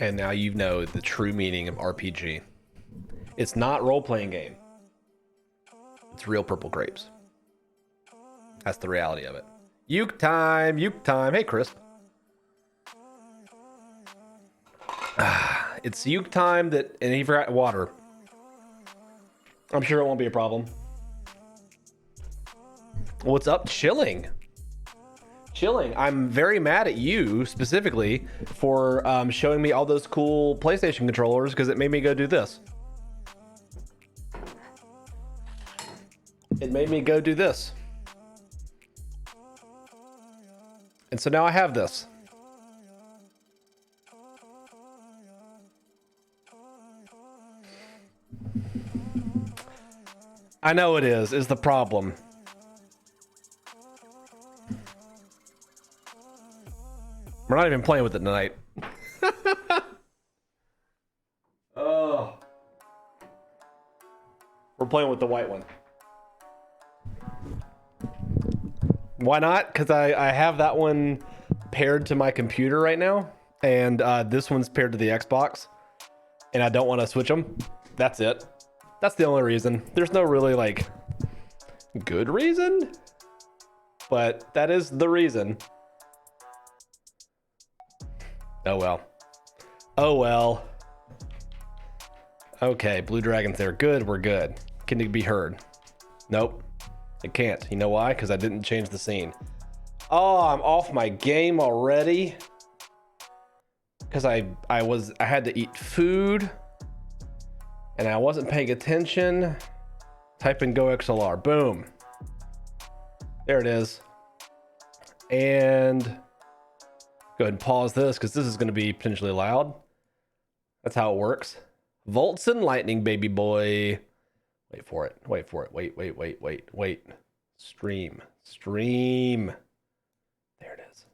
And now you know the true meaning of RPG. It's not role-playing game. It's real purple grapes. That's the reality of it. Uke time, Uke time. Hey, Chris. It's Uke time and he forgot water. I'm sure it won't be a problem. What's up? Chilling. I'm very mad at you specifically for showing me all those cool PlayStation controllers because it made me go do this. It made me go do this. And so now I have this. I know it is the problem. We're not even playing with it tonight. Oh. We're playing with the white one. Why not? Because I have that one paired to my computer right now. And this one's paired to the Xbox. And I don't want to switch them. That's it. That's the only reason. There's no really like good reason. But that is the reason. Oh well. Oh well. Okay, Blue Dragon's there. Good, we're good. Can it be heard? Nope. It can't. You know why? Because I didn't change the scene. Oh, I'm off my game already. Because I had to eat food. And I wasn't paying attention. Type in Go XLR. Boom. There it is. And go ahead and pause this because this is going to be potentially loud. That's how it works. Volts and lightning, baby boy. Wait for it. Wait for it. Wait. Stream. There it is.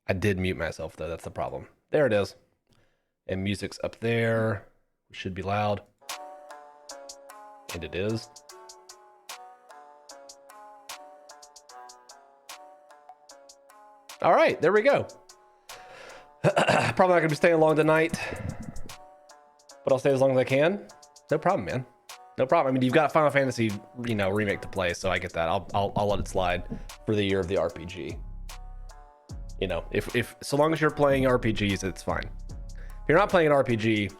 I did mute myself though. That's the problem. There it is. And music's up there. It should be loud. And it is. All right, there we go. Probably not gonna be staying long tonight, but I'll stay as long as I can. No problem, man. No problem. I mean, you've got Final Fantasy, remake to play, so I get that. I'll let it slide for the year of the RPG. If so long as you're playing RPGs, it's fine. If you're not playing an RPG,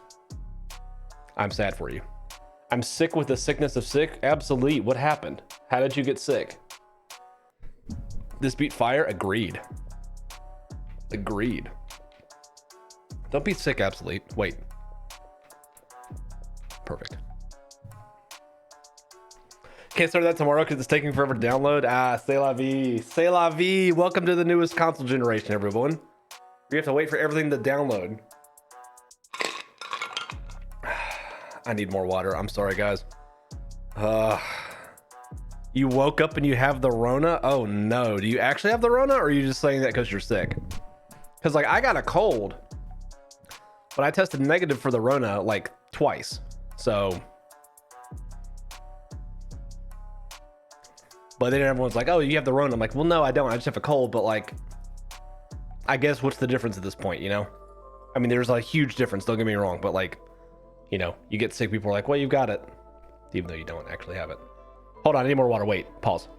I'm sad for you. I'm sick with the sickness of sick. Absolute. What happened? How did you get sick? This beat fire? Agreed. Don't be sick, Absolute. Wait. Perfect. Can't start that tomorrow because it's taking forever to download. C'est la vie. C'est la vie. Welcome to the newest console generation, everyone. We have to wait for everything to download. I need more water. I'm sorry, guys. You woke up and you have the Rona? Oh no. Do you actually have the Rona, or are you just saying that because you're sick? Because like I got a cold, but I tested negative for the Rona like twice. So, but then everyone's like, oh, you have the Rona. I'm like, well, no, I don't. I just have a cold, but like, I guess what's the difference at this point, I mean, there's a huge difference, don't get me wrong, but like, you get sick, people are like, well, you got it, even though you don't actually have it. Hold on, I need more water. Wait, pause.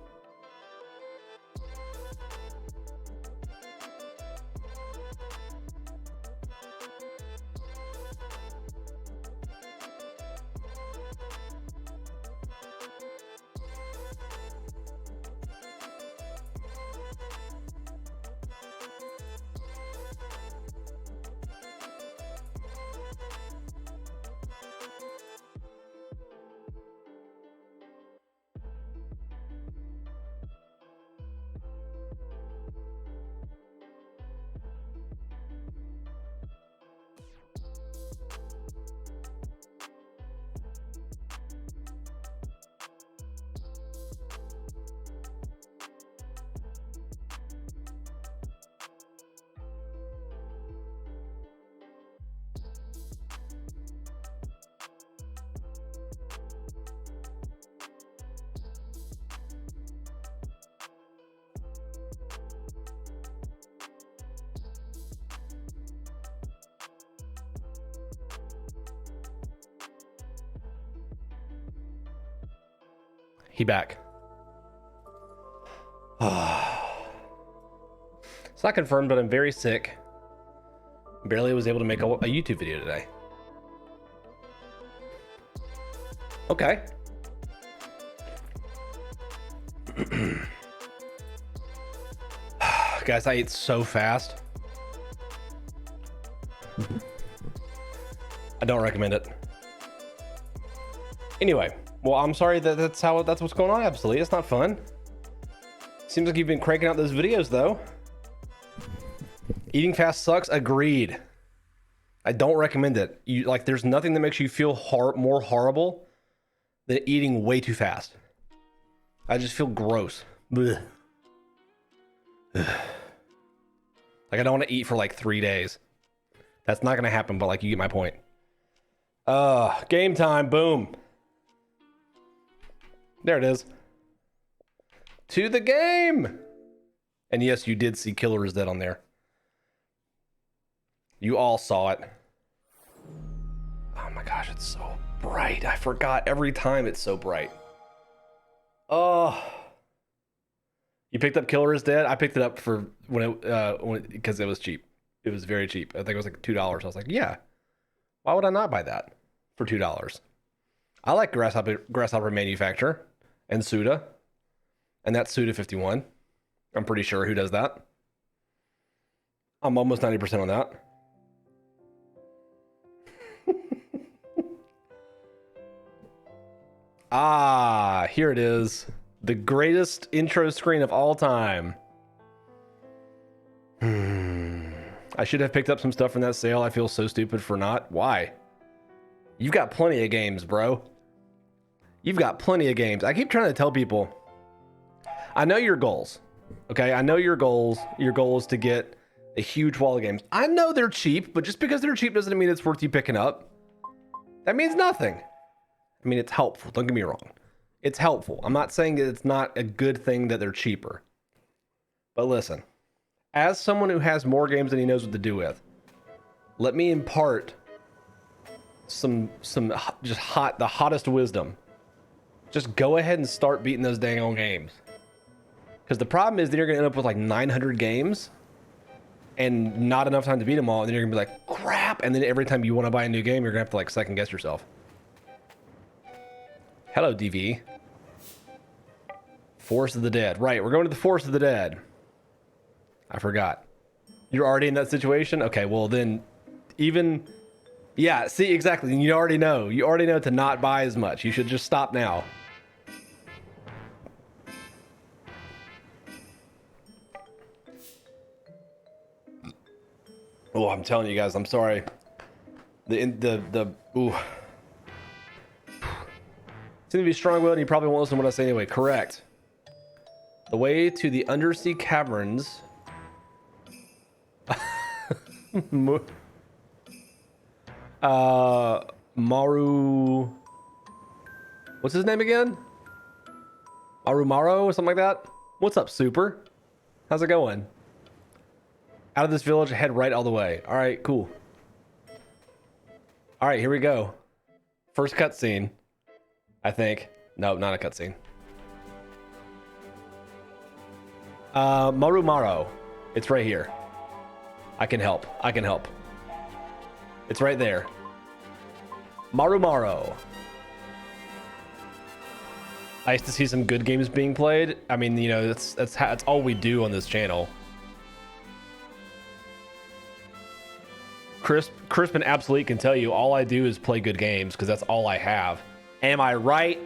He back. It's not confirmed, but I'm very sick. Barely was able to make a YouTube video today. Okay. Guys, I ate so fast. I don't recommend it. Anyway, well, I'm sorry that's what's going on. Absolutely, it's not fun. Seems like you've been cranking out those videos though. Eating fast sucks. Agreed. I don't recommend it. There's nothing that makes you feel more horrible than eating way too fast. I just feel gross. Blech. Like I don't want to eat for like 3 days. That's not gonna happen, but like you get my point. Game time. Boom. There it is. To the game. And yes, you did see Killer is Dead on there. You all saw it. Oh my gosh, it's so bright. I forgot every time it's so bright. Oh. You picked up Killer is Dead? I picked it up for because it was cheap. It was very cheap. I think it was like $2. I was like, yeah. Why would I not buy that for $2? I like Grasshopper Manufacturer and Suda. And that's Suda 51. I'm pretty sure who does that. I'm almost 90% on that. Here it is. The greatest intro screen of all time. I should have picked up some stuff from that sale. I feel so stupid for not. Why? You've got plenty of games, bro. You've got plenty of games. I keep trying to tell people, I know your goals. Okay, I know your goals. Your goal is to get a huge wall of games. I know they're cheap, but just because they're cheap doesn't mean it's worth you picking up. That means nothing. I mean, it's helpful. Don't get me wrong. It's helpful. I'm not saying that it's not a good thing that they're cheaper. But listen, as someone who has more games than he knows what to do with, let me impart some the hottest wisdom. Just go ahead and start beating those dang old games. Because the problem is that you're going to end up with like 900 games and not enough time to beat them all. And then you're going to be like, crap. And then every time you want to buy a new game, you're going to have to like second guess yourself. Hello, DV. Forest of the Dead. Right, we're going to the Forest of the Dead. I forgot. You're already in that situation? Okay, well then, yeah, see, exactly. You already know. You already know to not buy as much. You should just stop now. Oh, I'm telling you guys, I'm sorry. Ooh. Seem to be strong-willed, and you probably won't listen to what I say anyway. Correct. The way to the undersea caverns. Maru. What's his name again? Marumaro or something like that. What's up, Super? How's it going? Out of this village, head right all the way. All right, cool. All right, here we go. First cutscene. I think. No, not a cutscene. Marumaro. It's right here. I can help. I can help. It's right there. Marumaro. I used to see some good games being played. I mean, you know, that's all we do on this channel. Crisp and Absolute can tell you all I do is play good games because that's all I have. Am I right?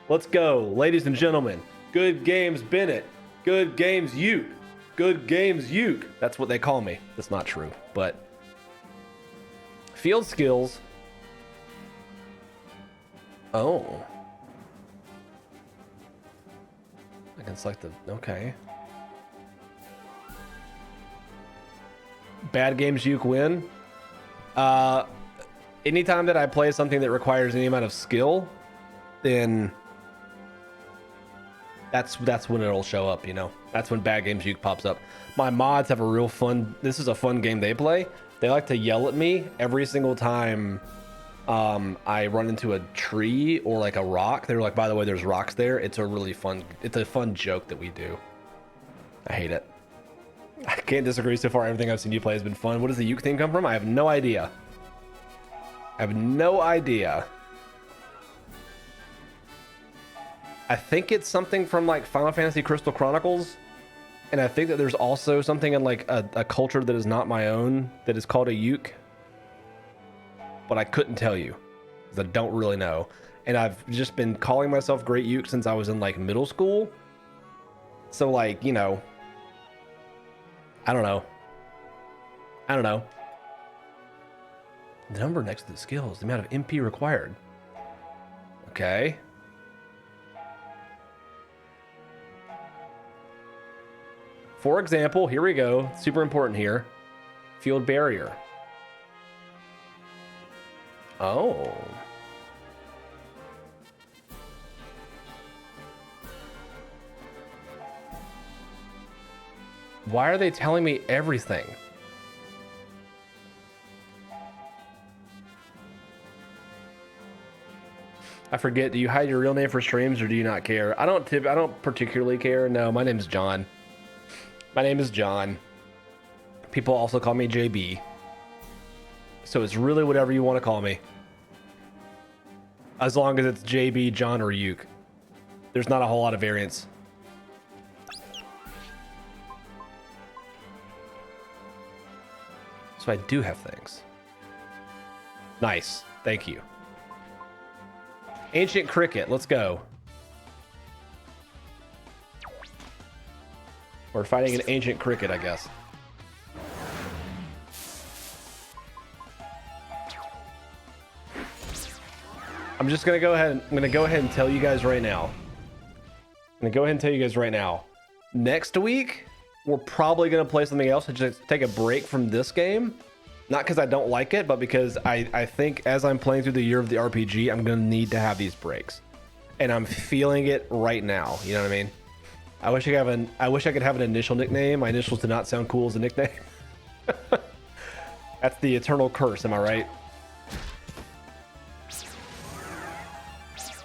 Let's go, ladies and gentlemen. Good games, Bennett. Good games, Uke. Good games, Uke. That's what they call me. That's not true, but field skills. Oh, I can select the okay. Bad games, Uke win. Anytime that I play something that requires any amount of skill, then that's when it'll show up, you know. That's when Bad Games Uke pops up. My mods have a real fun, this is a fun game they play. They like to yell at me every single time I run into a tree or like a rock. They were like, by the way, there's rocks there. It's a fun joke that we do. I hate it. I can't disagree so far. Everything I've seen you play has been fun. What does the uke theme come from? I have no idea. I have no idea. I think it's something from like Final Fantasy Crystal Chronicles. And I think that there's also something in like a culture that is not my own that is called a uke. But I couldn't tell you because I don't really know. And I've just been calling myself Great Uke since I was in like middle school. So like, you know, I don't know. The number next to the skills, the amount of MP required. Okay. For example, here we go. Super important here. Field barrier. Oh. Why are they telling me everything? I forget, do you hide your real name for streams or do you not care? I don't particularly care. No, my name is John. My name is John. People also call me JB. So it's really whatever you want to call me. As long as it's JB, John, or Uke. There's not a whole lot of variance. So I do have things. Nice. Thank you. Ancient Cricket. Let's go. We're fighting an Ancient Cricket, I guess. I'm just gonna go ahead. I'm gonna go ahead and tell you guys right now. Next week, we're probably gonna play something else and just take a break from this game. Not because I don't like it, but because I think as I'm playing through the Year of the RPG, I'm gonna need to have these breaks, and I'm feeling it right now. You know what I mean? I wish I could have an initial nickname. My initials did not sound cool as a nickname. That's the eternal curse. Am I right?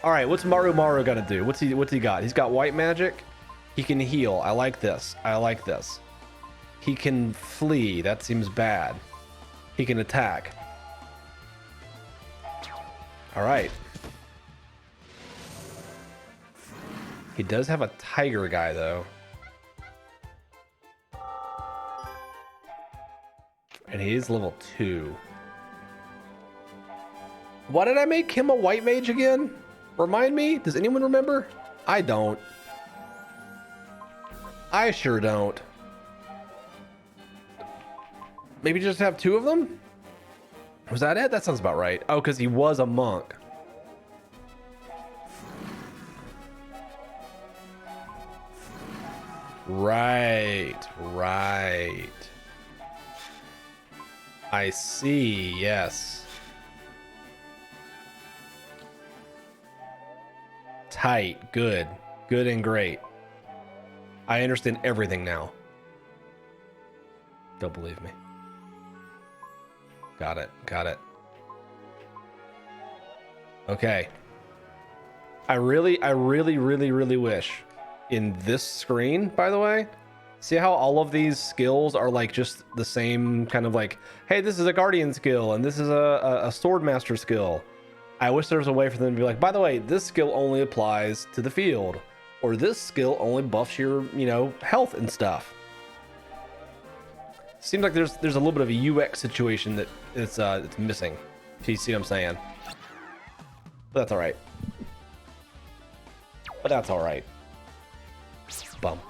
All right, what's Maru gonna do? What's he got? He's got white magic. He can heal. I like this. He can flee. That seems bad. He can attack. All right. He does have a tiger guy though. And he is level 2. Why did I make him a white mage again? Remind me? Does anyone remember? I don't. I sure don't. Maybe just have 2 of them? Was that it? That sounds about right. Oh, because he was a monk. Right. I see, yes. Tight, good and great. I understand everything now. Don't believe me. Got it. Okay. I really wish in this screen, by the way, see how all of these skills are like just the same kind of like, hey, this is a guardian skill and this is a sword master skill. I wish there was a way for them to be like, by the way, this skill only applies to the field, or this skill only buffs your, health and stuff. Seems like there's a little bit of a UX situation that it's missing. If you see what I'm saying. But that's all right. Bump.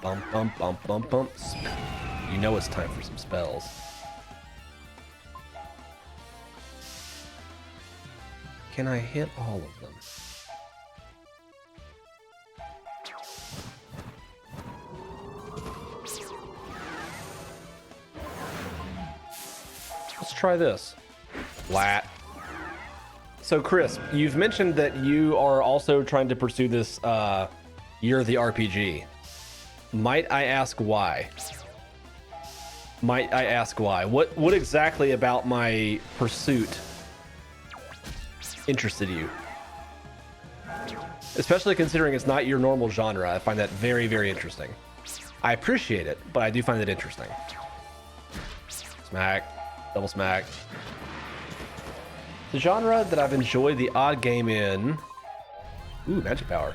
You know it's time for some spells. Can I hit all of them? Let's try this. Flat. So Chris, you've mentioned that you are also trying to pursue this Year of the RPG. Might I ask why? What exactly about my pursuit interested you. Especially considering it's not your normal genre. I find that very, very interesting. I appreciate it, but I do find it interesting. Smack. Double smack. The genre that I've enjoyed the odd game in... Ooh, magic power.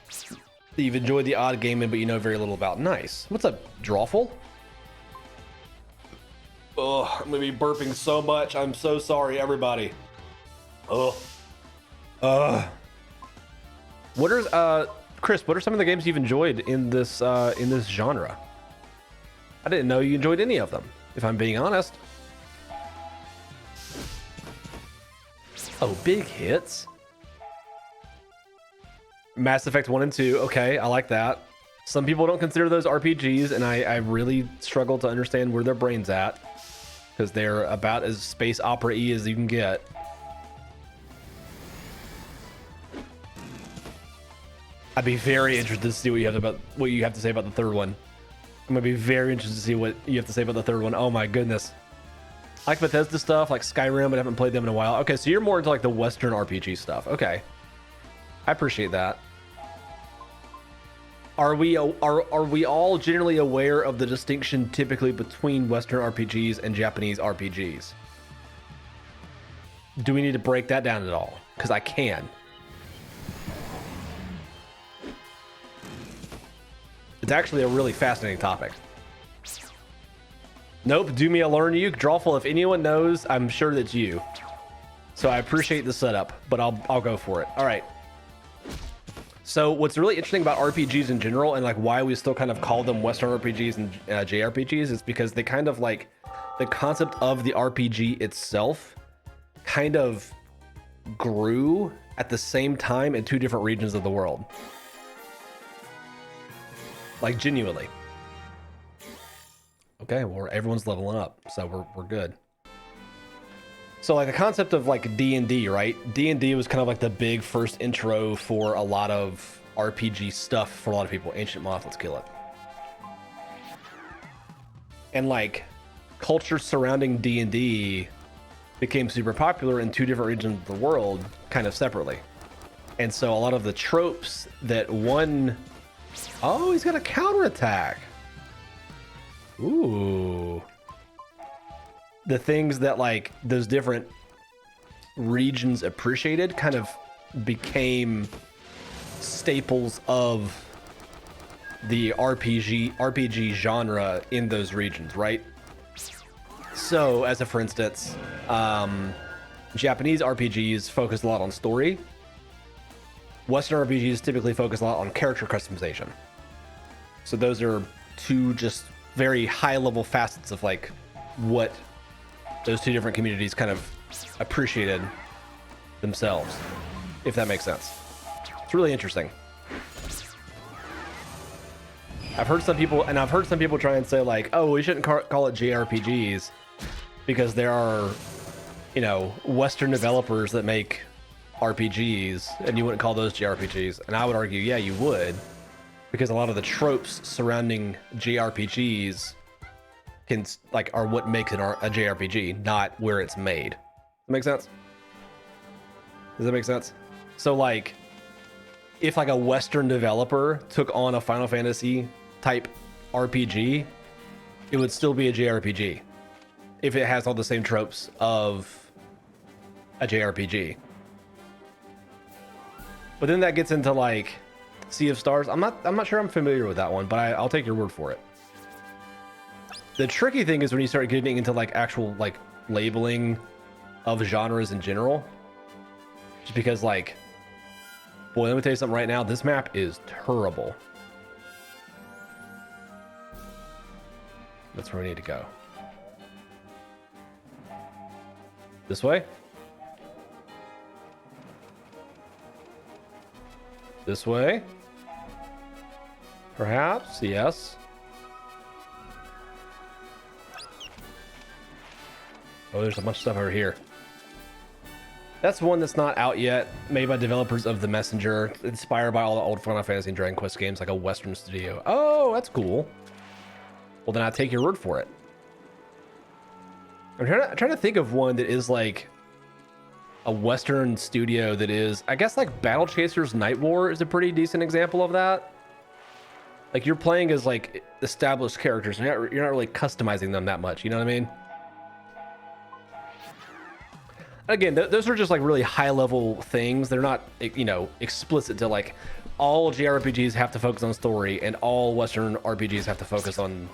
That you've enjoyed the odd game in, but you know very little about. Nice. What's up, Drawful? Oh, I'm gonna be burping so much. I'm so sorry, everybody. Oh. What are Chris? What are some of the games you've enjoyed in this genre? I didn't know you enjoyed any of them, if I'm being honest. Oh, big hits. Mass Effect 1 and 2. Okay, I like that. Some people don't consider those RPGs, and I really struggle to understand where their brain's at, because they're about as space opera-y as you can get. I'd be very interested to see what you have to say about the third one. I'm gonna be very interested to see what you have to say about the third one. Oh my goodness. I like Bethesda stuff, like Skyrim, but I haven't played them in a while. Okay, so you're more into like the Western RPG stuff. Okay, I appreciate that. Are we all generally aware of the distinction typically between Western RPGs and Japanese RPGs? Do we need to break that down at all? Because I can. It's actually a really fascinating topic. Nope, do me a learn you. Drawful, if anyone knows, I'm sure that's you. So I appreciate the setup, but I'll go for it. All right. So what's really interesting about RPGs in general, and like why we still kind of call them Western RPGs and JRPGs, is because they kind of like the concept of the RPG itself kind of grew at the same time in two different regions of the world. Like genuinely. Okay, well everyone's leveling up, so we're good. So like the concept of like D&D, right? D&D was kind of like the big first intro for a lot of RPG stuff for a lot of people. Ancient Moth, let's kill it. And like culture surrounding D&D became super popular in two different regions of the world, kind of separately. And so a lot of the tropes that one... Oh, he's got a counterattack. Ooh. The things that like those different regions appreciated kind of became staples of the RPG genre in those regions, right? So, as a for instance, Japanese RPGs focus a lot on story. Western RPGs typically focus a lot on character customization. So those are two just very high-level facets of like what those two different communities kind of appreciated themselves, if that makes sense. It's really interesting. I've heard some people try and say like, oh, we shouldn't call it JRPGs because there are, you know, Western developers that make RPGs and you wouldn't call those JRPGs. And I would argue, yeah, you would, because a lot of the tropes surrounding JRPGs are what makes it a JRPG, not where it's made. That make sense? Does that make sense? So like, if like a Western developer took on a Final Fantasy type RPG, it would still be a JRPG if it has all the same tropes of a JRPG. But then that gets into like Sea of Stars. I'm not sure I'm familiar with that one, but I'll take your word for it. The tricky thing is when you start getting into like actual like labeling of genres in general, just because like, boy, let me tell you something right now. This map is terrible. That's where we need to go. This way? This way? Perhaps, yes. Oh, there's a bunch of stuff over here. That's one that's not out yet, made by developers of The Messenger, inspired by all the old Final Fantasy and Dragon Quest games, like a Western studio. Oh, that's cool. Well, then I take your word for it. I'm trying to think of one that is like a Western studio that is, I guess, like Battle Chasers Night War is a pretty decent example of that. Like you're playing as like established characters. You're not really customizing them that much. You know what I mean? Again, those are just like really high level things. They're not, you know, explicit to like all JRPGs have to focus on story and all Western RPGs have to focus on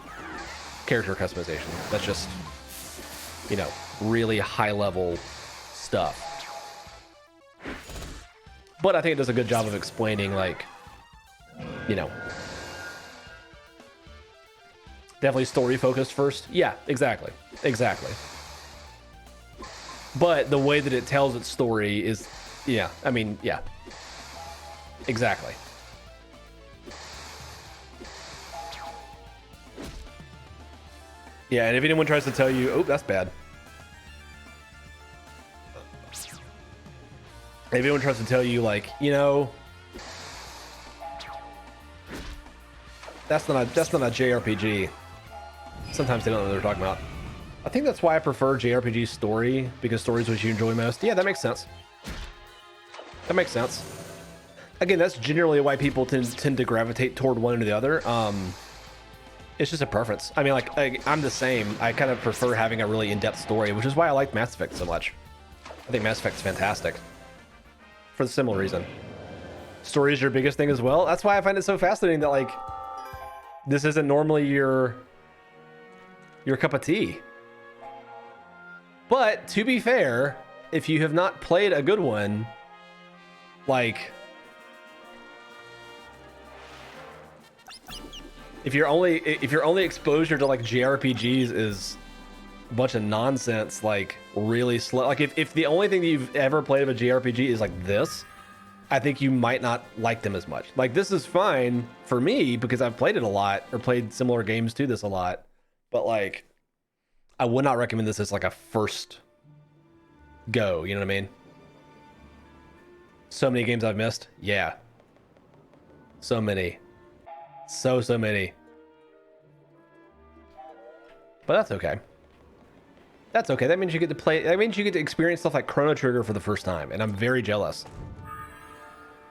character customization. That's just, you know, really high level stuff. But I think it does a good job of explaining, like, you know, definitely story focused first. Yeah, exactly. But the way that it tells its story is, yeah, I mean, yeah, exactly. Yeah, and if anyone tries to tell you, oh, that's bad. If anyone tries to tell you, like, you know, that's not a JRPG. Sometimes they don't know what they're talking about. I think that's why I prefer JRPG story, because story is what you enjoy most. Yeah, that makes sense. That makes sense. Again, that's generally why people tend to gravitate toward one or the other. It's just a preference. I mean, like, I'm the same. I kind of prefer having a really in-depth story, which is why I like Mass Effect so much. I think Mass Effect's fantastic. For the similar reason. Story is your biggest thing as well. That's why I find it so fascinating that, like, this isn't normally your cup of tea. But to be fair, if you have not played a good one, like, if your only exposure to like JRPGs is a bunch of nonsense, like really slow, like if the only thing that you've ever played of a JRPG is like this, I think you might not like them as much. Like, this is fine for me because I've played it a lot or played similar games to this a lot, but like, I would not recommend this as like a first go, you know what I mean? So many games I've missed. Yeah. So many. So many. But that's okay. That's okay. That means you get to play, that means you get to experience stuff like Chrono Trigger for the first time, and I'm very jealous.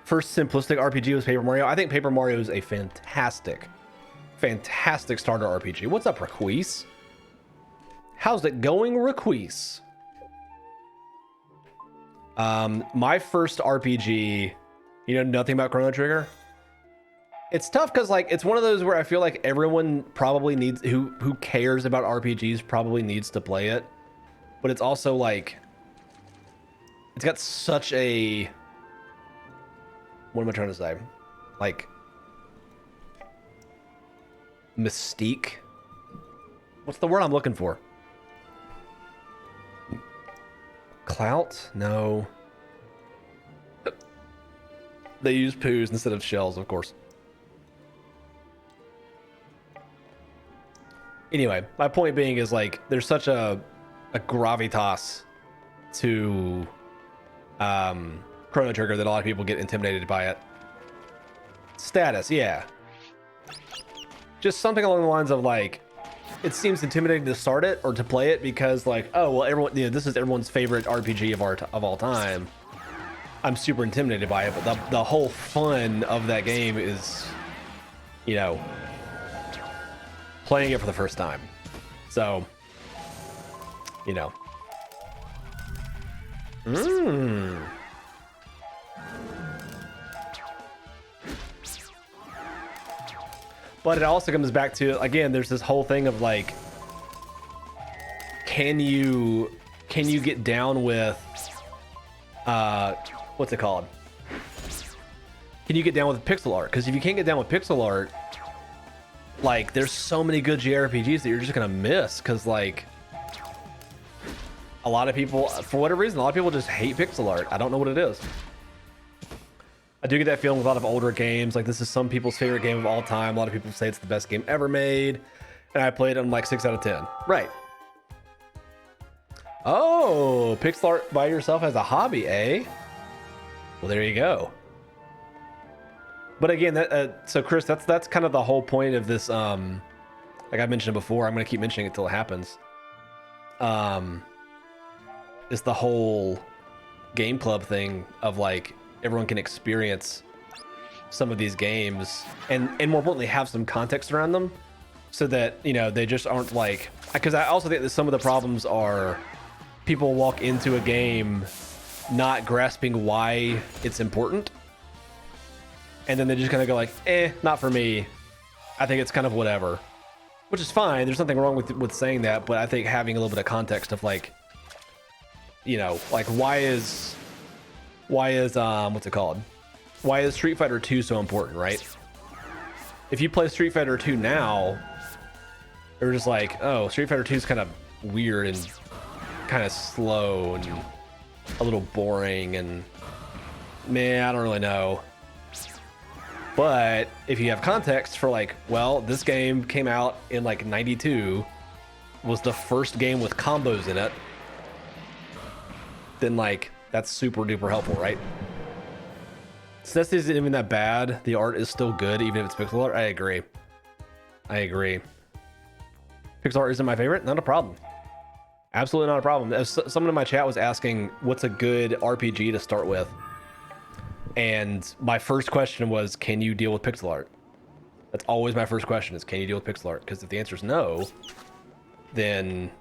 First simplistic RPG was Paper Mario. I think Paper Mario is a fantastic starter RPG. What's up, Requise? How's it going, Requise? My first RPG, you know nothing about Chrono Trigger? It's tough because, like, it's one of those where I feel like everyone probably needs, who cares about RPGs probably needs to play it. But it's also like, it's got such a, what am I trying to say? Like, mystique? What's the word I'm looking for? Clout? No. They use poos instead of shells, of course. Anyway, my point being is, like, there's such a gravitas to Chrono Trigger that a lot of people get intimidated by it. Status, yeah. Just something along the lines of, like, it seems intimidating to start it or to play it because, like, oh, well, everyone, you know, this is everyone's favorite RPG of all time. I'm super intimidated by it, but the whole fun of that game is, you know, playing it for the first time. So, you know. But it also comes back to, again, there's this whole thing of, like, can you get down with what's it called? Can you get down with pixel art? Because if you can't get down with pixel art, like, there's so many good JRPGs that you're just gonna miss, because, like, a lot of people, for whatever reason, a lot of people just hate pixel art. I don't know what it is. I do get that feeling with a lot of older games. Like, this is some people's favorite game of all time. A lot of people say it's the best game ever made, and I played it on like 6 out of 10. Right. Oh, pixel art by yourself as a hobby, eh? Well, there you go. But again, that so Chris, that's kind of the whole point of this. Like I mentioned before, I'm gonna keep mentioning it till it happens. Is the whole game club thing of like everyone can experience some of these games and more importantly have some context around them, so that, you know, they just aren't like, because I also think that some of the problems are people walk into a game not grasping why it's important, and then they just kind of go like, not for me. I think it's kind of whatever, which is fine. There's nothing wrong with saying that, but I think having a little bit of context of like, you know, like why is what's it called? Why is Street Fighter 2 so important, right? If you play Street Fighter 2 now, they're just like, oh, Street Fighter 2 is kind of weird and kind of slow and a little boring and man, I don't really know. But if you have context for like, well, this game came out in like 92, was the first game with combos in it, then like that's super duper helpful, right? SNES isn't even that bad. The art is still good, even if it's pixel art. I agree. Pixel art isn't my favorite. Not a problem. Absolutely not a problem. As someone in my chat was asking, what's a good RPG to start with? And my first question was, can you deal with pixel art? That's always my first question, is can you deal with pixel art? Because if the answer is no, then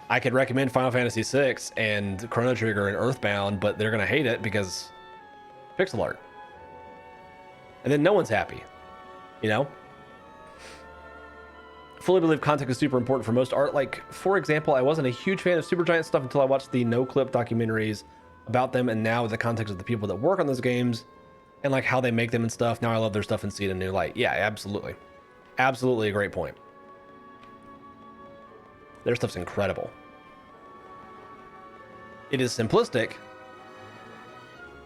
I could recommend Final Fantasy VI and Chrono Trigger and Earthbound, but they're going to hate it because pixel art. And then no one's happy, you know? Fully believe context is super important for most art. Like, for example, I wasn't a huge fan of Supergiant stuff until I watched the no-clip documentaries about them, and now with the context of the people that work on those games and like how they make them and stuff, now I love their stuff and see it in a new light. Yeah, absolutely. Absolutely a great point. Their stuff's incredible. It is simplistic,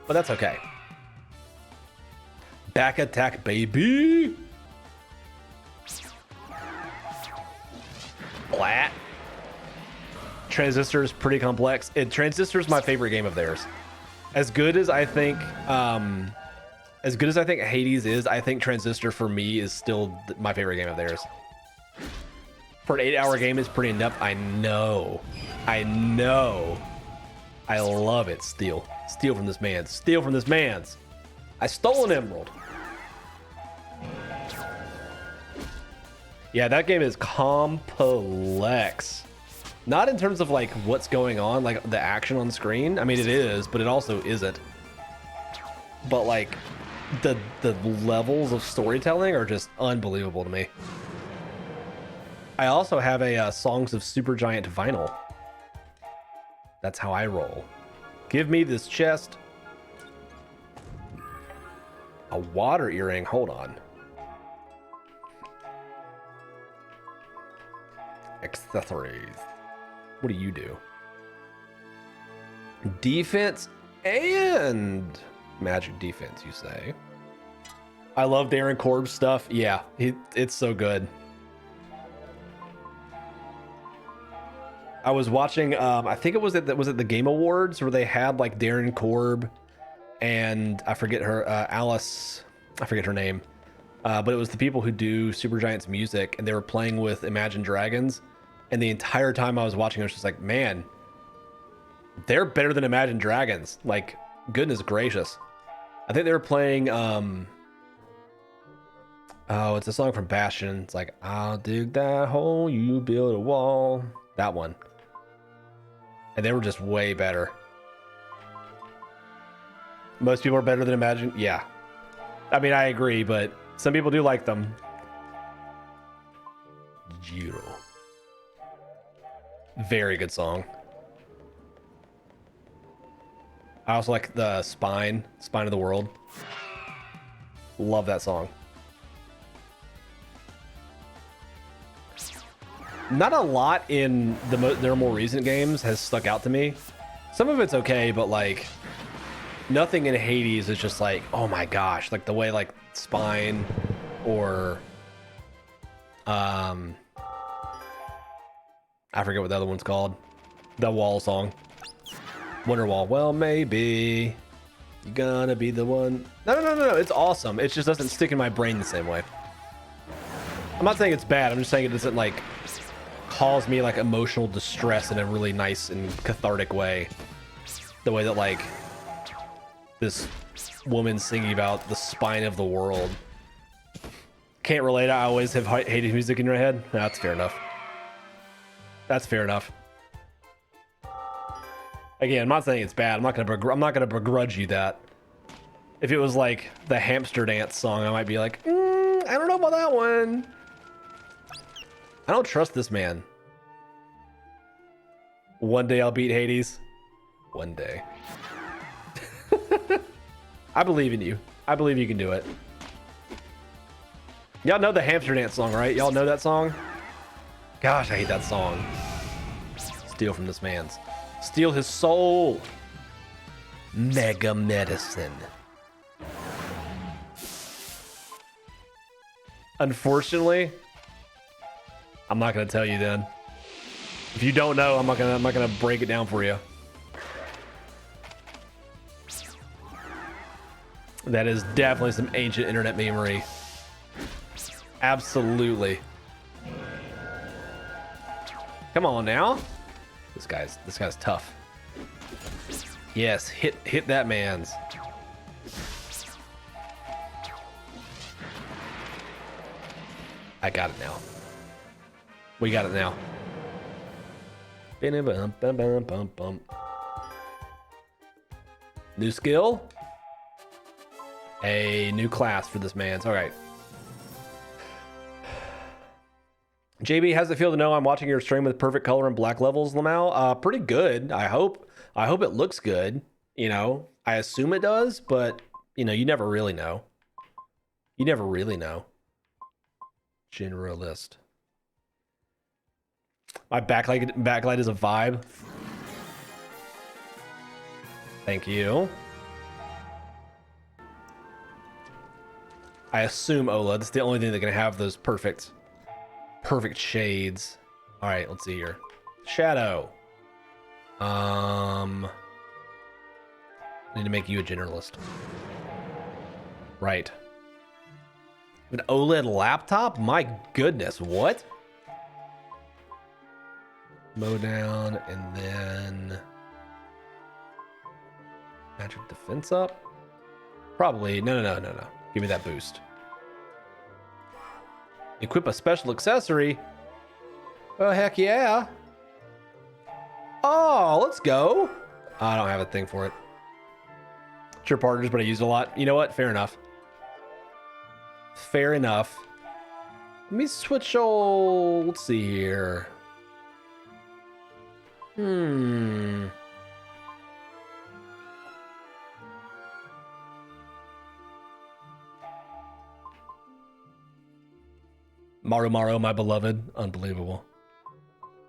but that's okay. Back attack, baby! Flat. Transistor is pretty complex. Transistor is my favorite game of theirs. As good as I think Hades is, I think Transistor for me is still my favorite game of theirs. For an 8-hour game, it's pretty in-depth. I know. I love it. Steal from this man's. Steal from this man's. I stole an emerald. Yeah, that game is complex. Not in terms of like what's going on, like the action on screen. I mean, it is, but it also isn't. But like the levels of storytelling are just unbelievable to me. I also have a Songs of Supergiant vinyl. That's how I roll. Give me this chest. A water earring. Hold on. Accessories. What do you do? Defense and magic defense, you say? I love Darren Korb's stuff. Yeah, it's so good. I was watching, I think it was at the Game Awards where they had like Darren Korb and I forget her, Alice, I forget her name, but it was the people who do Supergiant's music, and they were playing with Imagine Dragons. And the entire time I was watching, I was just like, man, they're better than Imagine Dragons. Like, goodness gracious. I think they were playing, oh, it's a song from Bastion. It's like, I'll dig that hole, you build a wall. That one. And they were just way better. Most people are better than Imagine. Yeah. I mean, I agree, but some people do like them. Jiro. Very good song. I also like the Spine of the World. Love that song. Not a lot in their more recent games has stuck out to me. Some of it's okay, but like nothing in Hades is just like, oh my gosh, like the way like Spine or I forget what the other one's called. The Wall song. Wonderwall. Well, maybe you're gonna be the one. No. It's awesome. It just doesn't stick in my brain the same way. I'm not saying it's bad. I'm just saying it doesn't like cause me like emotional distress in a really nice and cathartic way. The way that like this woman singing about the spine of the world. Can't relate. I always have hated music in your head. That's fair enough. That's fair enough. Again, I'm not saying it's bad. I'm not gonna begrudge you that. If it was like the hamster dance song, I might be like, I don't know about that one. I don't trust this man. One day I'll beat Hades. One day. I believe in you. I believe you can do it. Y'all know the hamster dance song, right? Y'all know that song? Gosh, I hate that song. Steal from this man's. Steal his soul. Mega medicine. Unfortunately, I'm not gonna tell you then. If you don't know, I'm not gonna break it down for you. That is definitely some ancient internet memory. Absolutely. Come on now. This guy's tough. Yes, hit that man's. I got it now. We got it now. New skill. A new class for this man's. All right. JB, how's it feel to know I'm watching your stream with perfect color and black levels, Lamau? Pretty good. I hope it looks good. You know, I assume it does, but you know, you never really know. You never really know. Generalist. My backlight is a vibe. Thank you. I assume OLED. It's the only thing that can have those perfect shades. All right, let's see here. Shadow. Need to make you a generalist. Right. An OLED laptop? My goodness, what? Mow down and then magic defense up. Probably no. Give me that boost. Equip a special accessory. Oh heck yeah! Oh, let's go. I don't have a thing for it. Sure, partners, but I used a lot. You know what? Fair enough. Fair enough. Let me switch. Let's see here. Maru, my beloved. Unbelievable.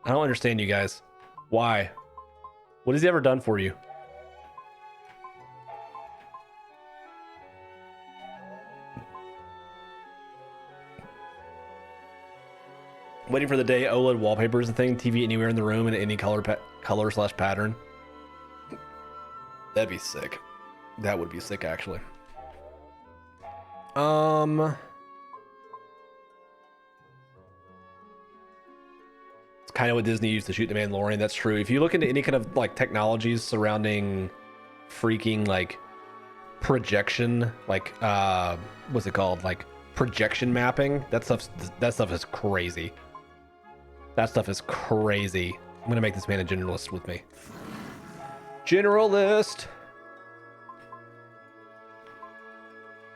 I don't understand you guys. Why? What has he ever done for you? Waiting for the day OLED wallpaper is a thing. TV anywhere in the room in any color slash pattern. That'd be sick. That would be sick, actually. It's kind of what Disney used to shoot The Mandalorian. That's true. If you look into any kind of like technologies surrounding freaking like projection, like what's it called? Like projection mapping. That stuff is crazy. That stuff is crazy. I'm gonna make this man a generalist with me. Generalist.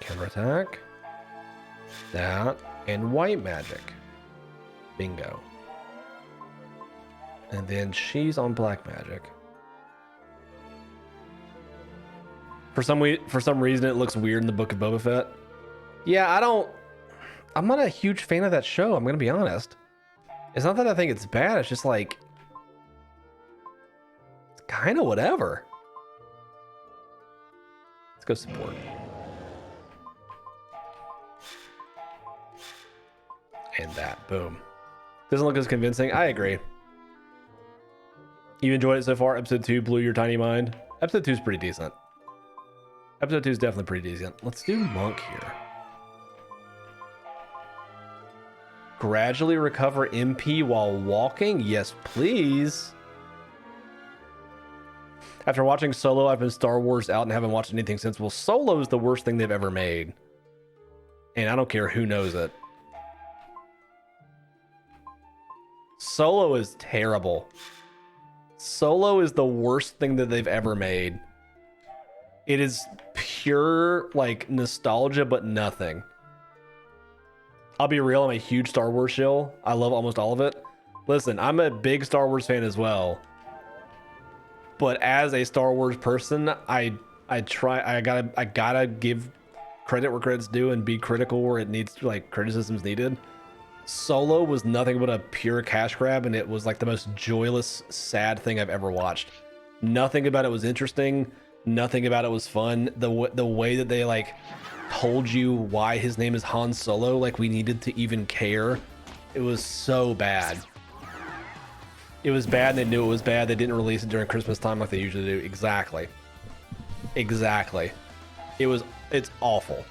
Counterattack. That and white magic. Bingo. And then she's on black magic. For some reason it looks weird in the Book of Boba Fett. Yeah, I'm not a huge fan of that show, I'm gonna be honest. It's not that I think it's bad, it's just like it's kind of whatever. Let's go support. And that, boom. Doesn't look as convincing. I agree. You enjoyed it so far? Episode 2 blew your tiny mind? Episode 2 is pretty decent. Episode 2 is definitely pretty decent. Let's do Monk here. Gradually recover MP while walking? Yes, please. After watching Solo, I've been Star Wars out and haven't watched anything since. Well, Solo is the worst thing they've ever made. And I don't care who knows it. Solo is terrible. Solo is the worst thing that they've ever made. It is pure, like, nostalgia, but nothing. I'll be real, I'm a huge Star Wars shill. I love almost all of it. Listen, I'm a big Star Wars fan as well. But as a Star Wars person, I gotta give credit where credit's due and be critical where it needs, like, criticism's needed. Solo was nothing but a pure cash grab, and it was like the most joyless, sad thing I've ever watched. Nothing about it was interesting. Nothing about it was fun. The way that they, like, told you why his name is Han Solo, like we needed to even care. It was so bad. It was bad, and they knew it was bad. They didn't release it during Christmas time like they usually do. Exactly. It's awful.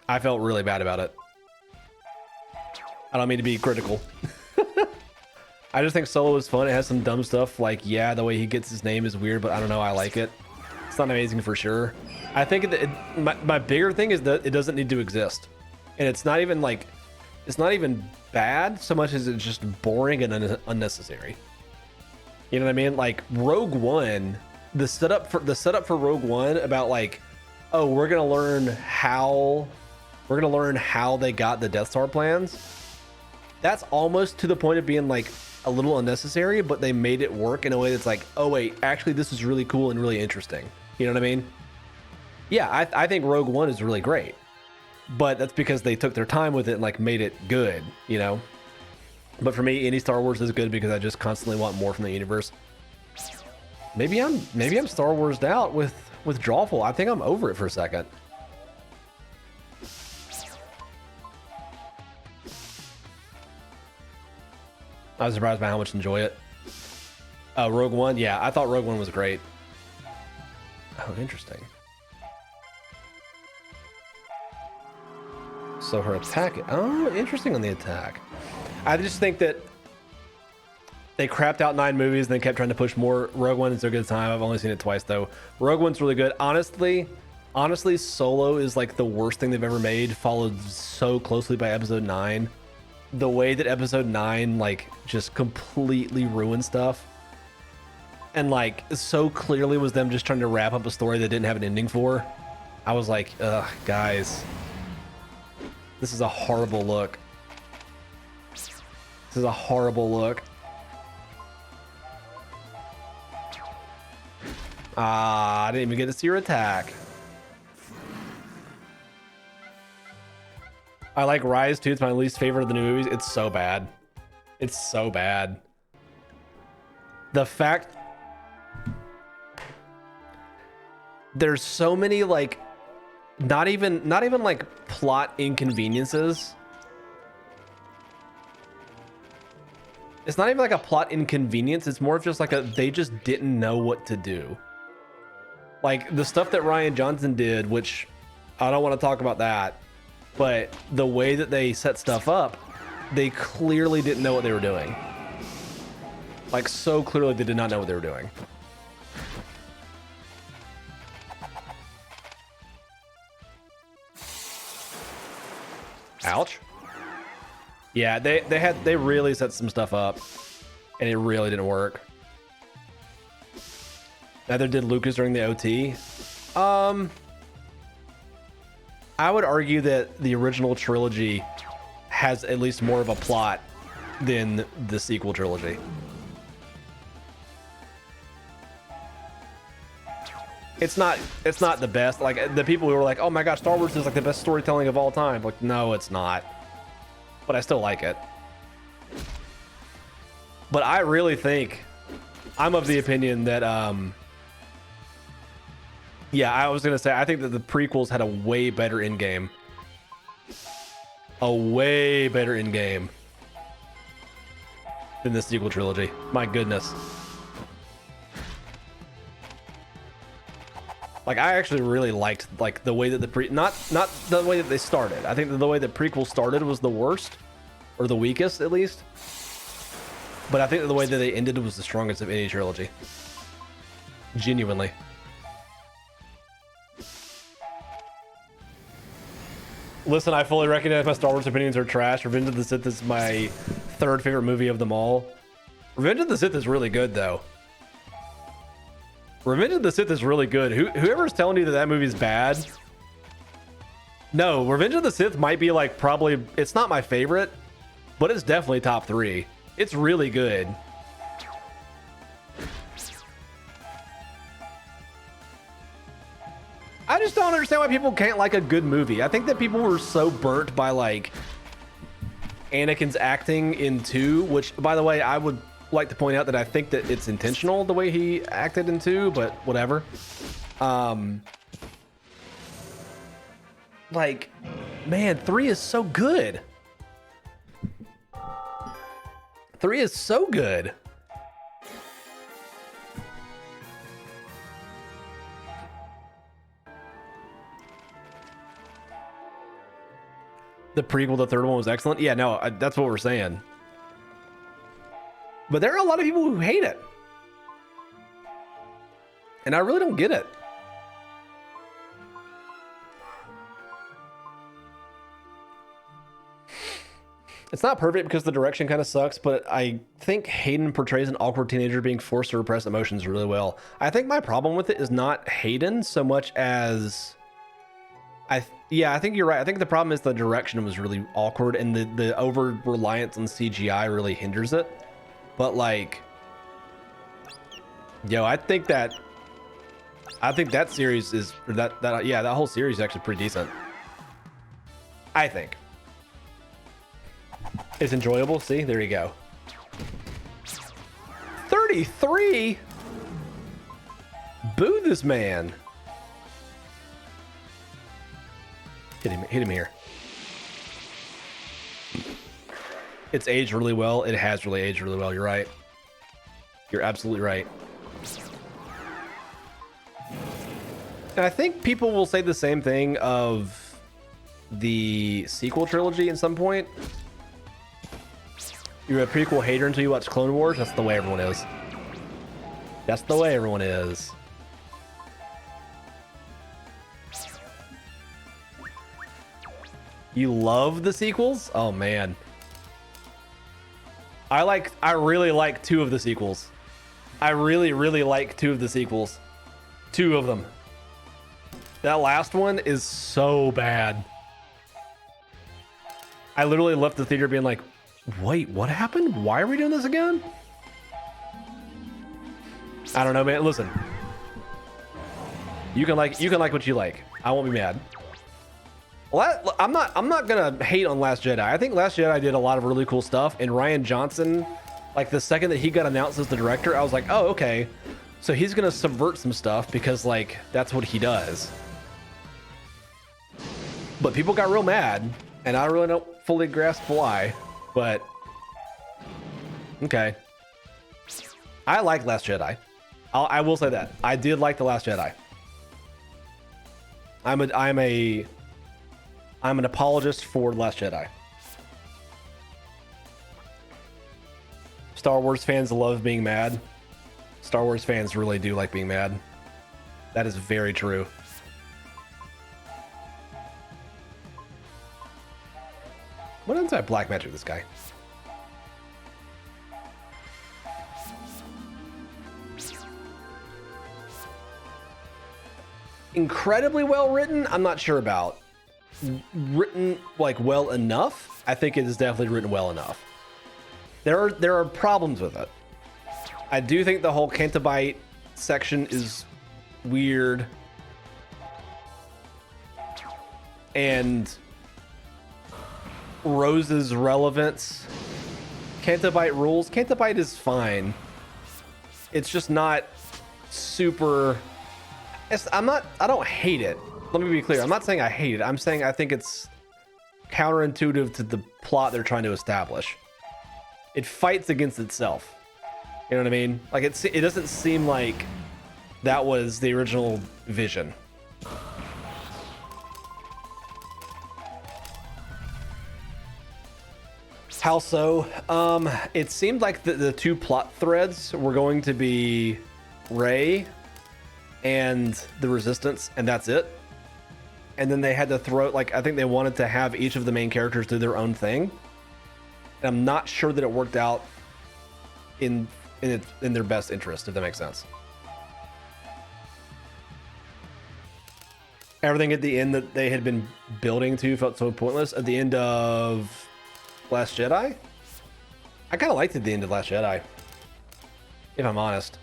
I felt really bad about it. I don't mean to be critical. I just think Solo is fun. It has some dumb stuff, like, yeah, the way he gets his name is weird, but I don't know, I like it. It's not amazing for sure. I think my bigger thing is that it doesn't need to exist. And it's not even like, it's not even bad so much as it's just boring and unnecessary. You know what I mean? Like Rogue One, the setup for Rogue One about, like, oh, we're gonna learn how they got the Death Star plans. That's almost to the point of being, like, a little unnecessary, but they made it work in a way that's like, oh wait, actually this is really cool and really interesting. You know what I mean? Yeah, I think Rogue One is really great, but that's because they took their time with it and, like, made it good, you know? But for me, any Star Wars is good because I just constantly want more from the universe. Maybe I'm Star Warsed out with Drawful. I think I'm over it for a second. I was surprised by how much I enjoy it. Rogue One, yeah, I thought Rogue One was great. Oh, interesting. So her attack, oh, interesting on the attack. I just think that they crapped out 9 movies and then kept trying to push more. Rogue One is a good time. I've only seen it twice though. Rogue One's really good. Honestly, Solo is like the worst thing they've ever made, followed so closely by Episode 9. The way that Episode 9, like, just completely ruined stuff, and, like, so clearly was them just trying to wrap up a story that didn't have an ending for. I was like, ugh, guys, this is a horrible look. This is a horrible look. Ah, I didn't even get to see her attack. I like Rise too. It's my least favorite of the new movies. It's so bad. It's so bad. The fact there's so many, like, not even like plot inconveniences. It's not even like a plot inconvenience. It's more of just like they just didn't know what to do. Like the stuff that Rian Johnson did, which I don't want to talk about that. But the way that they set stuff up, they clearly didn't know what they were doing. Like, so clearly they did not know what they were doing. Ouch. Yeah, they really set some stuff up, and it really didn't work. Neither did Lucas during the OT. I would argue that the original trilogy has at least more of a plot than the sequel trilogy. It's not the best. Like, the people who were like, oh my gosh, Star Wars is like the best storytelling of all time. Like, no, it's not. But I still like it. But I really think, I'm of the opinion that, yeah, I was going to say, I think that the prequels had a way better endgame. A way better endgame than the sequel trilogy. My goodness. Like I actually really liked like the way that not the way that they started. I think that the way the prequel started was the worst, or the weakest at least. But I think that the way that they ended was the strongest of any trilogy. Genuinely. Listen, I fully recognize my Star Wars opinions are trash. Revenge of the Sith is my third favorite movie of them all. Revenge of the Sith is really good, though. Revenge of the Sith is really good. Whoever's telling you that that movie's bad... No, Revenge of the Sith might be like probably... It's not my favorite, but it's definitely top 3. It's really good. I just don't understand why people can't like a good movie. I think that people were so burnt by like Anakin's acting in 2, which by the way, I would like to point out that I think that it's intentional the way he acted in 2, but whatever. Like, man, 3 is so good. 3 is so good. The prequel, the third one was excellent. Yeah, no, that's what we're saying. But there are a lot of people who hate it. And I really don't get it. It's not perfect because the direction kind of sucks, but I think Hayden portrays an awkward teenager being forced to repress emotions really well. I think my problem with it is not Hayden so much as... I think you're right. I think the problem is the direction was really awkward and the over reliance on CGI really hinders it. But like, yo, I think that series is that whole series is actually pretty decent. I think it's enjoyable. See, there you go. 33. Boo this man. Hit him here. It's aged really well. It has really aged really well. You're right. You're absolutely right. And I think people will say the same thing of the sequel trilogy at some point. You're a prequel hater until you watch Clone Wars. That's the way everyone is. That's the way everyone is. You love the sequels? Oh man. I really like 2 of the sequels. I really like 2 of the sequels. 2 of them. That last one is so bad. I literally left the theater being like, wait, what happened? Why are we doing this again? I don't know, man. Listen. You can like what you like. I won't be mad. Well, I'm not gonna hate on Last Jedi. I think Last Jedi did a lot of really cool stuff, and Rian Johnson, like the second that he got announced as the director, I was like, oh, okay, so he's gonna subvert some stuff because like that's what he does. But people got real mad, and I really don't fully grasp why. But okay, I like Last Jedi. I will say that I did like the Last Jedi. I'm an apologist for Last Jedi. Star Wars fans love being mad. Star Wars fans really do like being mad. That is very true. What is that black magic, this guy? Incredibly well written, I'm not sure about. Written like well enough. I think it is definitely written well enough. There are problems with it. I do think the whole Cantabite section is weird, and Rose's relevance. Cantabite rules. Cantabite is fine. It's just not super. I don't hate it. Let me be clear. I'm not saying I hate it. I'm saying I think it's counterintuitive to the plot they're trying to establish. It fights against itself. You know what I mean? Like it doesn't seem like That was the original vision. How so? It seemed like the two plot threads were going to be Rey and the Resistance, and that's it. And then they had to throw, like, I think they wanted to have each of the main characters do their own thing. And I'm not sure that it worked out in their best interest, if that makes sense. Everything at the end that they had been building to felt so pointless. At the end of Last Jedi, I kind of liked it at the end of Last Jedi, if I'm honest.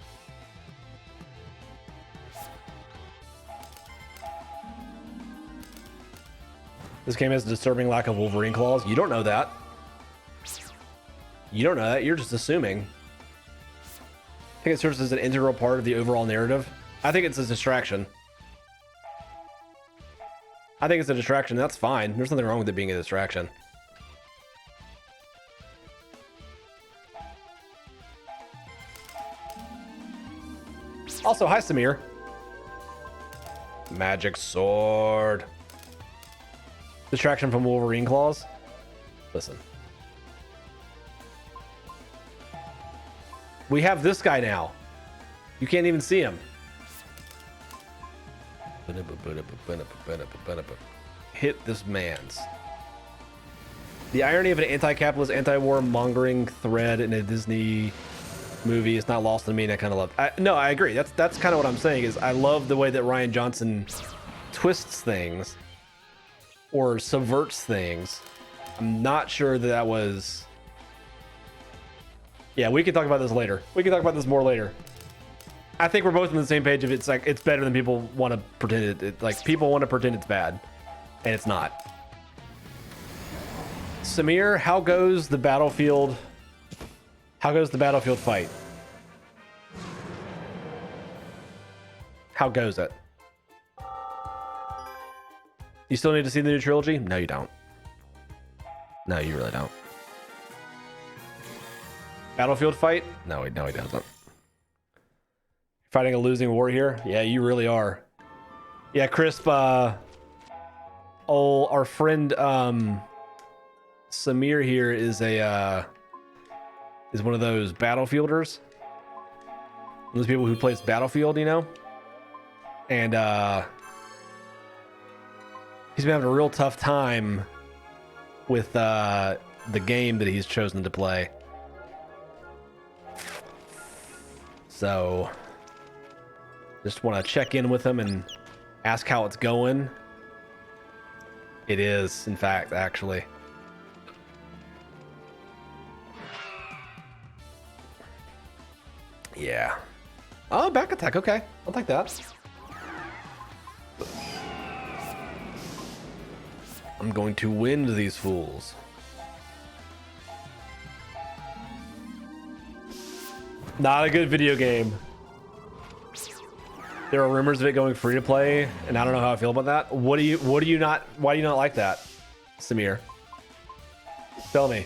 This game has a disturbing lack of Wolverine claws. You don't know that. You don't know that. You're just assuming. I think it serves as an integral part of the overall narrative. I think it's a distraction. I think it's a distraction. That's fine. There's nothing wrong with it being a distraction. Also, hi, Samir. Magic sword. Distraction from Wolverine claws. Listen. We have this guy now. You can't even see him. Hit this man's. The irony of an anti-capitalist, anti-war mongering thread in a Disney movie is not lost on me, and I kind of love. No, I agree. That's kind of what I'm saying. Is I love the way that Rian Johnson twists things or subverts things. I'm not sure that was. Yeah, we can talk about this later. We can talk about this more later. I think we're both on the same page. If it's like it's better than people want to pretend it. Like people want to pretend it's bad, and it's not. Samir, how goes the battlefield? How goes the battlefield fight? How goes it? You still need to see the new trilogy? No, you don't. No, you really don't. Battlefield fight? No, he doesn't. Fighting a losing war here? Yeah, you really are. Yeah, Crisp, our friend Samir here is one of those battlefielders. Those people who plays Battlefield, you know? And he's been having a real tough time with the game that he's chosen to play. So just want to check in with him and ask how it's going. It is, in fact, actually. Yeah. Oh, back attack. Okay. I'll take that. I'm going to wind these fools. Not a good video game. There are rumors of it going free to play, and I don't know how I feel about that. Why do you not like that, Samir? Tell me.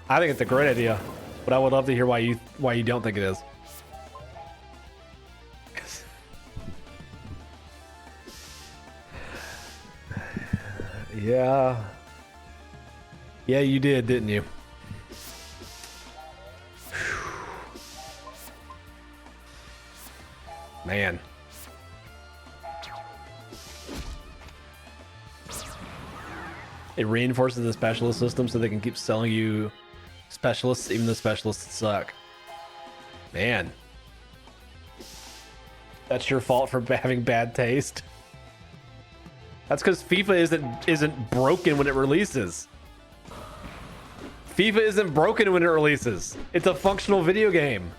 I think it's a great idea, but I would love to hear why you don't think it is. Yeah. Yeah, you did, didn't you? Man. It reinforces the specialist system so they can keep selling you specialists, even though specialists suck. Man. That's your fault for having bad taste. That's because FIFA isn't broken when it releases. FIFA isn't broken when it releases. It's a functional video game.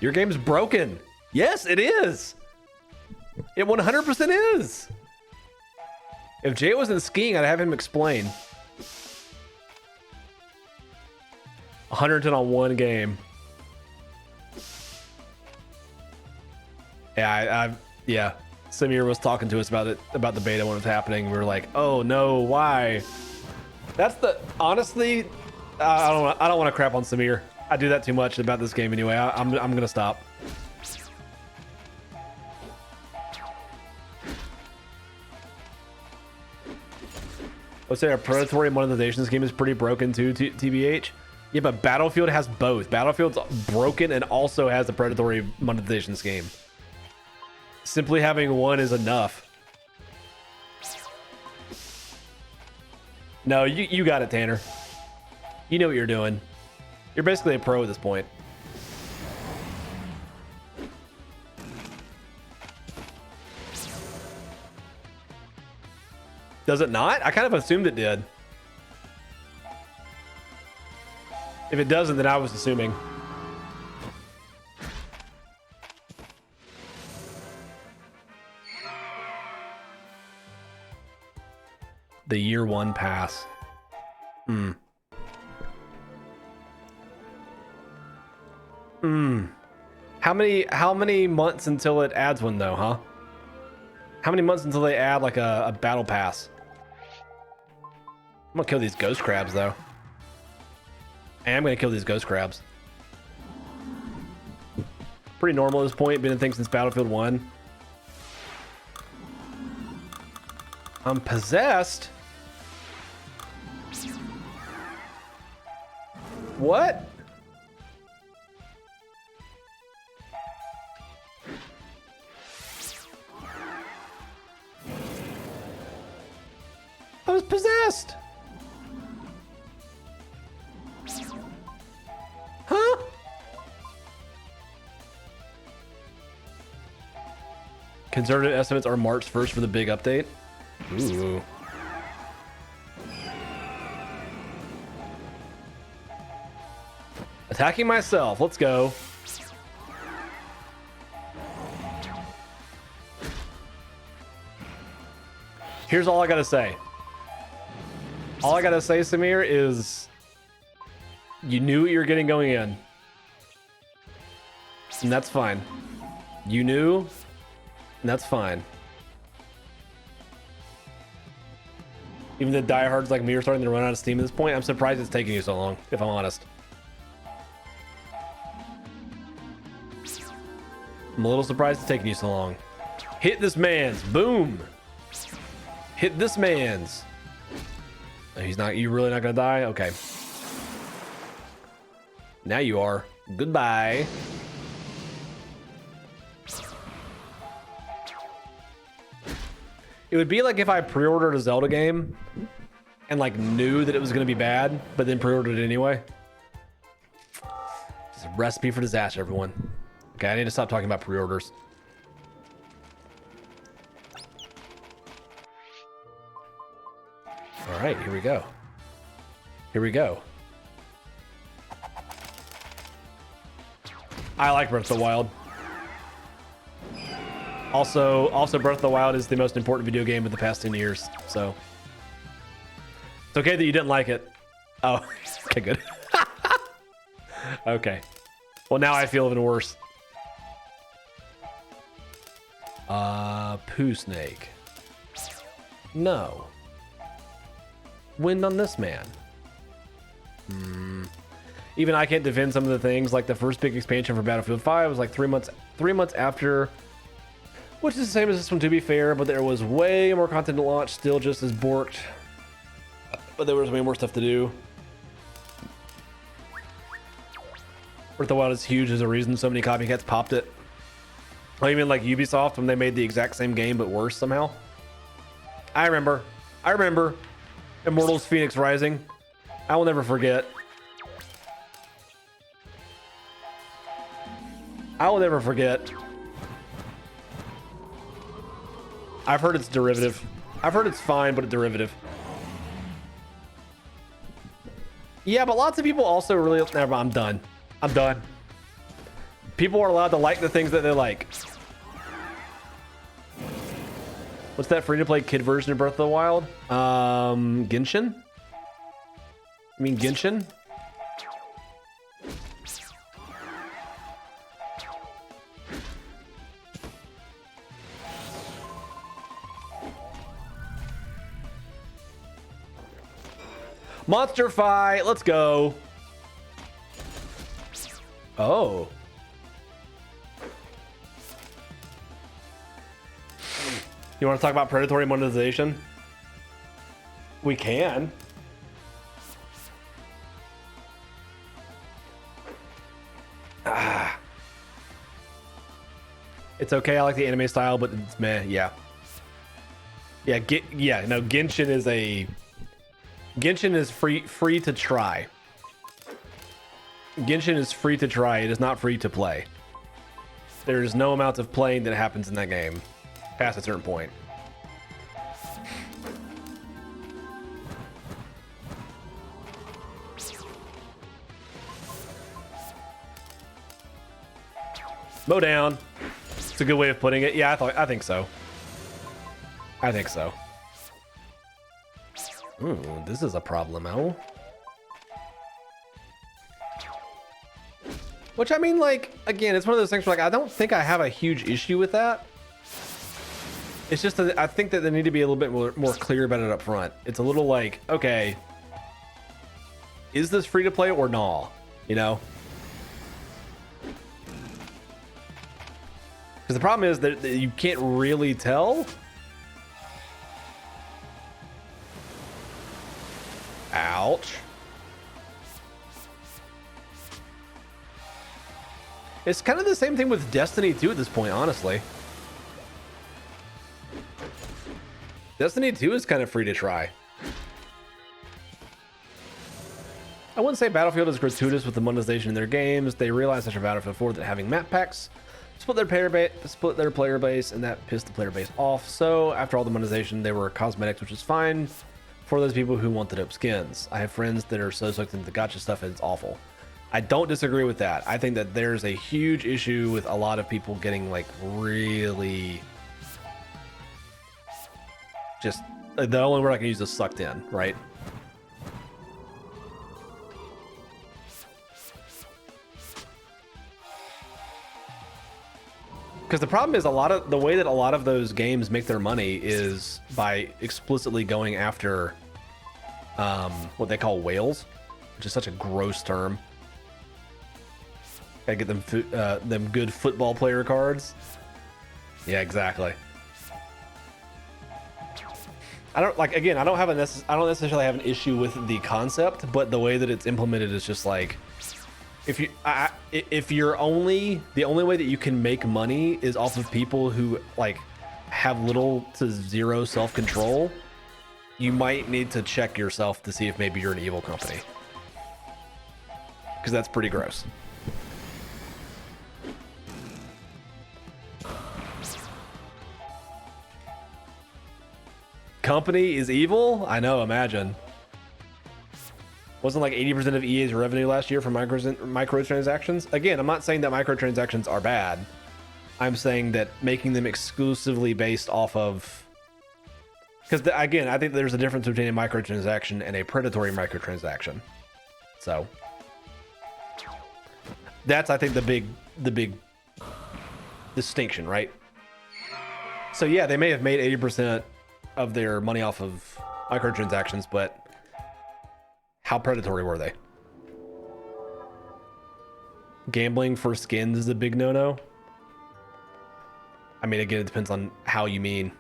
Your game's broken. Yes, it is. It 100% is. If Jay wasn't skiing, I'd have him explain. 110 on one game. Yeah, yeah. Samir was talking to us about it, about the beta when it was happening. We were like, oh no, why? That's the, honestly, I don't want to crap on Samir. I do that too much about this game anyway. I'm gonna stop. Let's say our predatory monetization scheme is pretty broken too, TBH. Yeah, but Battlefield has both. Battlefield's broken and also has a predatory monetization scheme. Simply having one is enough. No, you got it, Tanner. You know what you're doing. You're basically a pro at this point. Does it not? I kind of assumed it did. If it doesn't, then I was assuming. The year one pass. How many months until it adds one though, huh? How many months until they add like a battle pass? I'm gonna kill these ghost crabs though. I am gonna kill these ghost crabs. Pretty normal at this point, been a thing since Battlefield 1. I'm possessed. What? I was possessed. Huh? Conservative estimates are March 1st for the big update. Ooh. Attacking myself. Let's go. Here's all I gotta say. All I gotta say, Samir, is you knew what you were getting going in. And that's fine. You knew, and that's fine. Even the diehards like me are starting to run out of steam at this point. I'm surprised it's taking you so long, if I'm honest. I'm a little surprised it's taking you so long. Hit this man's. Boom. Hit this man's. He's not, you really not gonna die? Okay. Now you are. Goodbye. It would be like if I pre-ordered a Zelda game and like knew that it was gonna be bad, but then pre-ordered it anyway. It's a recipe for disaster, everyone. Okay, I need to stop talking about pre-orders. All right, here we go. Here we go. I like Breath of the Wild. Also Breath of the Wild is the most important video game of the past 10 years, so. It's okay that you didn't like it. Oh, okay, good. Okay. Well, now I feel even worse. Poo Snake. No. Wind on this man. Even I can't defend some of the things, like the first big expansion for Battlefield 5 was like 3 months after, which is the same as this one to be fair, but there was way more content to launch, still just as borked, but there was way more stuff to do. Breath of the Wild is huge. There's a reason so many copycats popped it. I mean, like Ubisoft when they made the exact same game but worse somehow. I remember Immortals Phoenix Rising. I will never forget. I will never forget. I've heard it's derivative. I've heard it's fine, but it's derivative. Yeah, but lots of people also really... Never mind, I'm done. I'm done. People are allowed to like the things that they like. What's that free-to-play kid version of Breath of the Wild? Genshin? I mean Genshin? Monster fight. Let's go. Oh. You want to talk about predatory monetization? We can. It's okay. I like the anime style, but it's meh. Yeah. Yeah. No, Genshin is free to try. Genshin is free to try. It is not free to play. There is no amount of playing that happens in that game past a certain point. Mow down. It's a good way of putting it. Yeah, I think so. I think so. Ooh, this is a problemo. Which, I mean, like, again, it's one of those things where, like, I don't think I have a huge issue with that. It's just that I think that they need to be a little bit more clear about it up front. It's a little like, okay, is this free to play or nah? You know? Because the problem is that you can't really tell. Ouch. It's kind of the same thing with Destiny 2 at this point, honestly. Destiny 2 is kind of free to try. I wouldn't say Battlefield is gratuitous with the monetization in their games. They realized after Battlefield 4 that having map packs split their player base, and that pissed the player base off. So after all the monetization, they were cosmetics, which is fine for those people who want the dope skins. I have friends that are so sucked into the gacha stuff, and it's awful. I don't disagree with that. I think that there's a huge issue with a lot of people getting like really just, the only word I can use is sucked in, right? Because the problem is the way that a lot of those games make their money is by explicitly going after what they call whales, which is such a gross term. Gotta get them good football player cards. Yeah, exactly. I don't like, again, I don't necessarily have an issue with the concept, but the way that it's implemented is just like, if you're the only way that you can make money is off of people who like have little to zero self-control, you might need to check yourself to see if maybe you're an evil company, because that's pretty gross. Company is evil? I know, imagine. Wasn't like 80% of EA's revenue last year from microtransactions? Again, I'm not saying that microtransactions are bad. I'm saying that making them exclusively based off of... Because, again, I think there's a difference between a microtransaction and a predatory microtransaction. So... that's, I think, the big distinction, right? So, yeah, they may have made 80% of their money off of microtransactions, but... how predatory were they? Gambling for skins is a big no-no. I mean, again, it depends on how you mean.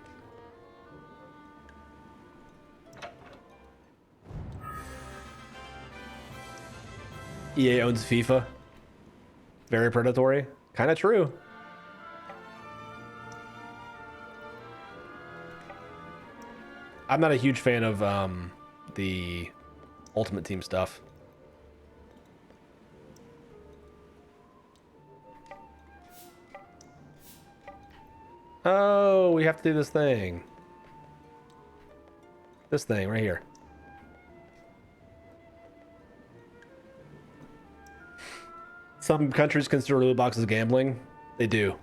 EA owns FIFA. Very predatory. Kind of true. I'm not a huge fan of the Ultimate Team stuff. Oh, we have to do this thing. This thing right here. Some countries consider loot boxes gambling. They do.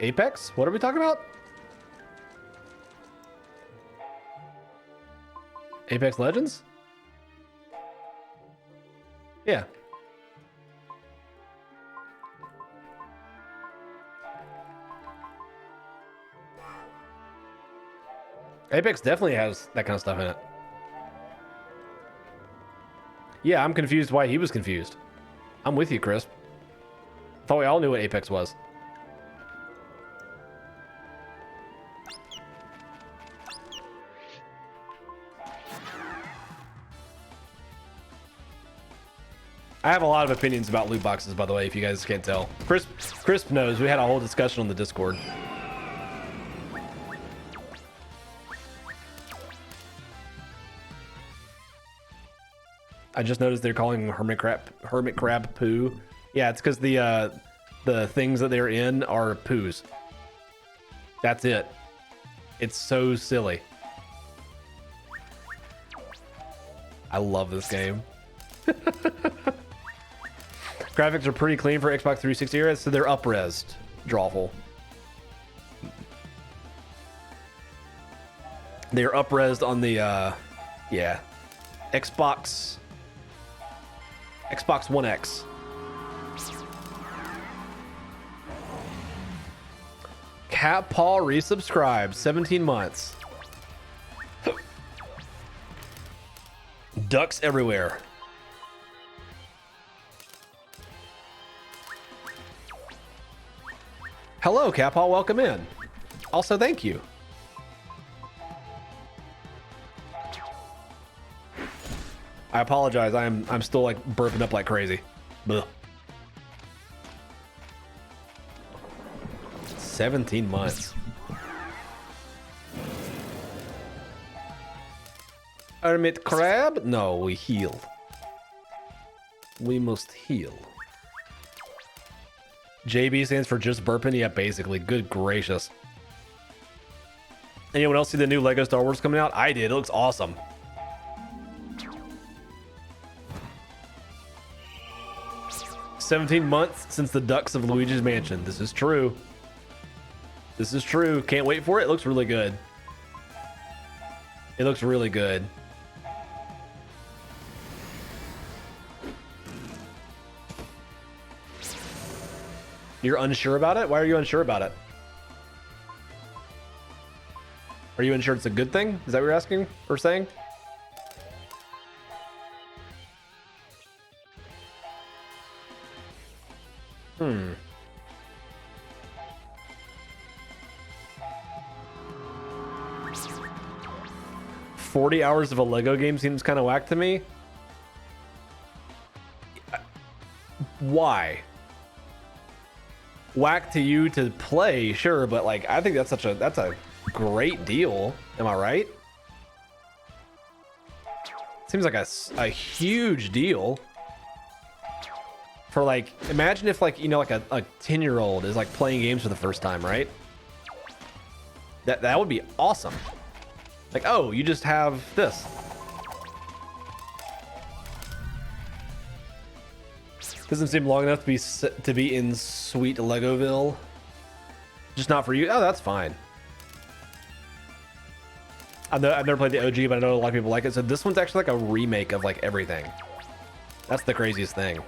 Apex? What are we talking about? Apex Legends? Yeah. Apex definitely has that kind of stuff in it. Yeah, I'm confused why he was confused. I'm with you, Chris. Thought we all knew what Apex was. I have a lot of opinions about loot boxes, by the way, if you guys can't tell. Crisp knows. We had a whole discussion on the Discord. I just noticed they're calling him hermit crab poo. Yeah, it's because the things that they're in are poos. That's it. It's so silly. I love this game. Graphics are pretty clean for Xbox 360 era, so they're up-resed. Drawful. They're up-resed on the yeah, Xbox One X. Cat Paw resubscribed, 17 months. Ducks everywhere. Hello, Cat Paw, welcome in. Also, thank you. I apologize. I'm still like burping up like crazy. Blech. 17 months. Hermit crab? No, we heal. We must heal. JB stands for just burping. Yeah, basically. Good gracious. Anyone else see the new Lego Star Wars coming out? I did. It looks awesome. "17 months since the ducks of Luigi's Mansion." This is true. This is true. Can't wait for it. It looks really good. It looks really good. You're unsure about it? Why are you unsure about it? Are you unsure it's a good thing? Is that what you're asking or saying? Hmm. "40 hours of a Lego game seems kind of whack to me." Why? Whack to you to play, sure, but like I think that's a great deal. Am I right? Seems like a huge deal. For like, imagine if like, you know, like a 10-year-old is like playing games for the first time, right? That would be awesome. Like, oh, you just have this. Doesn't seem long enough to be in sweet Legoville. Just not for you. Oh, that's fine. I've never played the OG, but I know a lot of people like it. So this one's actually like a remake of like everything. That's the craziest thing.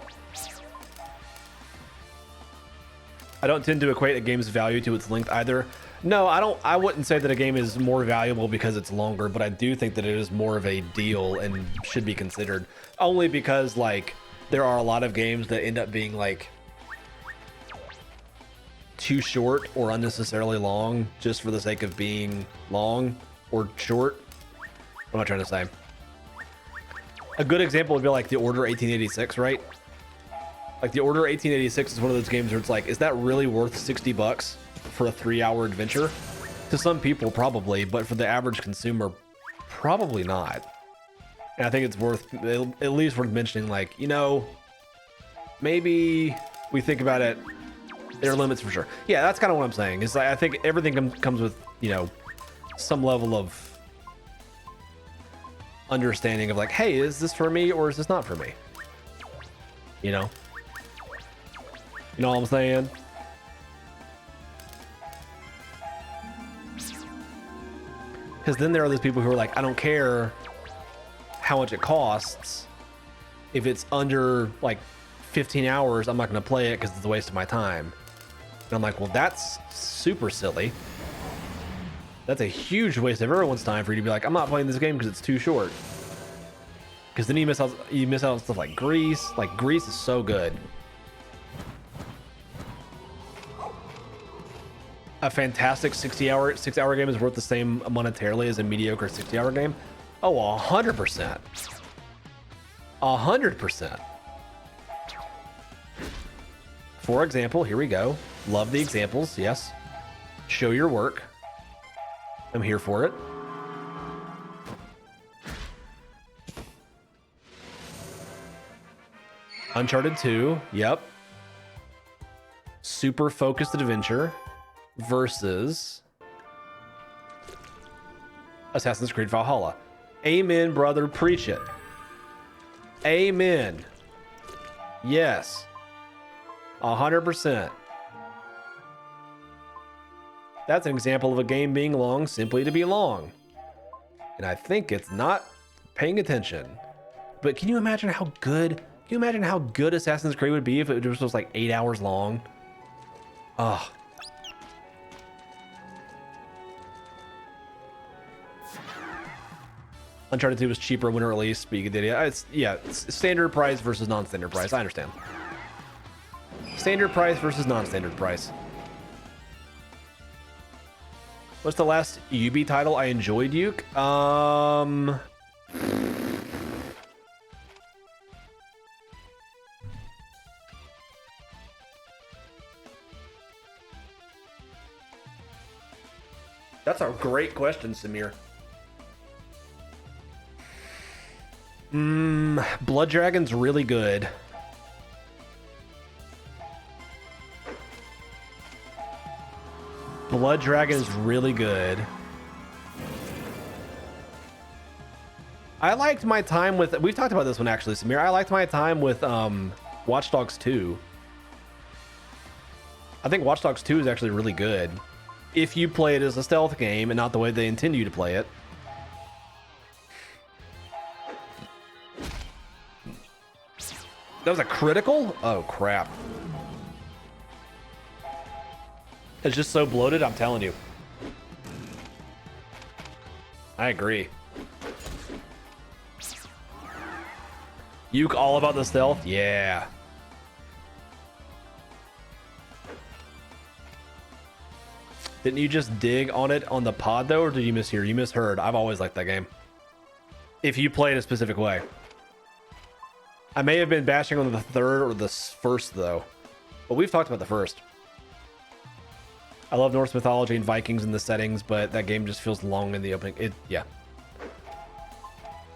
I don't tend to equate a game's value to its length either. No, I don't. I wouldn't say that a game is more valuable because it's longer, but I do think that it is more of a deal and should be considered. Only because like there are a lot of games that end up being like too short or unnecessarily long just for the sake of being long or short. What am I trying to say? A good example would be like The Order 1886, right? Like The Order 1886 is one of those games where it's like, is that really worth $60 for a 3-hour adventure? To some people, probably, but for the average consumer, probably not. And I think it's worth, at least worth mentioning, like, you know, maybe we think about it, there are limits for sure. Yeah, that's kind of what I'm saying. Is like, I think everything comes with, you know, some level of understanding of like, hey, is this for me or is this not for me? You know? You know what I'm saying? Because then there are those people who are like, I don't care how much it costs. If it's under like 15 hours, I'm not going to play it because it's a waste of my time. And I'm like, well, that's super silly. That's a huge waste of everyone's time for you to be like, I'm not playing this game because it's too short. Because then you miss out on stuff like Greece. Like, Greece is so good. A fantastic 6-hour game is worth the same monetarily as a mediocre 60-hour game. Oh, 100%. 100%. For example, here we go. Love the examples, yes. Show your work. I'm here for it. Uncharted 2, yep. Super focused adventure versus Assassin's Creed Valhalla. Amen, brother, preach it. Amen. Yes. 100%. That's an example of a game being long simply to be long. And I think it's not paying attention. But can you imagine how good Assassin's Creed would be if it was like 8 hours long? Ugh. Uncharted 2 was cheaper when it released, but you could it's standard price versus non-standard price. I understand. Standard price versus non-standard price. What's the last Ubi title I enjoyed, Uke? That's a great question, Samir. Blood Dragon's really good. Blood Dragon's really good. I liked my time with... We've talked about this one, actually, Samir. I liked my time with Watch Dogs 2. I think Watch Dogs 2 is actually really good. If you play it as a stealth game and not the way they intend you to play it. That was a critical? Oh, crap. It's just so bloated, I'm telling you. I agree. Uke all about the stealth? Yeah. Didn't you just dig on it on the pod, though, or did you mishear? You misheard. I've always liked that game. If you play it a specific way. I may have been bashing on the third or the first, though. But we've talked about the first. I love Norse mythology and Vikings in the settings, but that game just feels long in the opening. Yeah.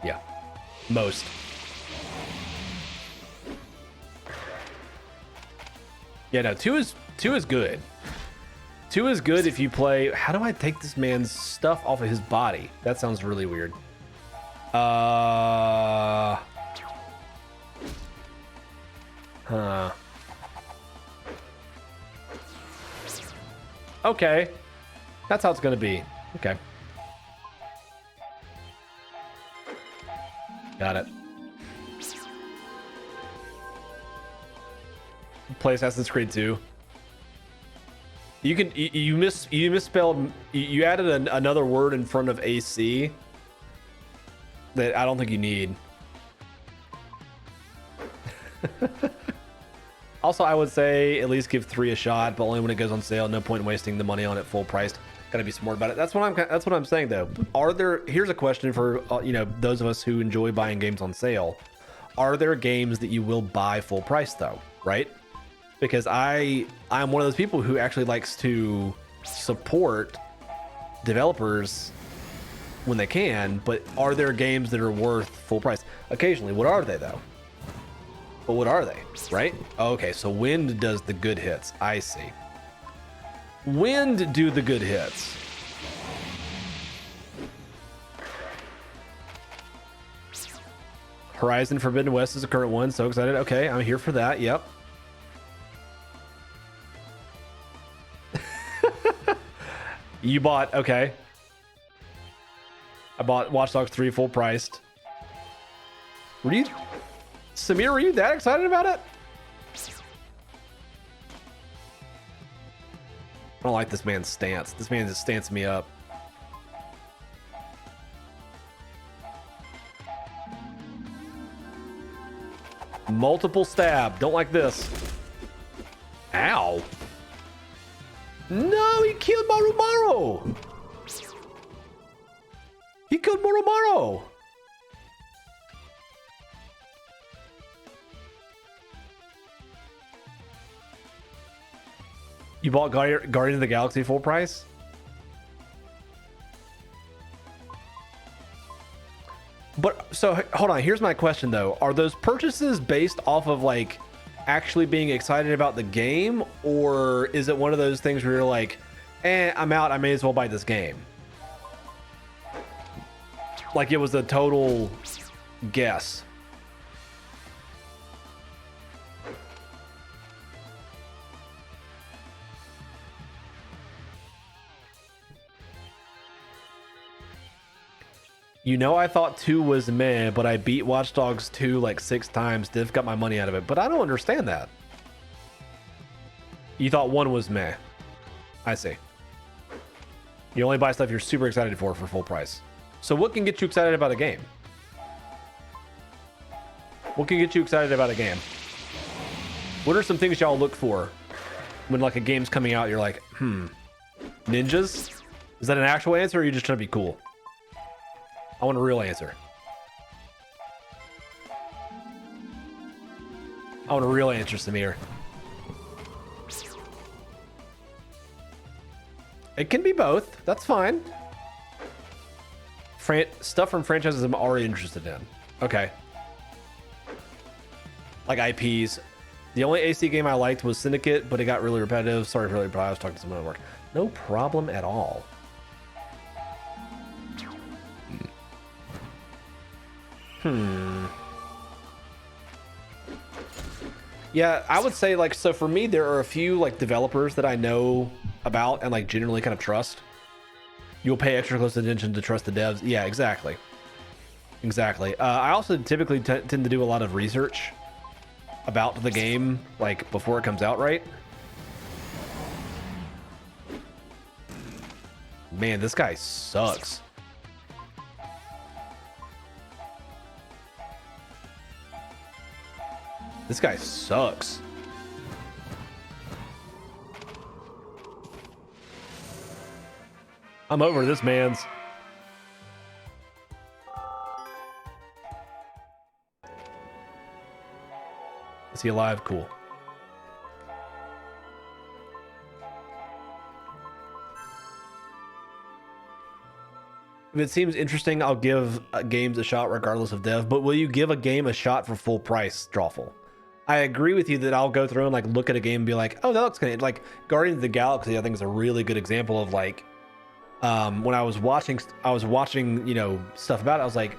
Yeah. Most. Yeah, no, 2 is good. 2 is good if you play... How do I take this man's stuff off of his body? That sounds really weird. Huh. Okay. That's how it's gonna be. Okay. Got it. Play Assassin's Creed 2. You misspelled, you added another word in front of AC that I don't think you need. Also, I would say at least give 3 a shot, but only when it goes on sale. No point in wasting the money on it full priced. Gotta be smart about it. That's what I'm saying, though. Here's a question for those of us who enjoy buying games on sale. Are there games that you will buy full price, though? Right? Because I'm one of those people who actually likes to support developers when they can, but are there games that are worth full price? Occasionally. What are they, though? But what are they, right? Okay, so Wind does the good hits. I see. Wind do the good hits. Horizon Forbidden West is the current one. So excited. Okay, I'm here for that. Yep. You bought... Okay. I bought Watch Dogs 3 full priced. Were you... Samir, are you that excited about it? I don't like this man's stance. This man just stance me up. Multiple stab. Don't like this. Ow. No, he killed Marumaru. He killed Marumaru. You bought Guardian of the Galaxy full price? But so hold on, here's my question though. Are those purchases based off of like actually being excited about the game, or is it one of those things where you're like, I'm out, I may as well buy this game? Like it was a total guess. You know, I thought 2 was meh, but I beat Watch Dogs 2 like 6 times. Div got my money out of it, but I don't understand that. You thought 1 was meh. I see. You only buy stuff you're super excited for full price. So what can get you excited about a game? What can get you excited about a game? What are some things y'all look for when like a game's coming out? You're like, ninjas? Is that an actual answer, or are you just trying to be cool? I want a real answer. I want a real answer, Samir. It can be both. That's fine. Stuff from franchises I'm already interested in. Okay. Like IPs. The only AC game I liked was Syndicate, but it got really repetitive. Sorry for really, I was talking to someone at work. No problem at all. Yeah, I would say like, so for me, there are a few like developers that I know about and like generally kind of trust. You'll pay extra close attention to trust the devs. Yeah, exactly. Exactly. I also typically tend to do a lot of research about the game, like before it comes out, right? Man, this guy sucks. This guy sucks. I'm over this man's. Is he alive? Cool. If it seems interesting, I'll give games a shot regardless of dev, but will you give a game a shot for full price, Drawful? I agree with you that I'll go through and like look at a game and be like, oh, that looks good. Like Guardians of the Galaxy, I think is a really good example of like, when I was watching, you know, stuff about it. I was like,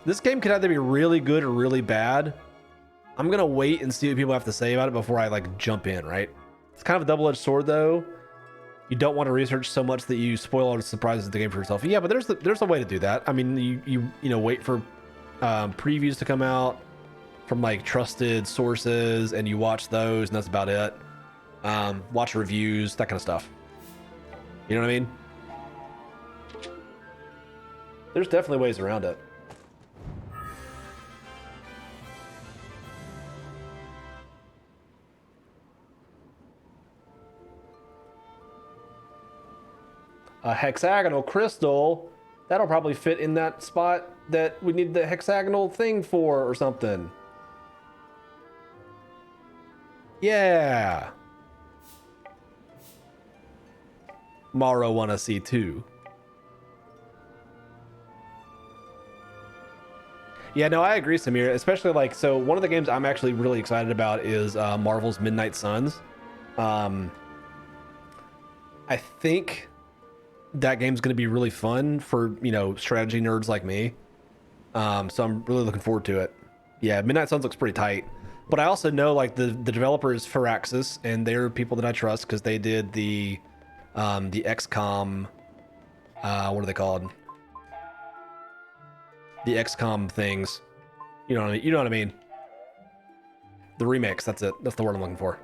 this game could either be really good or really bad. I'm gonna wait and see what people have to say about it before I like jump in, right? It's kind of a double-edged sword though. You don't want to research so much that you spoil all the surprises of the game for yourself. Yeah, but there's a way to do that. I mean, you know, wait for previews to come out from like trusted sources, and you watch those, and that's about it. Watch reviews, that kind of stuff. You know what I mean? There's definitely ways around it. A hexagonal crystal, that'll probably fit in that spot that we need the hexagonal thing for or something. Yeah. Maro wanna see too. Yeah, no, I agree, Samir. Especially like, so one of the games I'm actually really excited about is Marvel's Midnight Suns. I think that game's going to be really fun for, you know, strategy nerds like me. So I'm really looking forward to it. Yeah, Midnight Suns looks pretty tight. But I also know like the developer is Firaxis, and they're people that I trust because they did the XCOM, what are they called? The XCOM things. You know what I mean? You know what I mean? The remix. That's it. That's the word I'm looking for.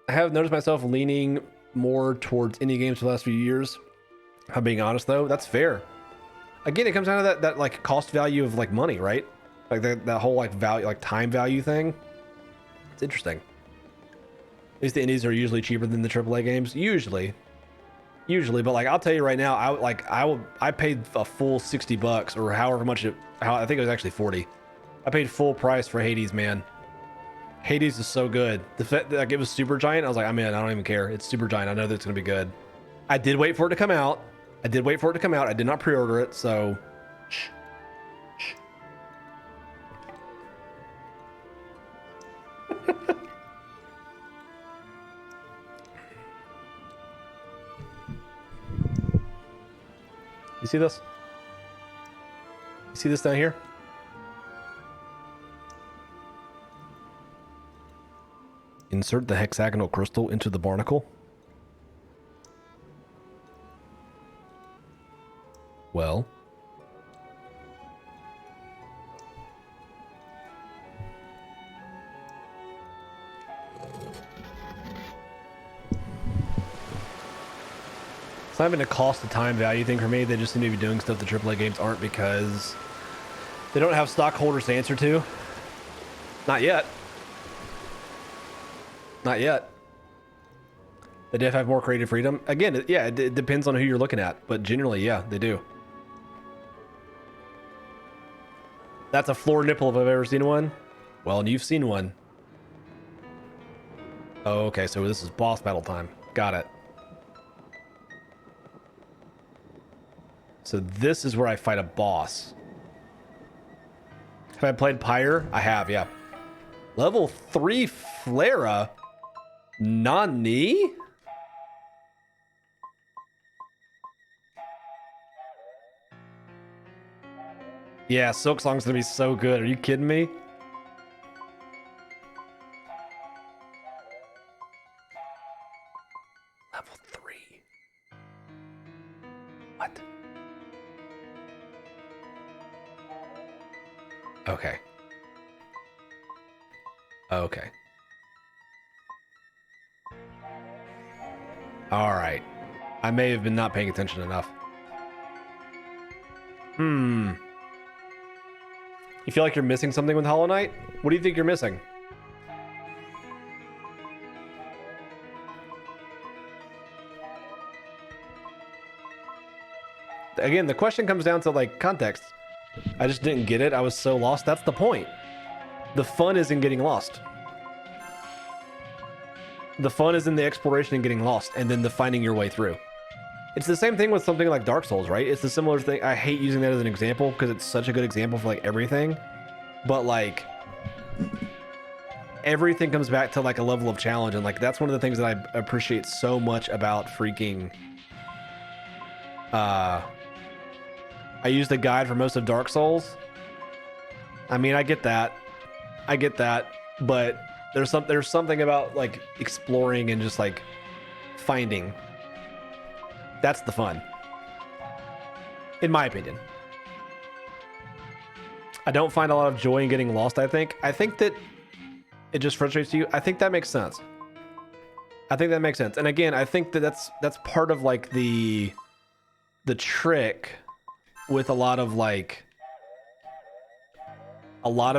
I have noticed myself leaning more towards indie games for the last few years. I'm being honest though, that's fair. Again, it comes down to that like cost value of like money, right? Like that whole like value, like time value thing. It's interesting. At least the indies are usually cheaper than the AAA games. Usually, but like I'll tell you right now, I paid a full $60 or however much I think it was actually 40. I paid full price for Hades, man. Hades is so good. The fact that like, it was Supergiant, I was like, I'm in. I don't even care. It's Supergiant. I know that it's gonna be good. I did wait for it to come out. I did not pre-order it, so. Shh. You see this? You see this down here? Insert the hexagonal crystal into the barnacle. Well. It's not even a cost of time value thing for me. They just seem to be doing stuff the AAA games aren't because they don't have stockholders to answer to. Not yet. Not yet. They did have more creative freedom. Again, it depends on who you're looking at, but generally, yeah, they do. That's a floor nipple if I've ever seen one. Well, and you've seen one. Oh, okay, so this is boss battle time. Got it. So this is where I fight a boss. Have I played Pyre? I have, yeah. Level 3 Flera? Nani? Yeah, Silk Song's gonna be so good. Are you kidding me? Level 3. What? Okay. Okay. All right. I may have been not paying attention enough. You feel like you're missing something with Hollow Knight? What do you think you're missing? Again, the question comes down to like context. I just didn't get it. I was so lost. That's the point. The fun is in getting lost. The fun is in the exploration and getting lost, and then the finding your way through. It's the same thing with something like Dark Souls, right? It's the similar thing. I hate using that as an example because it's such a good example for like everything. But like everything comes back to like a level of challenge, and like that's one of the things that I appreciate so much about freaking I used the guide for most of Dark Souls. I mean, I get that, but there's something about like exploring and just like finding. That's the fun, in my opinion. I don't find a lot of joy in getting lost. I think that it just frustrates you. I think that makes sense. And again, I think that that's part of like the trick with a lot of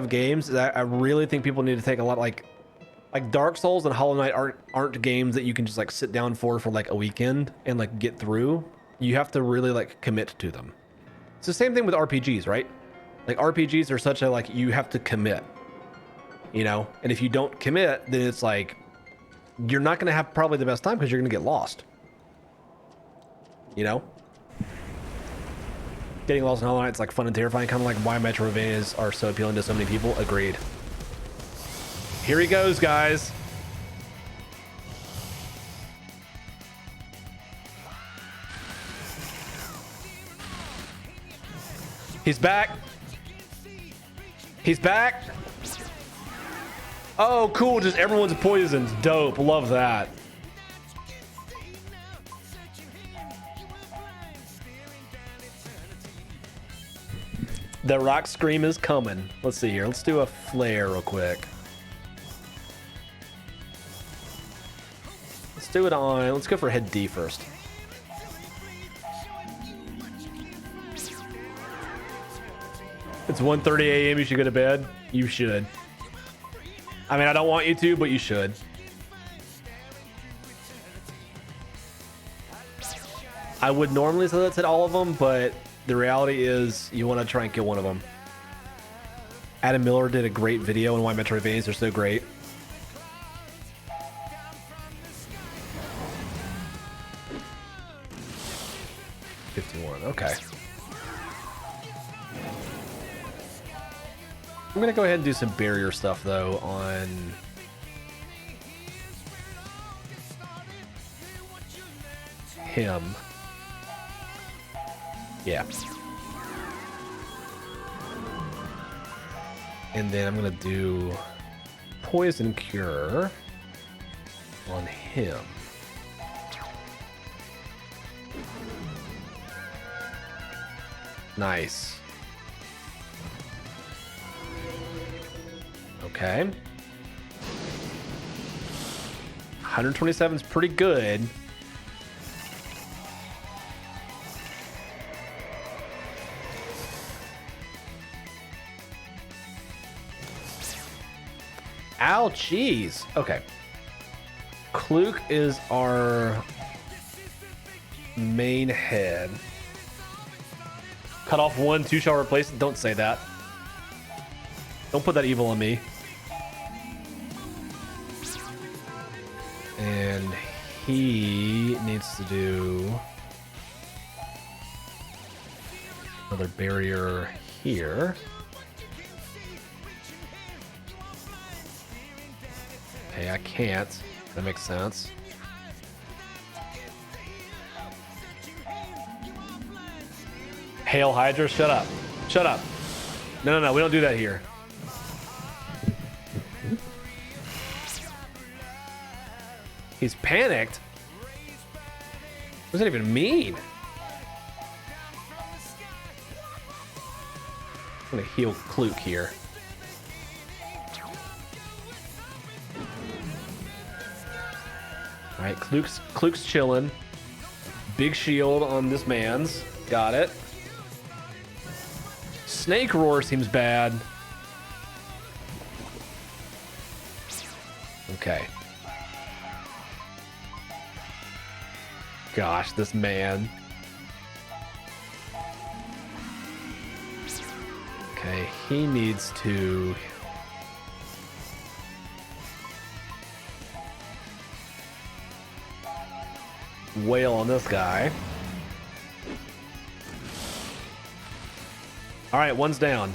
games. I really think people need to take a lot like Dark Souls and Hollow Knight aren't games that you can just like sit down for like a weekend and like get through. You have to really like commit to them. It's the same thing with RPGs, right? Like RPGs are such a like you have to commit, you know? And if you don't commit, then it's like you're not going to have probably the best time because you're going to get lost. You know? Getting lost in Hollow Knight, it's like fun and terrifying, kind of like why Metroidvanias are so appealing to so many people. Agreed. Here he goes, guys. He's back. He's back. Oh, cool. Just everyone's poisoned. Dope. Love that. The rock scream is coming. Let's see here. Let's do a flare real quick. Let's do it on. Let's go for head D first. It's 1:30 a.m. You should go to bed. You should. I mean, I don't want you to, but you should. I would normally say that's at all of them, but the reality is you want to try and kill one of them. Adam Miller did a great video on why Metroidvanias are so great. Okay. I'm gonna go ahead and do some barrier stuff though on him. Yeah. And then I'm gonna do poison cure on him. Nice. Okay. 127 is pretty good. Ow, jeez. Okay. Kluk is our main head. Cut off one, two shall replace it. Don't say that. Don't put that evil on me. And he needs to do another barrier here. Okay, I can't. That makes sense. Hail Hydra, shut up. Shut up. No, we don't do that here. He's panicked? What does that even mean? I'm gonna heal Kluk here. Alright, Kluk's chilling. Big shield on this man's. Got it. Snake Roar seems bad. Okay. Gosh, this man. Okay, he needs to... wail on this guy. All right, one's down.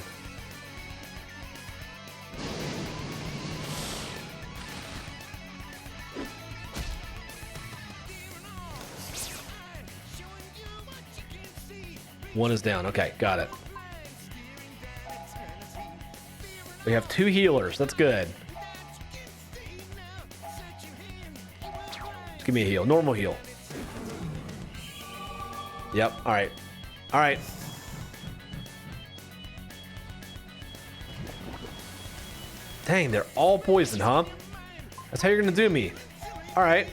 One is down. Okay, got it. We have two healers. That's good. Just give me a heal. Normal heal. Yep. All right. All right. Dang, they're all poisoned, huh? That's how you're gonna do me. All right.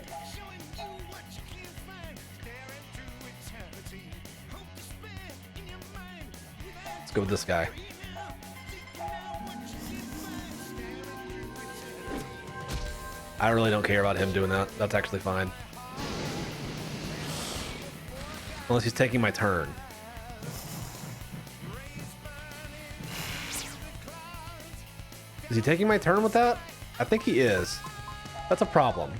Let's go with this guy. I really don't care about him doing that. That's actually fine. Unless he's taking my turn. Is he taking my turn with that? I think he is. That's a problem.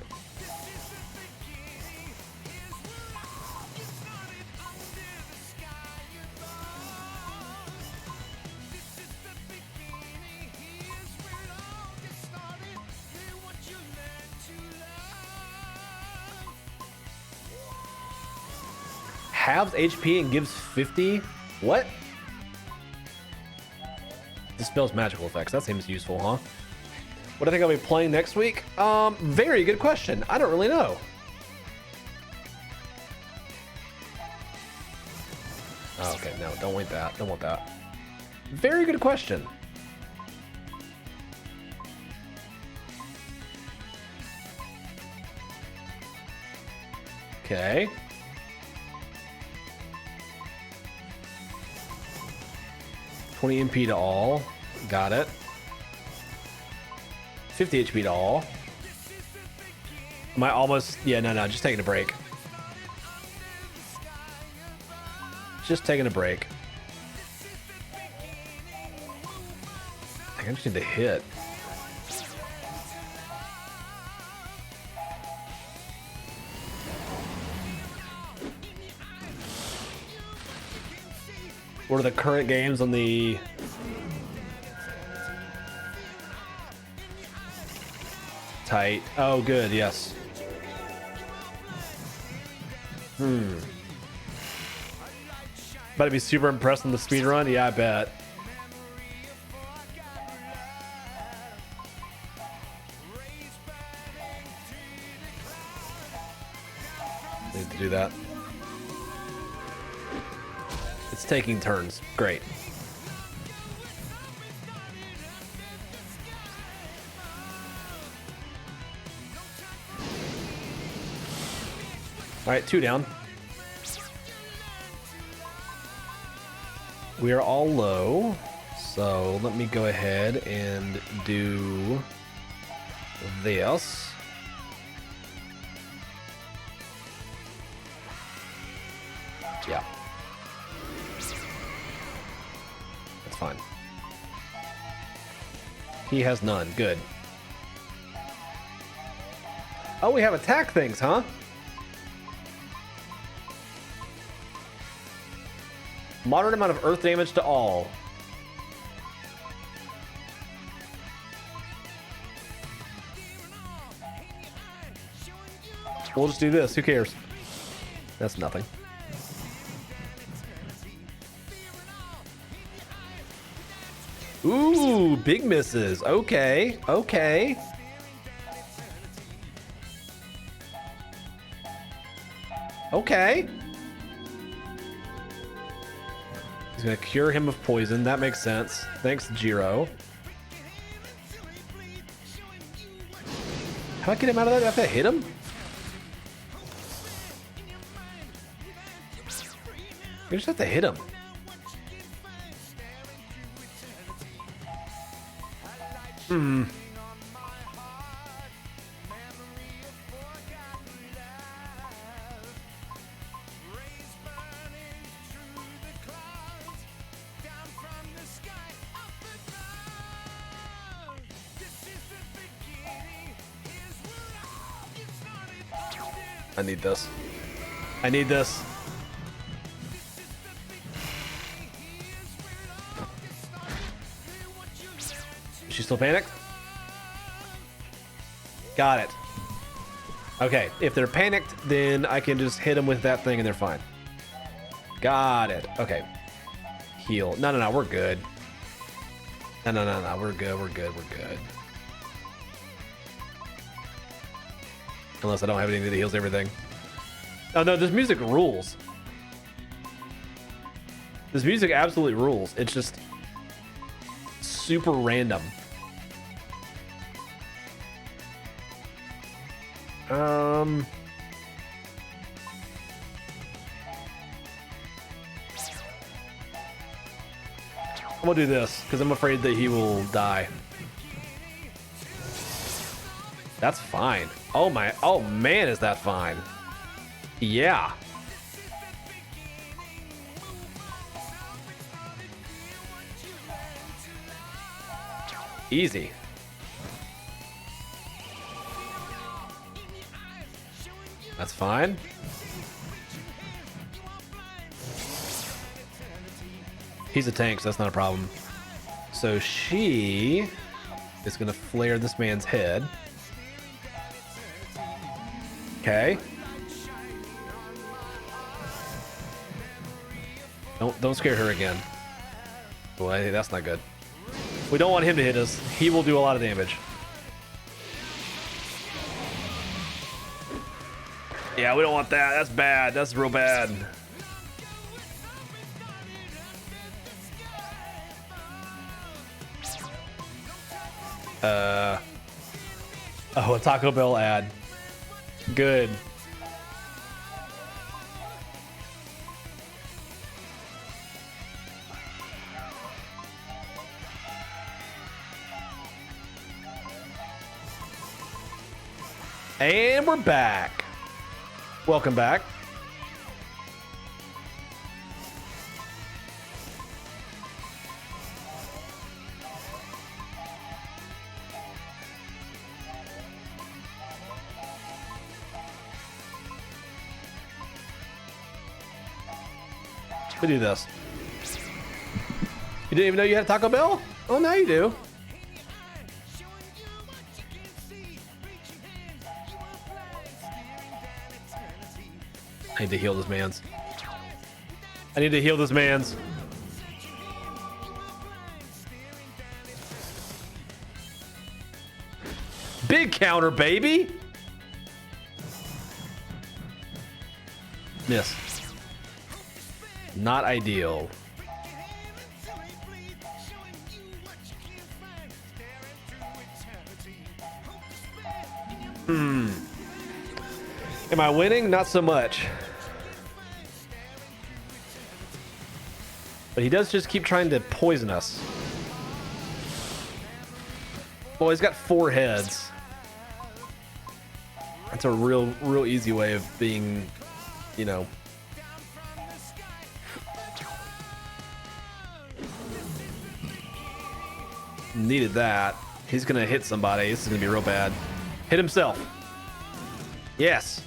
Halves HP and gives 50? What? Dispels magical effects. That seems useful, huh? What do I think I'll be playing next week? Very good question. I don't really know. Oh, okay, no, don't want that. Don't want that. Very good question. Okay. 20 MP to all. Got it. 50 HP to all. Am I almost... Yeah, no, just taking a break. Just taking a break. I just need to hit. What are the current games on the... Tight. Oh, good, yes. About to be super impressed on the speed run? Yeah, I bet. Need to do that. It's taking turns. Great. All right, 2 down. We are all low, so let me go ahead and do this. Yeah. That's fine. He has none. Good. Oh, we have attack things, huh? Moderate amount of earth damage to all. We'll just do this. Who cares? That's nothing. Ooh, big misses. Okay, okay. Okay. He's gonna cure him of poison. That makes sense. Thanks, Jiro. How do I get him out of that? Do I have to hit him? You just have to hit him. I need this. I need this. Is she still panicked? Got it. Okay, if they're panicked, then I can just hit them with that thing and they're fine. Got it. Okay. Heal. No, we're good. No, we're good, we're good. Unless I don't have anything that heals everything. Oh no, this music rules. This music absolutely rules. It's just super random. I'm gonna do this because I'm afraid that he will die. That's fine. Oh man, is that fine? Yeah. Easy. That's fine. He's a tank, so that's not a problem. So she is gonna flare this man's head. Okay. Don't scare her again. Boy, that's not good. We don't want him to hit us. He will do a lot of damage. Yeah, we don't want that. That's bad. That's real bad. Oh, a Taco Bell ad. Good. And we're back. Welcome back. We do this. You didn't even know you had a Taco Bell? Oh, now you do. I need to heal this man's. I need to heal this man's. Big counter, baby. Miss. Not ideal. Am I winning? Not so much. But he does just keep trying to poison us. Well, he's got 4 heads. That's a real easy way of being, you know. Needed that. He's gonna hit somebody. This is gonna be real bad. Hit himself. Yes.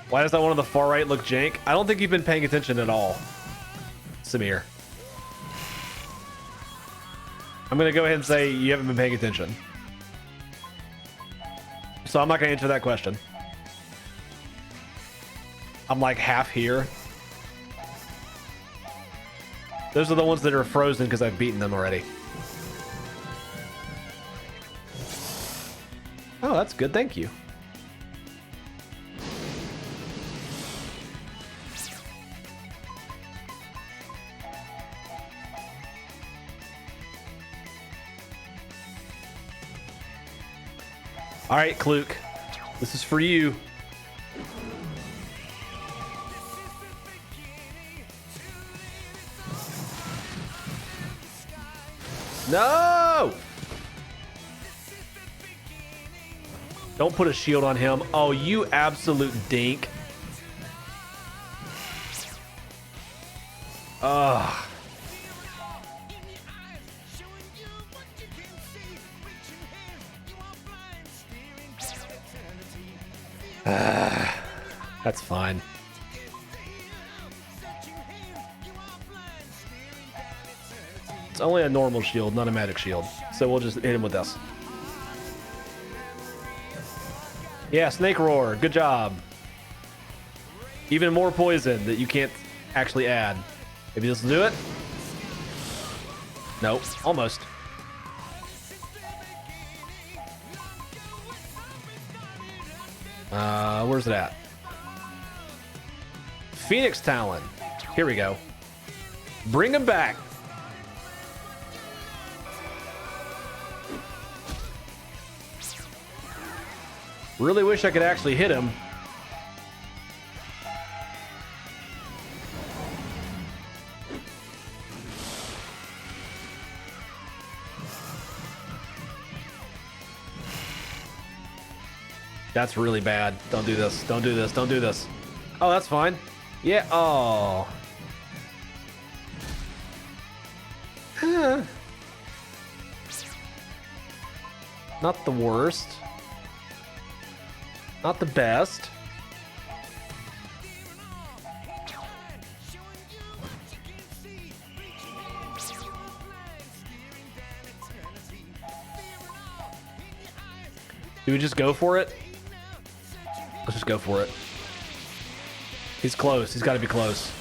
Why does that one on the far right look jank? I don't think you've been paying attention at all, Samir. I'm gonna go ahead and say you haven't been paying attention. So I'm not gonna answer that question. I'm like half here. Those are the ones that are frozen because I've beaten them already. Oh, that's good. Thank you. All right, Kluke. This is for you. No! Don't put a shield on him. Oh, you absolute dink. Ugh. That's fine. It's only a normal shield, not a magic shield. So we'll just hit him with this. Yeah, Snake Roar. Good job. Even more poison that you can't actually add. Maybe this will do it? Nope. Almost. Where's it at? Phoenix Talon. Here we go. Bring him back. Really wish I could actually hit him. That's really bad. Don't do this. Don't do this. Don't do this. Oh, that's fine. Yeah. Oh. Not the worst. Not the best. Do we just go for it? Let's just go for it. He's close. He's got to be close.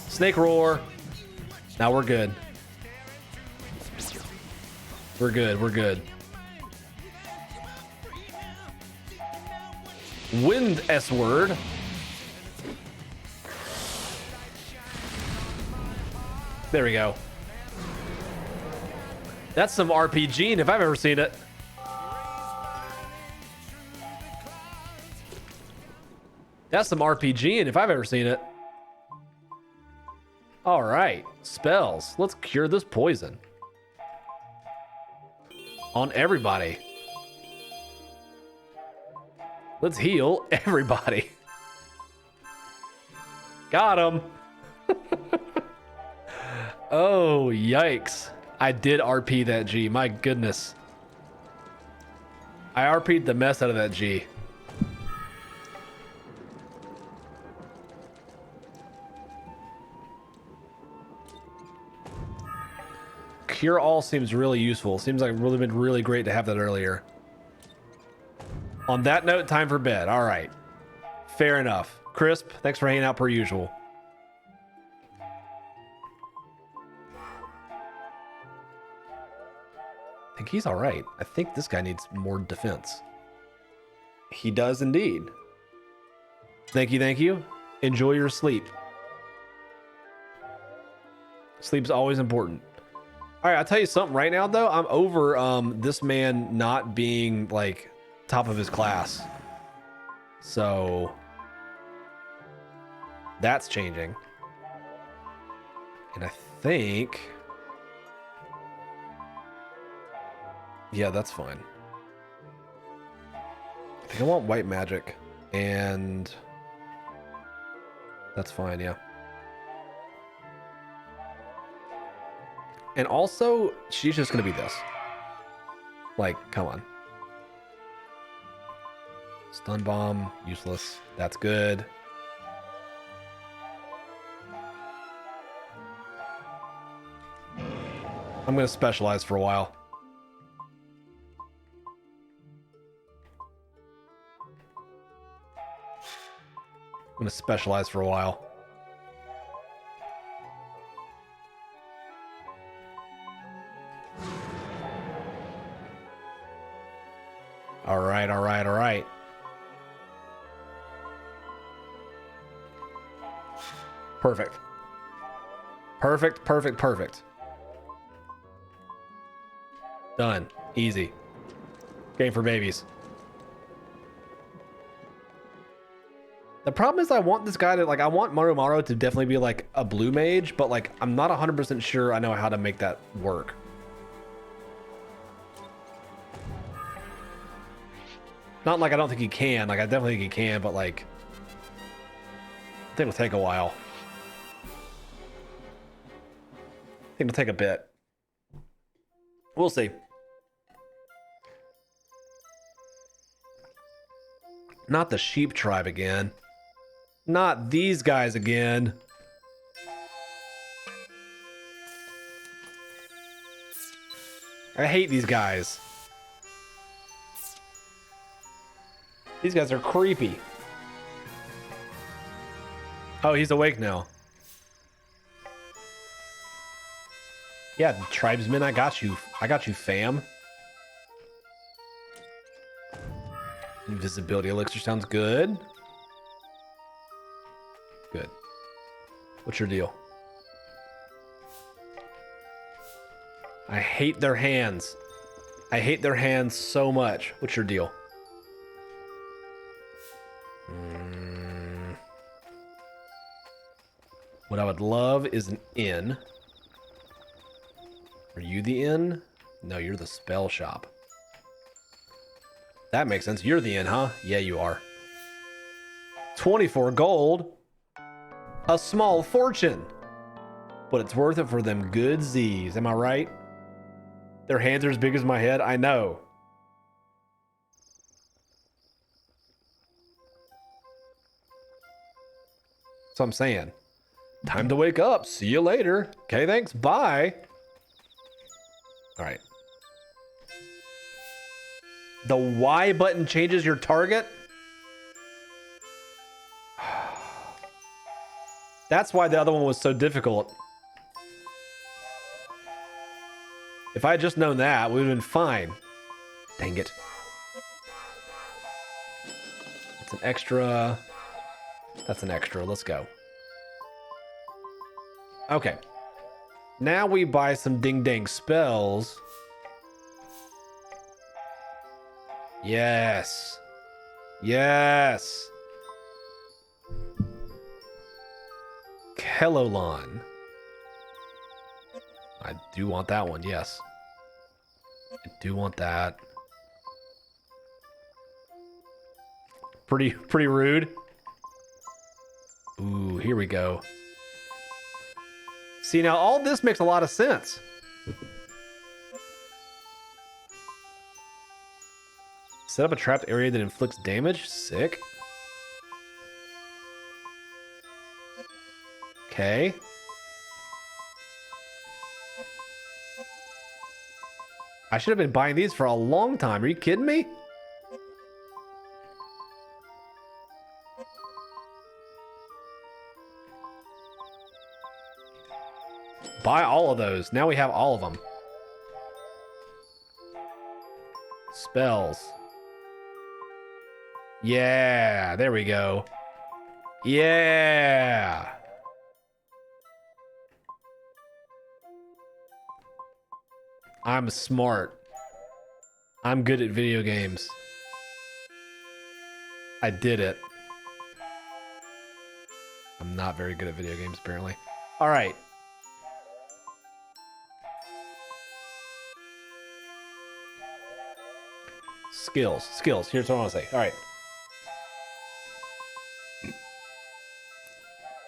Snake Roar. Now we're good. We're good. We're good. Wind S word. There we go. That's some RPG if I've ever seen it. That's some RPG if I've ever seen it. All right, spells. Let's cure this poison on everybody. Let's heal everybody. Got him. Oh, yikes. I did RP that G. My goodness. I RP'd the mess out of that G. Cure All seems really useful. Seems like it really been really great to have that earlier. On that note, time for bed. All right. Fair enough. Crisp, thanks for hanging out per usual. I think he's all right. I think this guy needs more defense. He does indeed. Thank you, thank you. Enjoy your sleep. Sleep's always important. All right, I'll tell you something right now, though. I'm over this man not being, like, top of his class. So that's changing. And I think... yeah, that's fine. I think I want white magic. And that's fine, yeah. And also, she's just going to be this. Like, come on. Stun bomb, useless. That's good. I'm going to specialize for a while. I'm going to specialize for a while. All right, all right, all right. Perfect. Perfect, perfect, perfect. Done. Easy. Game for babies. The problem is I want this guy to, like, I want Marumaru to definitely be, like, a blue mage, but, like, I'm not 100% sure I know how to make that work. Not like I don't think he can. Like, I definitely think he can, but, like, I think it'll take a while. I think it'll take a bit. We'll see. Not the sheep tribe again. Not these guys again. I hate these guys. These guys are creepy. Oh, he's awake now. Yeah, tribesmen, I got you. I got you, fam. Invisibility elixir sounds good. Good. What's your deal? I hate their hands. I hate their hands so much. What's your deal? What I would love is an inn. Are you the inn? No, you're the spell shop. That makes sense. You're the inn, huh? Yeah, you are. 24 gold. A small fortune. But it's worth it for them good Z's. Am I right? Their hands are as big as my head. I know. That's what I'm saying. Time to wake up. See you later. Okay, thanks. Bye. All right. The Y button changes your target? That's why the other one was so difficult. If I had just known that, we would have been fine. Dang it. It's an extra. That's an extra. Let's go. Okay. Now we buy some ding dang spells. Yes. Yes. Kelolon. I do want that one, yes. I do want that. Pretty rude. Ooh, here we go. See, now all this makes a lot of sense. Set up a trapped area that inflicts damage. Sick. Okay. I should have been buying these for a long time. Are you kidding me? Buy all of those. Now we have all of them. Spells. Yeah, there we go. Yeah. I'm smart. I'm good at video games. I did it. I'm not very good at video games, apparently. All right. Skills. Here's what I want to say. All right.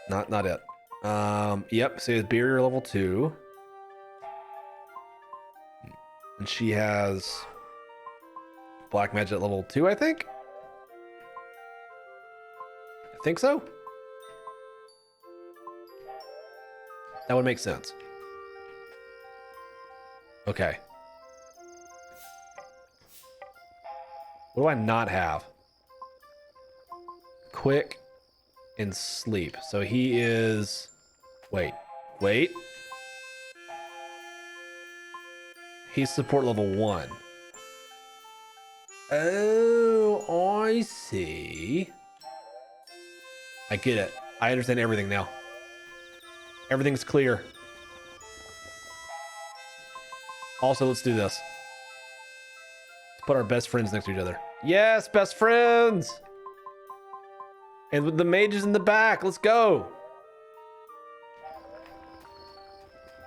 Not it. Yep. So it's barrier level 2, and she has black magic level 2. I think so. That would make sense. Okay. What do I not have? Quick and sleep. So he is... Wait. He's support level 1. Oh, I see. I get it. I understand everything now. Everything's clear. Also, let's do this. Let's put our best friends next to each other. Yes, best friends! And with the mages in the back, let's go!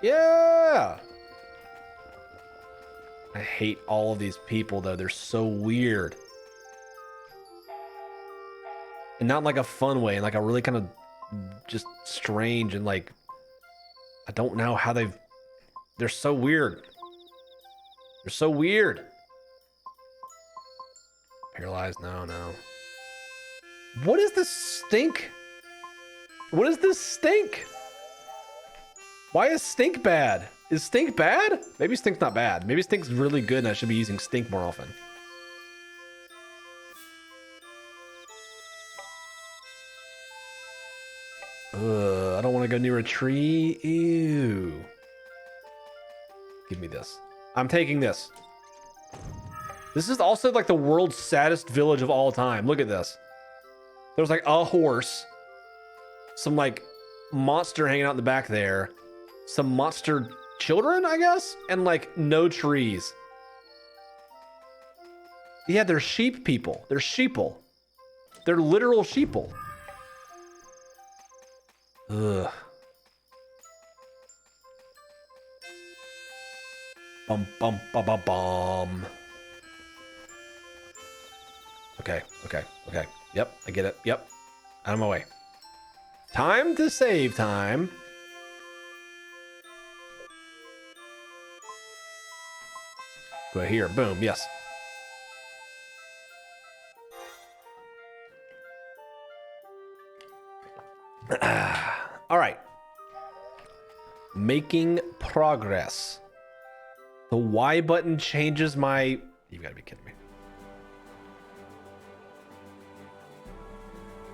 Yeah! I hate all of these people, though. They're so weird. And not in like a fun way, in like a really kind of just strange and like... I don't know how they've... They're so weird. They're so weird. Paralyzed? No. What is this stink? What is this stink? Why is stink bad? Is stink bad? Maybe stink's not bad. Maybe stink's really good and I should be using stink more often. I don't want to go near a tree. Ew. Give me this. I'm taking this. This is also like the world's saddest village of all time. Look at this. There's like a horse, some like monster hanging out in the back there, some monster children, I guess, and like no trees. Yeah, they're sheep people. They're sheeple. They're literal sheeple. Ugh. Bum. Okay. Yep, I get it. Yep. Out of my way. Time to save time. Go here. Boom. Yes. All right. Making progress. The Y button changes my... You've got to be kidding me.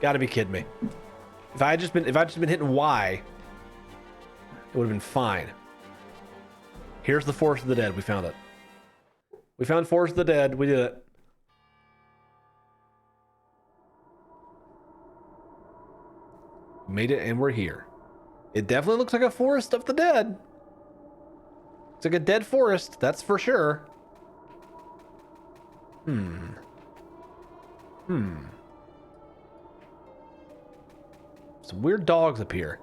Gotta be kidding me. If I had just been hitting Y, it would have been fine. Here's the Forest of the Dead. We found it. We found Forest of the Dead. We did it. Made it and we're here. It definitely looks like a forest of the dead. It's like a dead forest, that's for sure. Some weird dogs up here.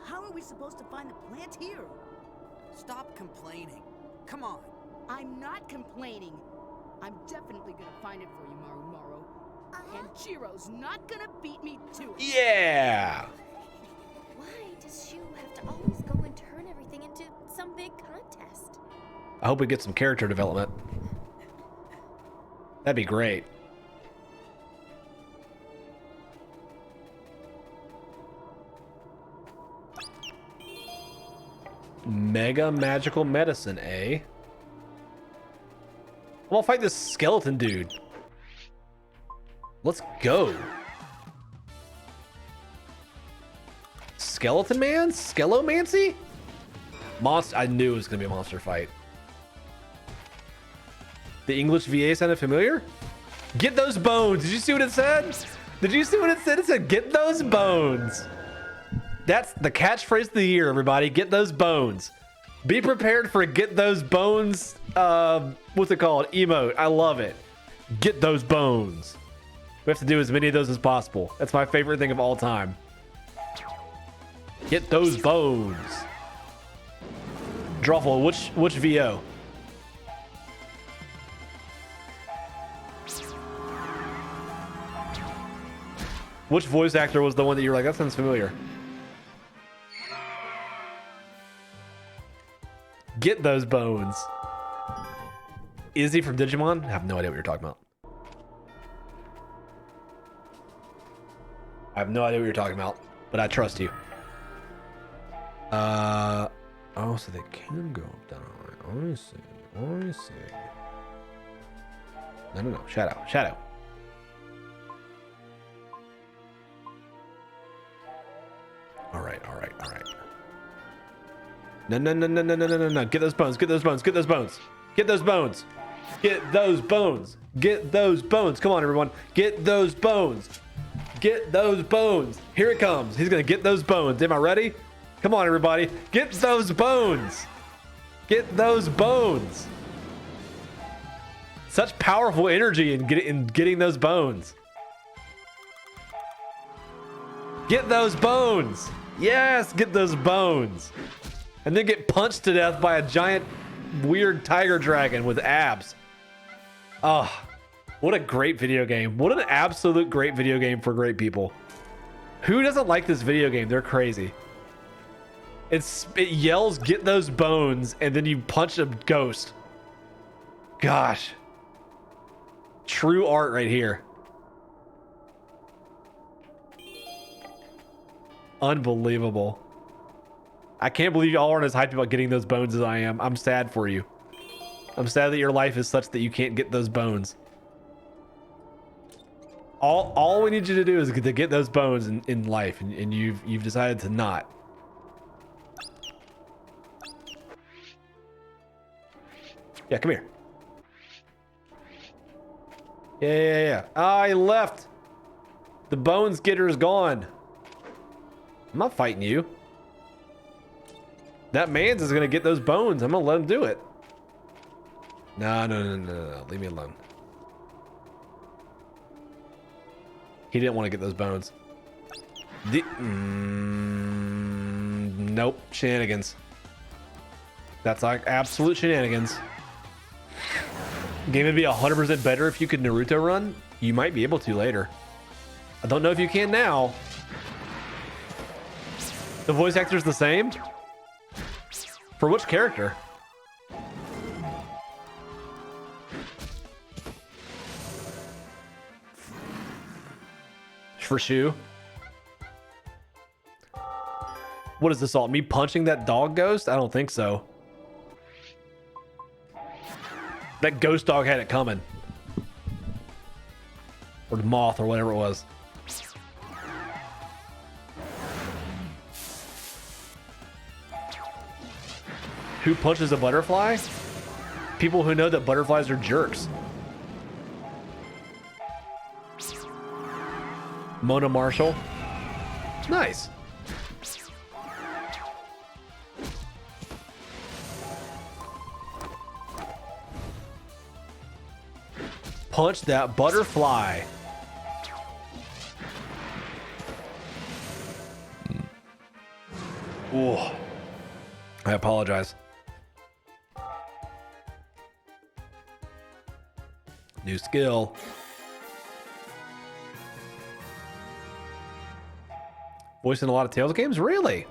How are we supposed to find the plant here? Stop complaining. Come on. I'm not complaining. I'm definitely gonna find it for you, Maru. And Chiro's not gonna beat me to it. Yeah! Why does Shu have to always go and turn everything into some big contest? I hope we get some character development. That'd be great. Mega magical medicine, eh? Well, I'll fight this skeleton dude. Let's go. Skeleton man? Skelomancy? Monster. I knew it was gonna be a monster fight. The English VA sounded familiar? Get those bones. Did you see what it said? Did you see what it said? It said, get those bones. That's the catchphrase of the year, everybody. Get those bones. Be prepared for get those bones. What's it called? Emote. I love it. Get those bones. We have to do as many of those as possible. That's my favorite thing of all time. Get those bones. Drawful, which VO? Which voice actor was the one that you were like, that sounds familiar? Get those bones. Is he from Digimon? I have no idea what you're talking about. I have no idea what you're talking about, but I trust you. Oh, so they can go up down. I see. No. Shadow. All right. No. Get those bones. Come on, everyone. Get those bones. Here it comes. He's going to get those bones. Am I ready? Come on, everybody. Get those bones. Such powerful energy in getting those bones. Get those bones. Yes, get those bones. And then get punched to death by a giant weird tiger dragon with abs. Oh, what a great video game. What an absolute great video game for great people. Who doesn't like this video game? They're crazy. It yells, get those bones, and then you punch a ghost. Gosh. True art right here. Unbelievable. I can't believe y'all aren't as hyped about getting those bones as I am. I'm sad for you. I'm sad that your life is such that you can't get those bones. All we need you to do is to get those bones in life, and you've decided to not. Yeah, come here. Yeah. Ah, he left. The bones getter is gone. I'm not fighting you. That man's is gonna get those bones. I'm gonna let him do it. No. Leave me alone. He didn't want to get those bones. Nope. Shenanigans. That's like absolute shenanigans. Game would be 100% better if you could Naruto run. You might be able to later. I don't know if you can now. The voice actor's the same? For which character? For Shu? What is this all? Me punching that dog ghost? I don't think so. That ghost dog had it coming. Or the moth or whatever it was. Who punches a butterfly? People who know that butterflies are jerks. Mona Marshall. Nice. Punch that butterfly. Ooh. I apologize. New skill. Voicing a lot of Tales games? Really?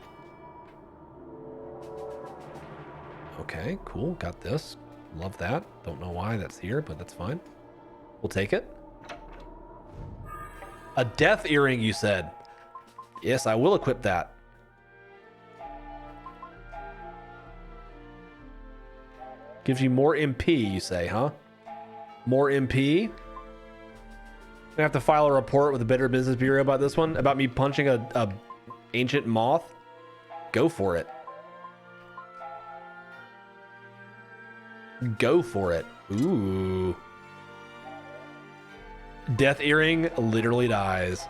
Okay, cool. Got this. Love that. Don't know why that's here, but that's fine. We'll take it. A death earring, you said. Yes, I will equip that. Gives you more MP, you say, huh? More MP? I have to file a report with the Better Business Bureau about this one, about me punching a ancient moth. Go for it. Go for it. Ooh. Death earring literally dies.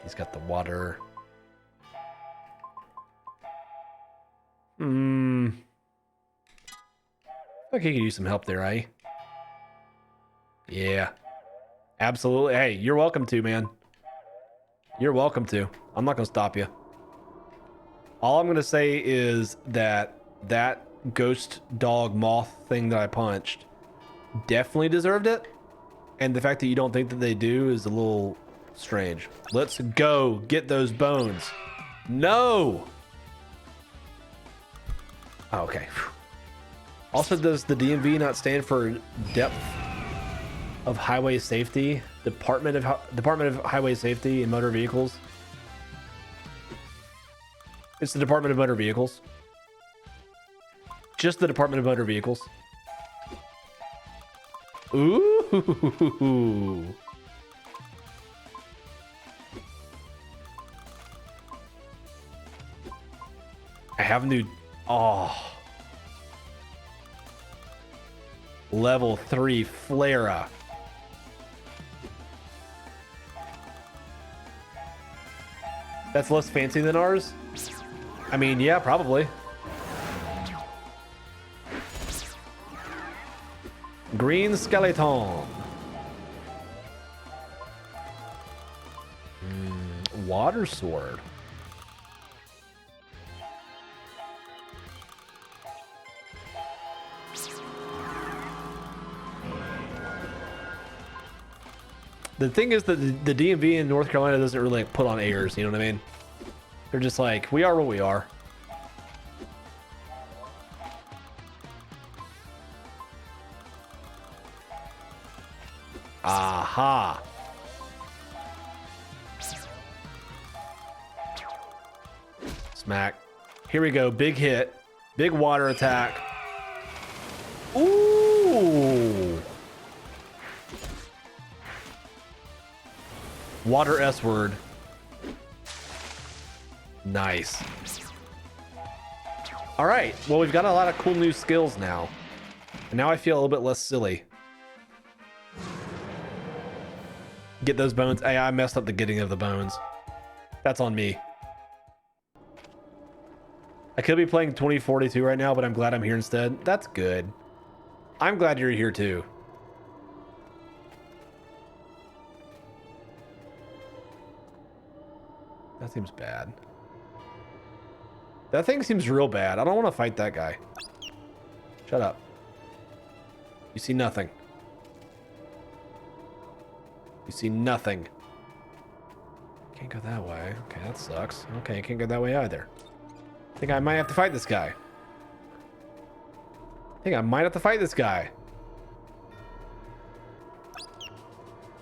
He's got the water. Okay, you could use some help there, eh? Yeah. Absolutely. Hey, you're welcome to, man. You're welcome to. I'm not going to stop you. All I'm going to say is that that ghost dog moth thing that I punched definitely deserved it. And the fact that you don't think that they do is a little strange. Let's go get those bones. No! Oh, okay. Also, does the DMV not stand for Depth of Highway Safety? Department of Highway Safety and Motor Vehicles? It's the Department of Motor Vehicles. Just the Department of Motor Vehicles. Ooh. I have new... Oh. Level 3 Flare. That's less fancy than ours? I mean, yeah, probably. Green Skeleton. Water Sword. The thing is that the DMV in North Carolina doesn't really like put on airs, you know what I mean? They're just like, we are what we are. Aha. Smack. Here we go. Big hit. Big water attack. Ooh. Water S word. Nice. All right. Well, we've got a lot of cool new skills now. And now I feel a little bit less silly. Get those bones. Hey, I messed up the getting of the bones. That's on me. I could be playing 2042 right now, but I'm glad I'm here instead. That's good. I'm glad you're here too. That seems bad. That thing seems real bad. I don't want to fight that guy. Shut up. You see nothing. You see nothing. Can't go that way. Okay, that sucks. Okay, can't go that way either. I think I might have to fight this guy.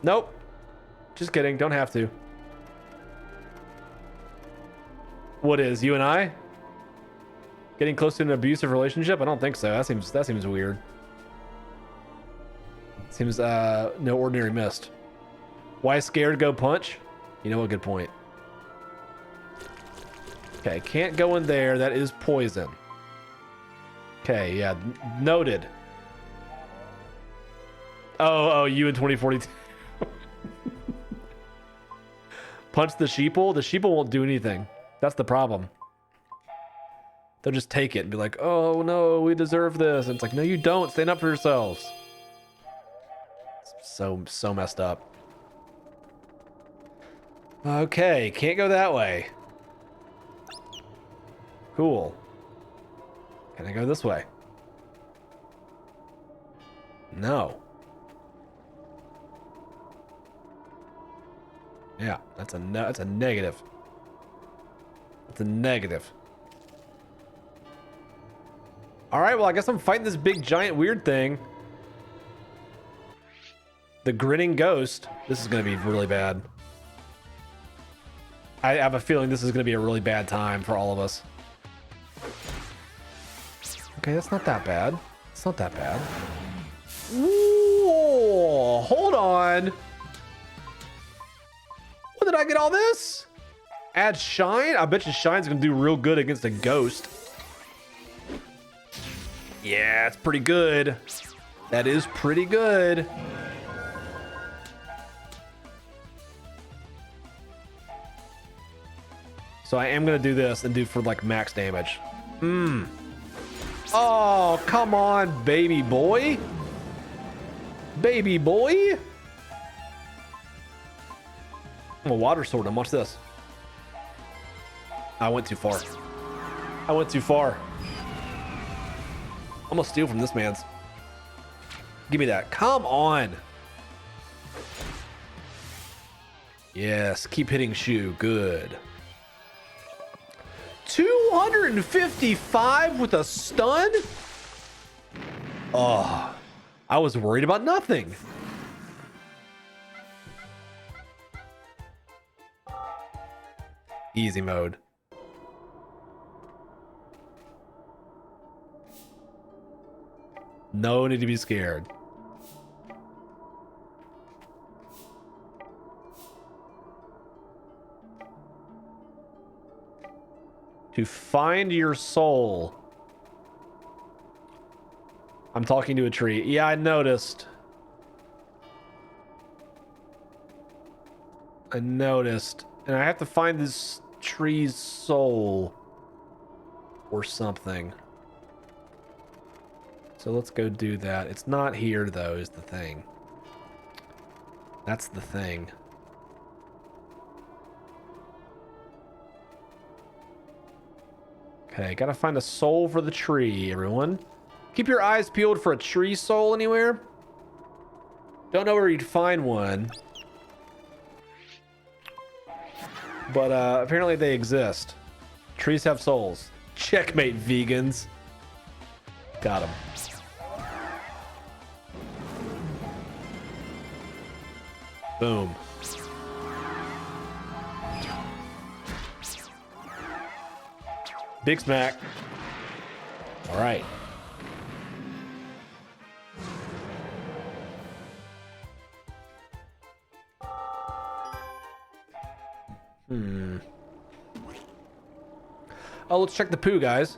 Nope. Just kidding. Don't have to. What is, you and I? Getting close to an abusive relationship? I don't think so. That seems weird. Seems no ordinary mist. Why scared go punch? You know what, good point. Okay, can't go in there. That is poison. Okay, yeah, noted. Oh, you in 2042. Punch the sheeple. The sheeple won't do anything. That's the problem. They'll just take it and be like, oh no, we deserve this. And it's like, no, you don't. Stand up for yourselves. It's so messed up. Okay, can't go that way. Cool. Can I go this way? No. Yeah, that's a negative. That's a negative. All right, well, I guess I'm fighting this big giant weird thing. The grinning ghost. This is going to be really bad. I have a feeling this is going to be a really bad time for all of us. Okay, that's not that bad. It's not that bad. Ooh, hold on. When did I get all this? Add shine? I bet you shine's going to do real good against a ghost. Yeah, it's pretty good. That is pretty good. So I am going to do this and do for like max damage. Oh, come on, baby boy. Baby boy. I'm a water sword him. Watch this. I went too far. I went too far. I'm gonna steal from this man's. Give me that. Come on. Yes, keep hitting Shu. Good. 255 with a stun? Oh, I was worried about nothing. Easy mode. No need to be scared. To find your soul. I'm talking to a tree. Yeah, I noticed. And I have to find this tree's soul. Or something. So let's go do that. It's not here, though, is the thing. That's the thing. Okay, gotta find a soul for the tree, everyone. Keep your eyes peeled for a tree soul anywhere. Don't know where you'd find one. But apparently they exist. Trees have souls. Checkmate, vegans. Got him. Boom. Big smack. All right. Oh, let's check the poo, guys.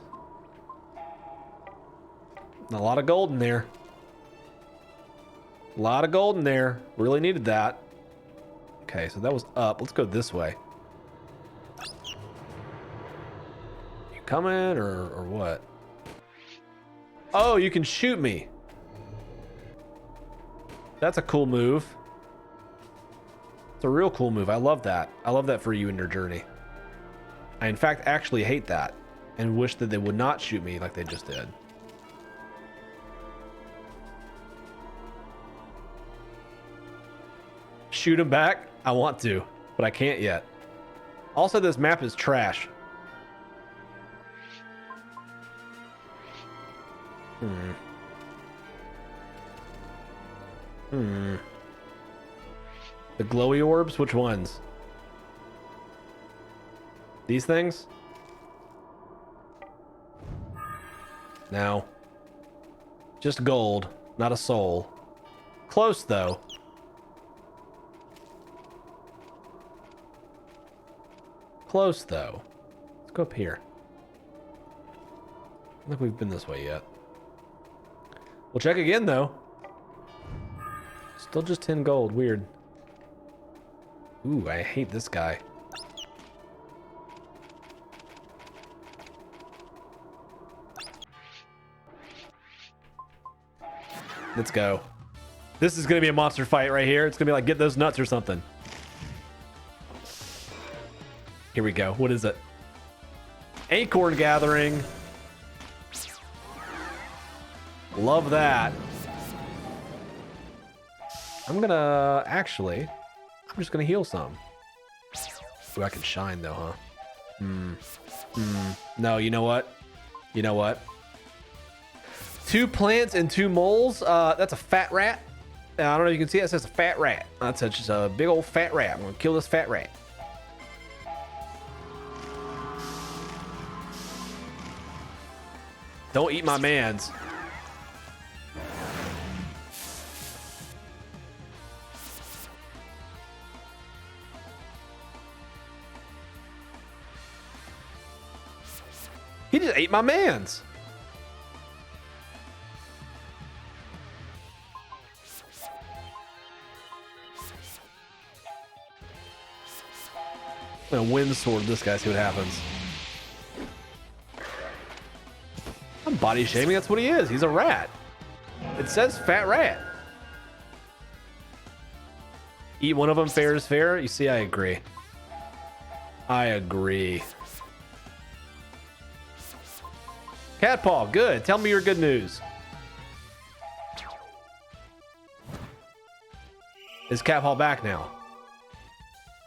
A lot of gold in there. A lot of gold in there. Really needed that. Okay, so that was up. Let's go this way. You coming or what? Oh, you can shoot me. That's a cool move. It's a real cool move. I love that. I love that for you in your journey. I, in fact, actually hate that and wish that they would not shoot me like they just did. Shoot him back? I want to, but I can't yet. Also, this map is trash. The glowy orbs? Which ones? These things? No. Just gold, not a soul. Close, though. Close, though. Let's go up here. I don't think we've been this way yet. We'll check again, though. Still just 10 gold. Weird. Ooh, I hate this guy. Let's go. This is going to be a monster fight right here. It's going to be like, get those nuts or something. Here we go. What is it? Acorn gathering. Love that. I'm going to actually, I'm just going to heal some. Ooh, I can shine though, huh? No, you know what? You know what? 2 plants and 2 moles. That's a fat rat. I don't know if you can see it. It says a fat rat. That's just a big old fat rat. I'm gonna kill this fat rat. Don't eat my mans. He just ate my mans. I'm gonna wind sword this guy, see what happens. I'm body shaming, that's what he is. He's a rat. It says fat rat. Eat one of them, fair is fair. You see, I agree. I agree. Cat Paw, good. Tell me your good news. Is Cat Paw back now?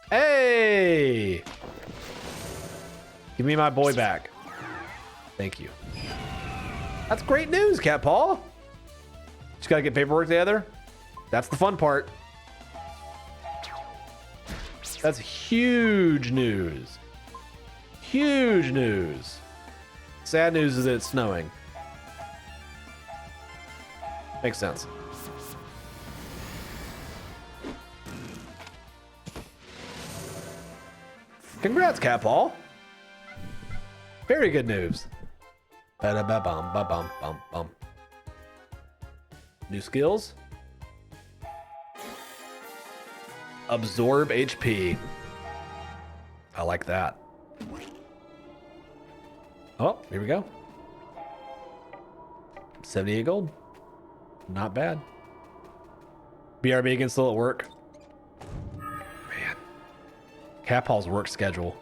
Hey! Give me my boy back. Thank you. That's great news, Cat Paw. Just gotta get paperwork together. That's the fun part. That's huge news. Huge news. Sad news is that it's snowing. Makes sense. Congrats, Cat Paw. Very good news. Ba-da-ba-bum. New skills. Absorb HP. I like that. Oh, here we go. 78 gold. Not bad. BRB can still at work. Man. Cat Paw's work schedule.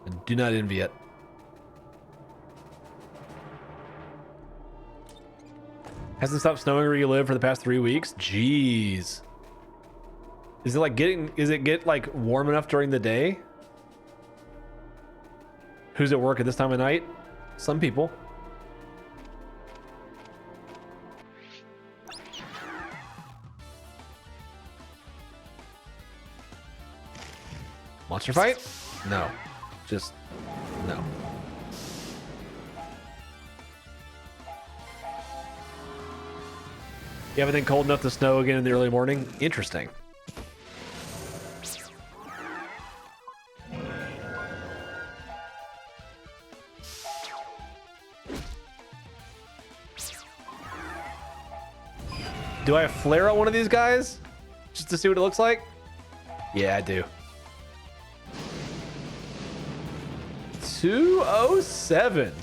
I do not envy it. Hasn't stopped snowing where you live for the past 3 weeks? Jeez. Is it like get like warm enough during the day? Who's at work at this time of night? Some people. Monster fight? No. Just no. You have anything cold enough to snow again in the early morning? Interesting. Do I flare out one of these guys? Just to see what it looks like? Yeah, I do. 207.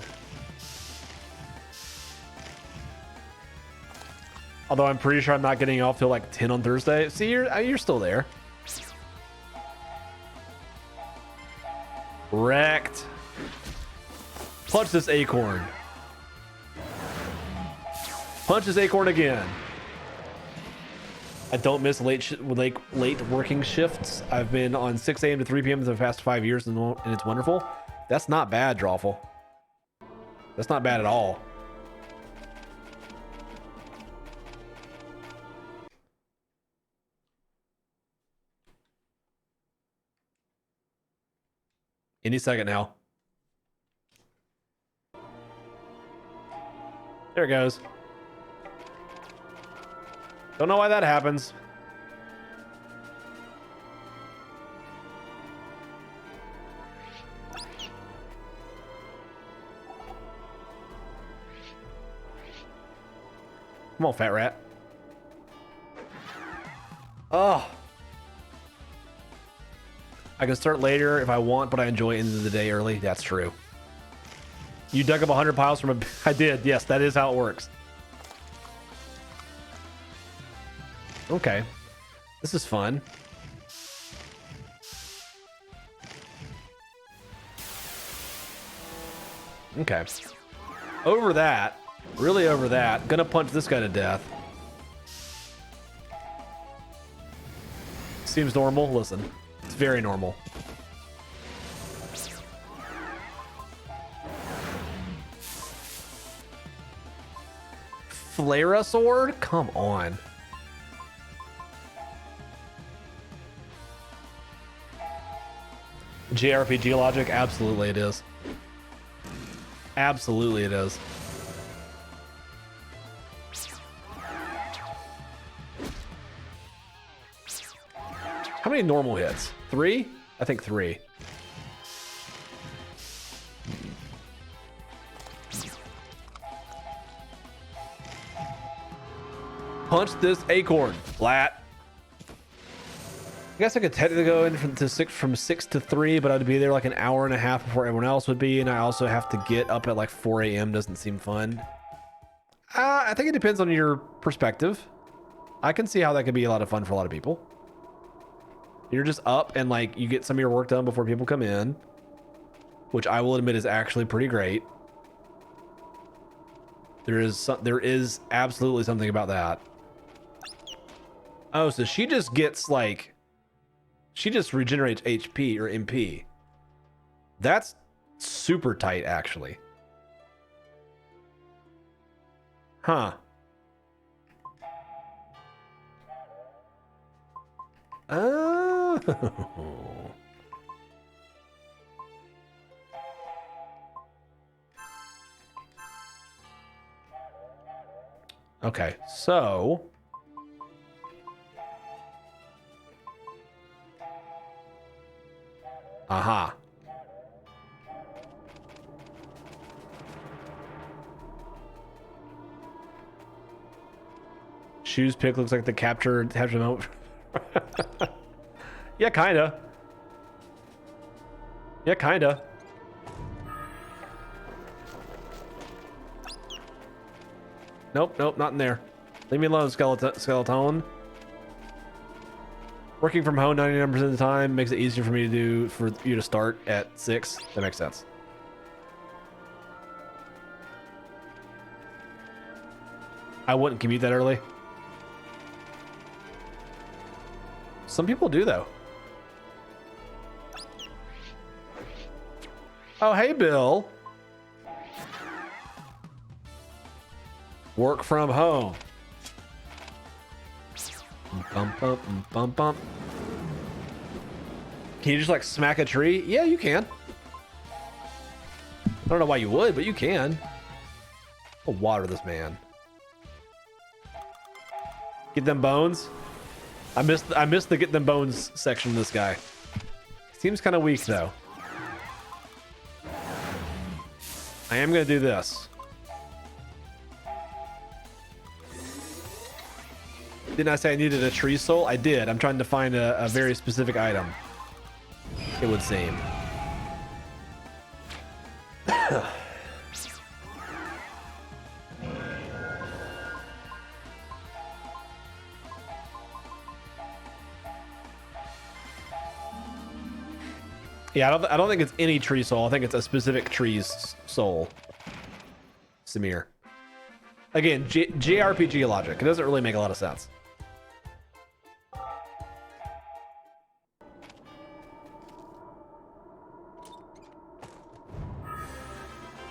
Although I'm pretty sure I'm not getting off till like 10 on Thursday. See, you're still there. Wrecked. Punch this acorn. Punch this acorn again. I don't miss late working shifts. I've been on 6 a.m. to 3 p.m. for the past 5 years, and it's wonderful. That's not bad, Drawful. That's not bad at all. Any second now. There it goes. Don't know why that happens. Come on, fat rat. Oh. I can start later if I want, but I enjoy end of the day early. That's true. You dug up 100 piles from a... I did. Yes, that is how it works. Okay. This is fun. Okay. Over that. Really over that. Gonna punch this guy to death. Seems normal. Listen. It's very normal. Flare sword? Come on. JRPG logic? Absolutely it is. Absolutely it is. How many normal hits? 3? I think 3. Punch this acorn. Flat. I guess I could technically go in from 6 to 3, but I'd be there like an hour and a half before everyone else would be, and I also have to get up at like 4 a.m. Doesn't seem fun. I think it depends on your perspective. I can see how that could be a lot of fun for a lot of people. You're just up and like you get some of your work done before people come in, which I will admit is actually pretty great. There is absolutely something about that. Oh, so she just gets like... She just regenerates HP or MP. That's super tight, actually. Huh. Oh. Okay, so... Aha. Shoes pick looks like the capture moment. Yeah, kinda. Yeah, kinda. Nope, nope, not in there. Leave me alone, skeleton. Working from home 99% of the time makes it easier for you to start at 6. That makes sense. I wouldn't commute that early. Some people do though. Oh, hey, Bill. Work from home. Bump, bump, bump, bump. Can you just like smack a tree? Yeah, you can. I don't know why you would, but you can. I'll water this man. Get them bones. I missed the get them bones section of this guy. Seems kind of weak though. I am gonna do this. Didn't I say I needed a tree soul? I did. I'm trying to find a very specific item. It would seem. Yeah, I don't think it's any tree soul. I think it's a specific tree's soul. Samir. Again, JRPG logic. It doesn't really make a lot of sense.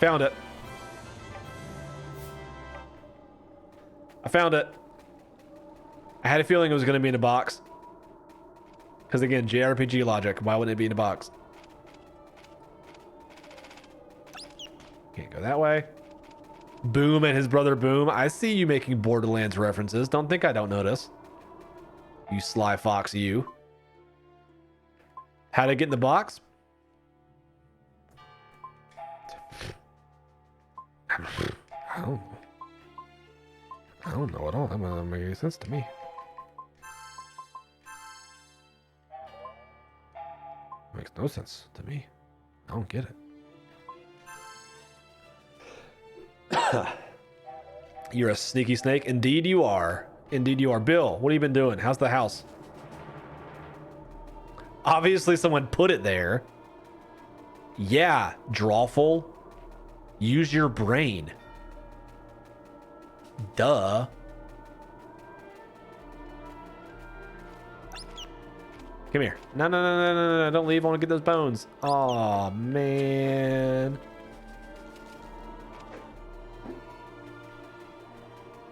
Found it. I found it. I had a feeling it was going to be in a box. Because again, JRPG logic. Why wouldn't it be in a box? Can't go that way. Boom and his brother Boom. I see you making Borderlands references. Don't think I don't notice. You sly fox, you. How'd I get in the box? don't know at all. That doesn't make any sense to me. Makes no sense to me. I don't get it. You're a sneaky snake. Indeed you are. Indeed you are. Bill, what have you been doing? How's the house? Obviously someone put it there. Yeah, Drawful. Use your brain. Duh. Come here. No, no, no, no, no, no, don't leave. I want to get those bones. Oh man.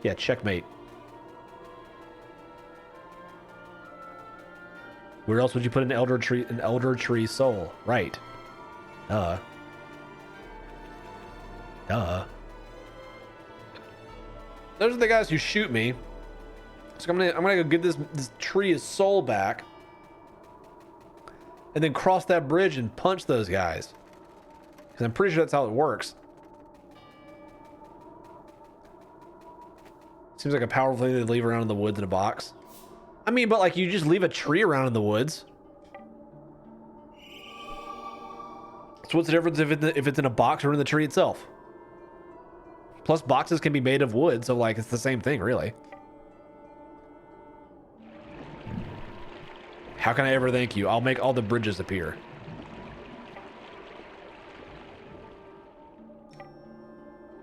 Yeah, checkmate. Where else would you put an elder tree soul? Right. Duh. Those are the guys who shoot me. So I'm gonna go give this tree his soul back. And then cross that bridge and punch those guys. Because I'm pretty sure that's how it works. Seems like a powerful thing to leave around in the woods in a box. I mean, but like you just leave a tree around in the woods. So what's the difference if it's in a box or in the tree itself? Plus boxes can be made of wood, so like it's the same thing, really. How can I ever thank you? I'll make all the bridges appear.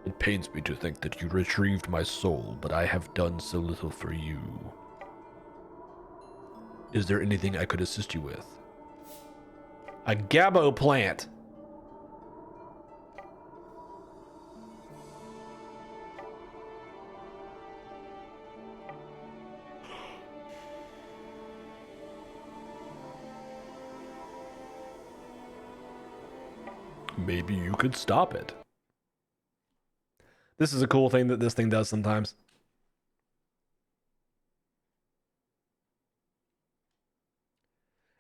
It pains me to think that you retrieved my soul, but I have done so little for you. Is there anything I could assist you with? A Gabo plant. Maybe you could stop it. This is a cool thing that this thing does sometimes.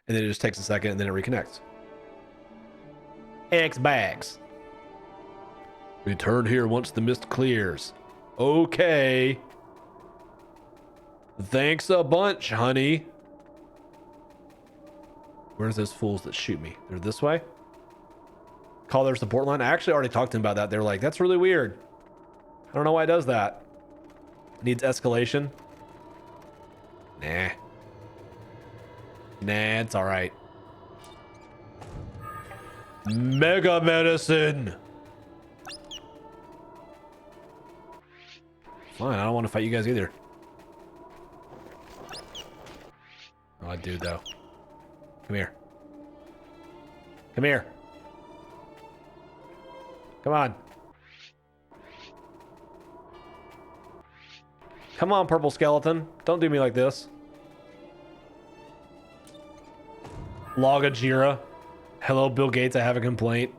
And then it just takes a second and then it reconnects. X bags. Return here once the mist clears. Okay. Thanks a bunch, honey. Where's those fools that shoot me? They're this way? Call their support line. I actually already talked to them about that. They're like, that's really weird. I don't know why it does that. Needs escalation. Nah. Nah, it's alright. Mega medicine! Fine, I don't want to fight you guys either. Oh, I do though. Come here. Come here. Come on. Come on, purple skeleton. Don't do me like this. Logajira. Hello, Bill Gates. I have a complaint.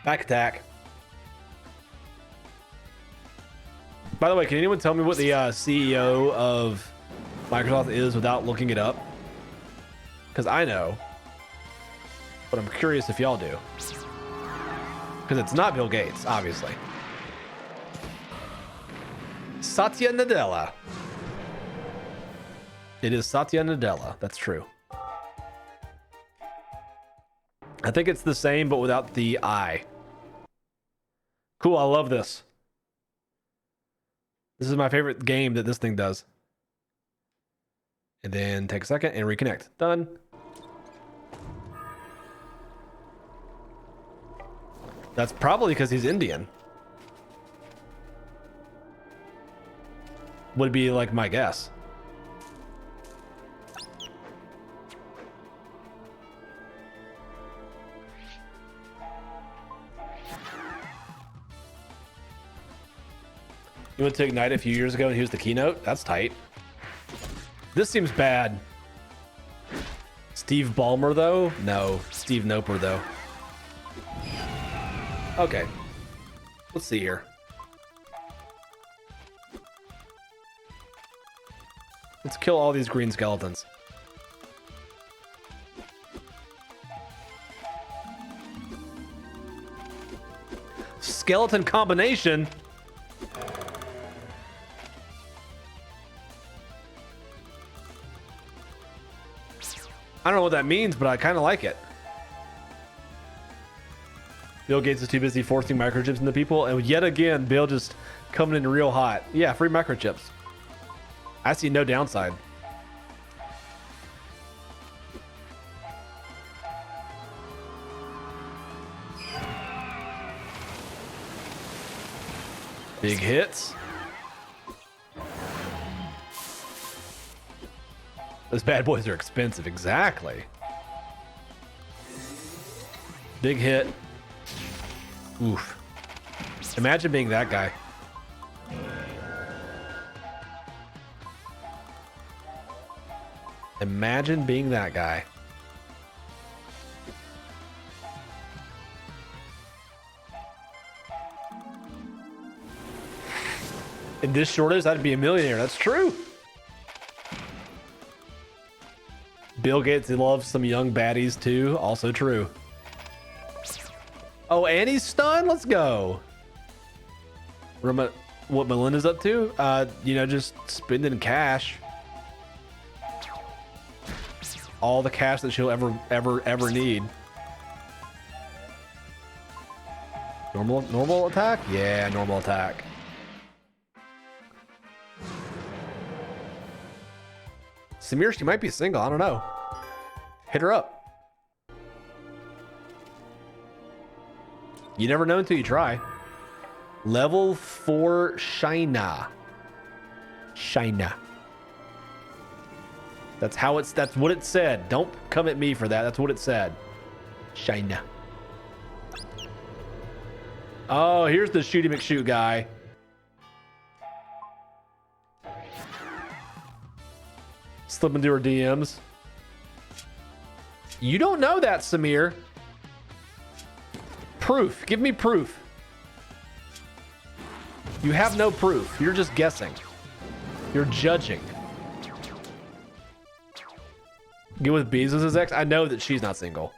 Back attack. By the way, can anyone tell me what the CEO of Microsoft is without looking it up? Because I know. But I'm curious if y'all do. Because it's not Bill Gates, obviously. Satya Nadella. It is Satya Nadella. That's true. I think it's the same, but without the I. Cool, I love this. This is my favorite game that this thing does. And then take a second and reconnect. Done. That's probably because he's Indian. Would be like my guess. You went to Ignite a few years ago and he was the keynote? That's tight. This seems bad. Steve Ballmer, though? No. Steve Noper, though. Okay. Let's see here. Let's kill all these green skeletons. Skeleton combination. I don't know what that means, but I kind of like it. Bill Gates is too busy forcing microchips into people, and yet again, Bill just coming in real hot. Yeah, free microchips. I see no downside. Big hits. Those bad boys are expensive, exactly. Big hit. Oof. Imagine being that guy. Imagine being that guy. In this shortage, I'd be a millionaire. That's true. Bill Gates loves some young baddies too. Also true. Oh, and he's stunned. Let's go. Remember what Melinda's up to? You know, just spending cash. All the cash that she'll ever need. Normal attack? Yeah, normal attack. Samir, she might be single. I don't know. Hit her up. You never know until you try. Level 4 Shina. Shina. That's what it said. Don't come at me for that. That's what it said. Shina. Oh, here's the Shooty McShoot guy. Slip into her DMs. You don't know that, Samir. Proof. Give me proof. You have no proof. You're just guessing. You're judging. Get with Bezos' ex? I know that she's not single.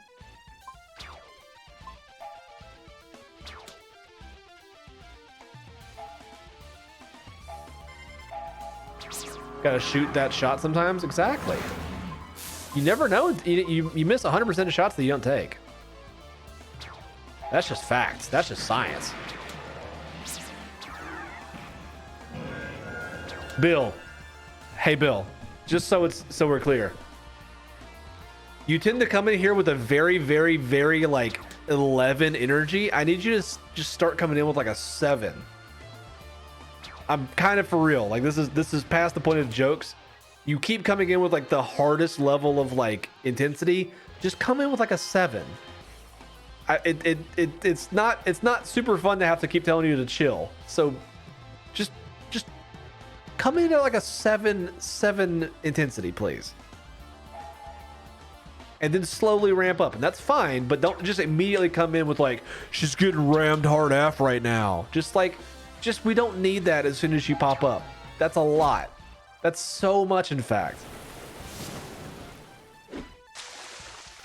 Gotta shoot that shot sometimes. Exactly. You never know. You miss 100% of shots that you don't take. That's just facts. That's just science. Bill. Hey, Bill. Just so we're clear. You tend to come in here with a very, very, very like 11 energy. I need you to just start coming in with like a 7. I'm kind of for real. Like this is past the point of jokes. You keep coming in with like the hardest level of like intensity. Just come in with like a 7. It's not super fun to have to keep telling you to chill. So just come in at like a 7 intensity, please. And then slowly ramp up, and that's fine, but don't just immediately come in with like, she's getting rammed hard F right now. Just we don't need that as soon as you pop up. That's a lot. That's so much, in fact.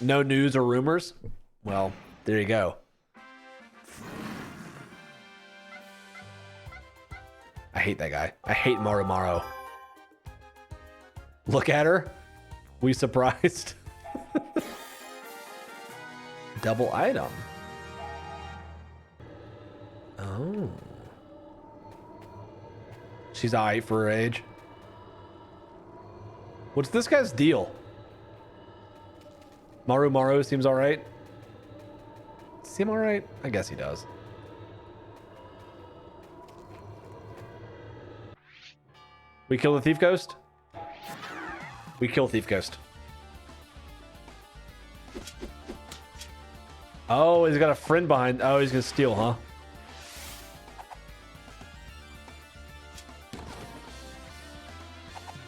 No news or rumors? Well, there you go. I hate that guy. I hate Maru Maro. Look at her. We surprised. Double item. Oh. She's alright for her age. What's this guy's deal? Maru Maro seems alright. Seem alright? I guess he does. We kill the Thief Ghost? We kill Thief Ghost. Oh, he's got a friend behind. Oh, he's gonna steal, huh?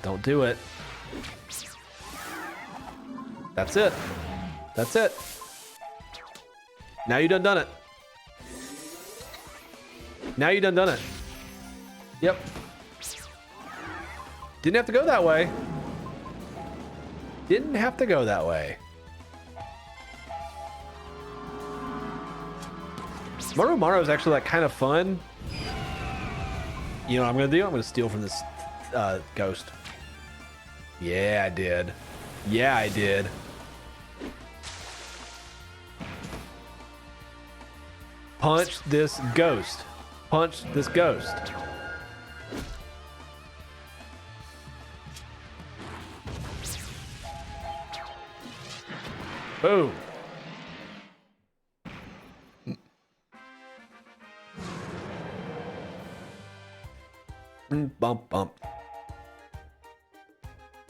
Don't do it. That's it. That's it. Now you done it. Now you done it. Yep. Didn't have to go that way. Didn't have to go that way. Maru Maru is actually like kind of fun. You know what I'm gonna do? I'm gonna steal from this ghost. Yeah, I did. Yeah, I did. Punch this ghost. Punch this ghost. Boom. Bump, bump.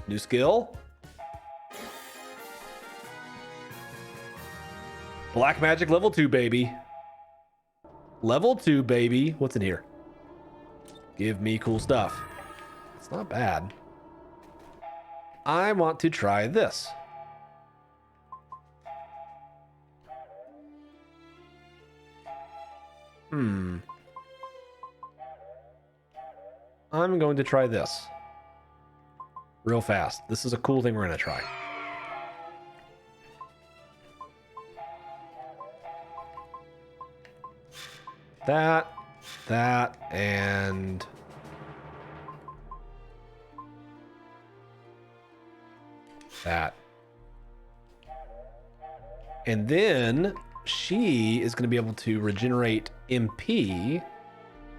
New skill. Black magic level 2, baby. Level 2, baby. What's in here? Give me cool stuff. It's not bad. I want to try this. I'm going to try this. Real fast. This is a cool thing we're going to try. That, and... that. And then she is going to be able to regenerate MP,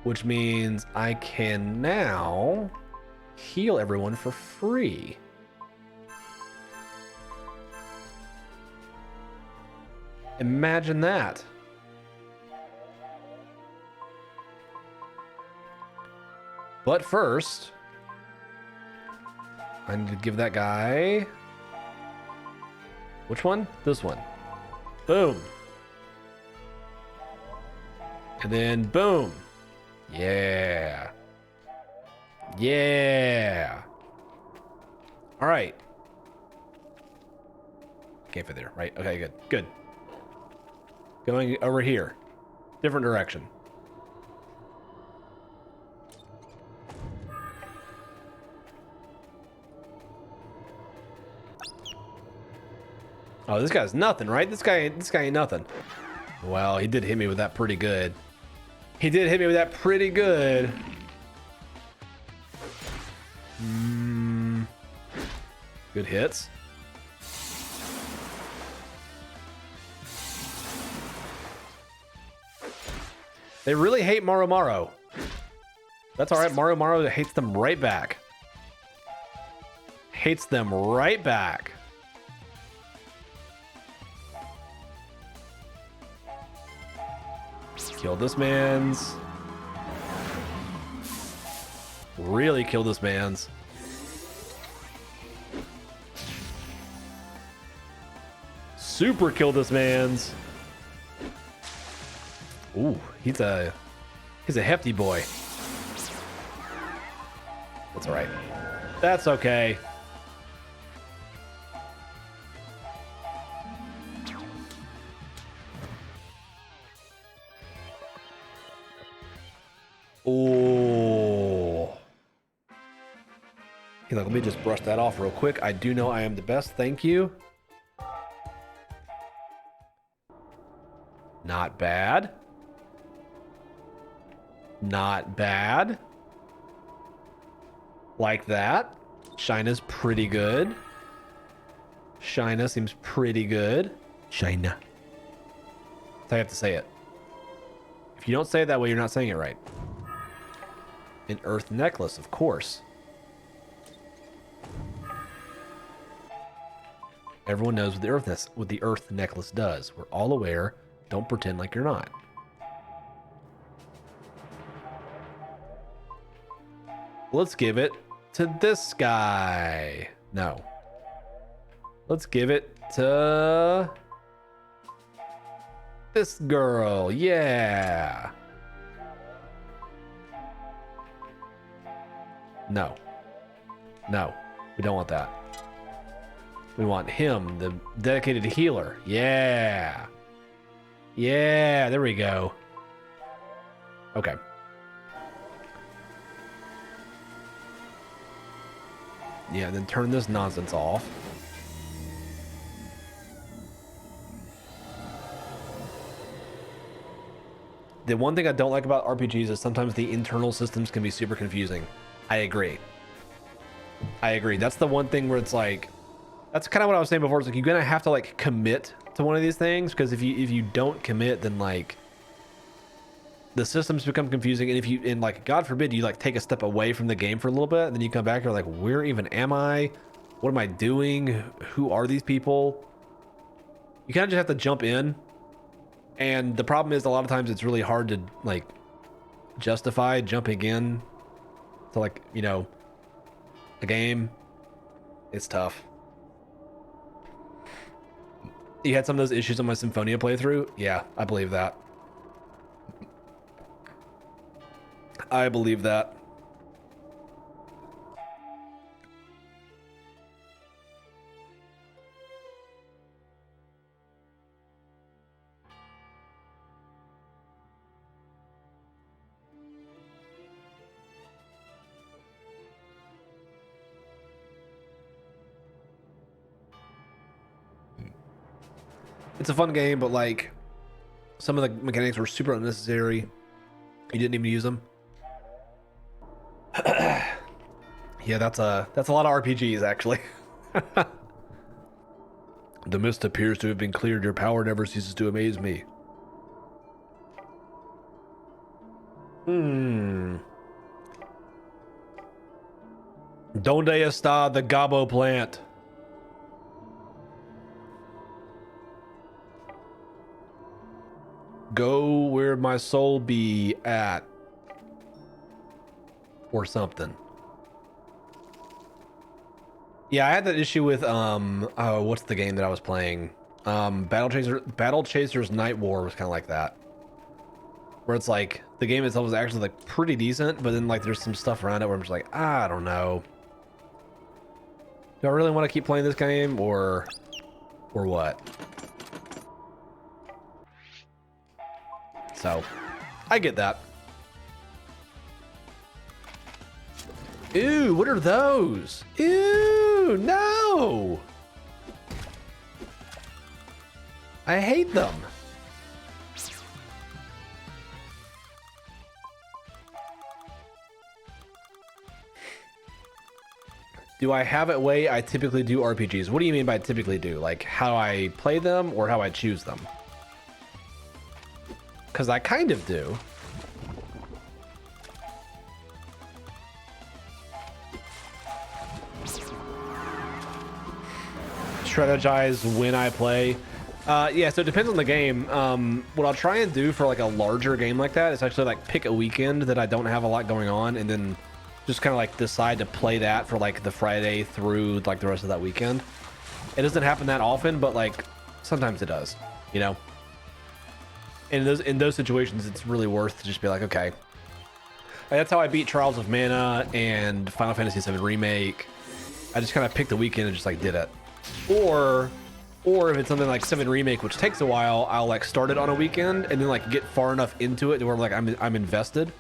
which means I can now heal everyone for free. Imagine that. But first, I need to give that guy... Which one? This one. Boom. And then boom. Yeah. Yeah. All right. Can't fit there, right? Okay, good. Good. Going over here. Different direction. Oh, this guy's nothing, right? This guy ain't nothing. Well, he did hit me with that pretty good. He did hit me with that pretty good. Good hits. They really hate Maru Maru. That's all right. Maru Maru hates them right back. Hates them right back. Kill this man's. Really kill this man's. Super kill this man's. Ooh, he's a hefty boy. That's all right. That's okay. Oh. Hey, look, let me just brush that off real quick. I do know I am the best. Thank you. Not bad. Not bad. Like that. Shina's pretty good. Shina seems pretty good. Shina. That's how you have to say it. If you don't say it that way, you're not saying it right. An earth necklace, of course. Everyone knows what the earth necklace does. We're all aware. Don't pretend like you're not. Let's give it to this guy. No. Let's give it to this girl. Yeah. No. No. We don't want that. We want him, the dedicated healer. Yeah. Yeah, there we go. Okay. Yeah, then turn this nonsense off. The one thing I don't like about RPGs is sometimes the internal systems can be super confusing. I agree. That's the one thing where it's like, that's kind of what I was saying before. It's like you're gonna have to like commit to one of these things, because if you don't commit, then like the systems become confusing. And if you, and like God forbid, you like take a step away from the game for a little bit, and then you come back and you're like, where even am I? What am I doing? Who are these people? You kind of just have to jump in. And the problem is, a lot of times it's really hard to like justify jumping in to, like, you know, a game. It's tough. You had some of those issues on my Symphonia playthrough? Yeah, I believe that. I believe that. It's a fun game, but like some of the mechanics were super unnecessary. You didn't even use them. Yeah, that's a lot of RPGs actually. The mist appears to have been cleared. Your power never ceases to amaze me. Donde está the Gabo plant? Go where my soul be at. Or something. Yeah, I had that issue with oh, what's the game that I was playing? Battle Chasers Night War was kind of like that. Where it's like the game itself was actually like pretty decent, but then like there's some stuff around it where I'm just like, I don't know. Do I really want to keep playing this game or what? So, I get that. Ew, what are those? Ew, no! I hate them. Do I have a way I typically do RPGs? What do you mean by typically do? Like how I play them or how I choose them? Because I kind of do. Strategize when I play. Yeah, so it depends on the game. What I'll try and do for like a larger game like that is actually like pick a weekend that I don't have a lot going on, and then just kind of like decide to play that for like the Friday through like the rest of that weekend. It doesn't happen that often, but like sometimes it does, you know? And in those situations, it's really worth to just be like, okay. Like, that's how I beat Trials of Mana and Final Fantasy VII Remake. I just kind of picked the weekend and just like did it. Or if it's something like 7 Remake, which takes a while, I'll like start it on a weekend and then like get far enough into it to where like I'm invested.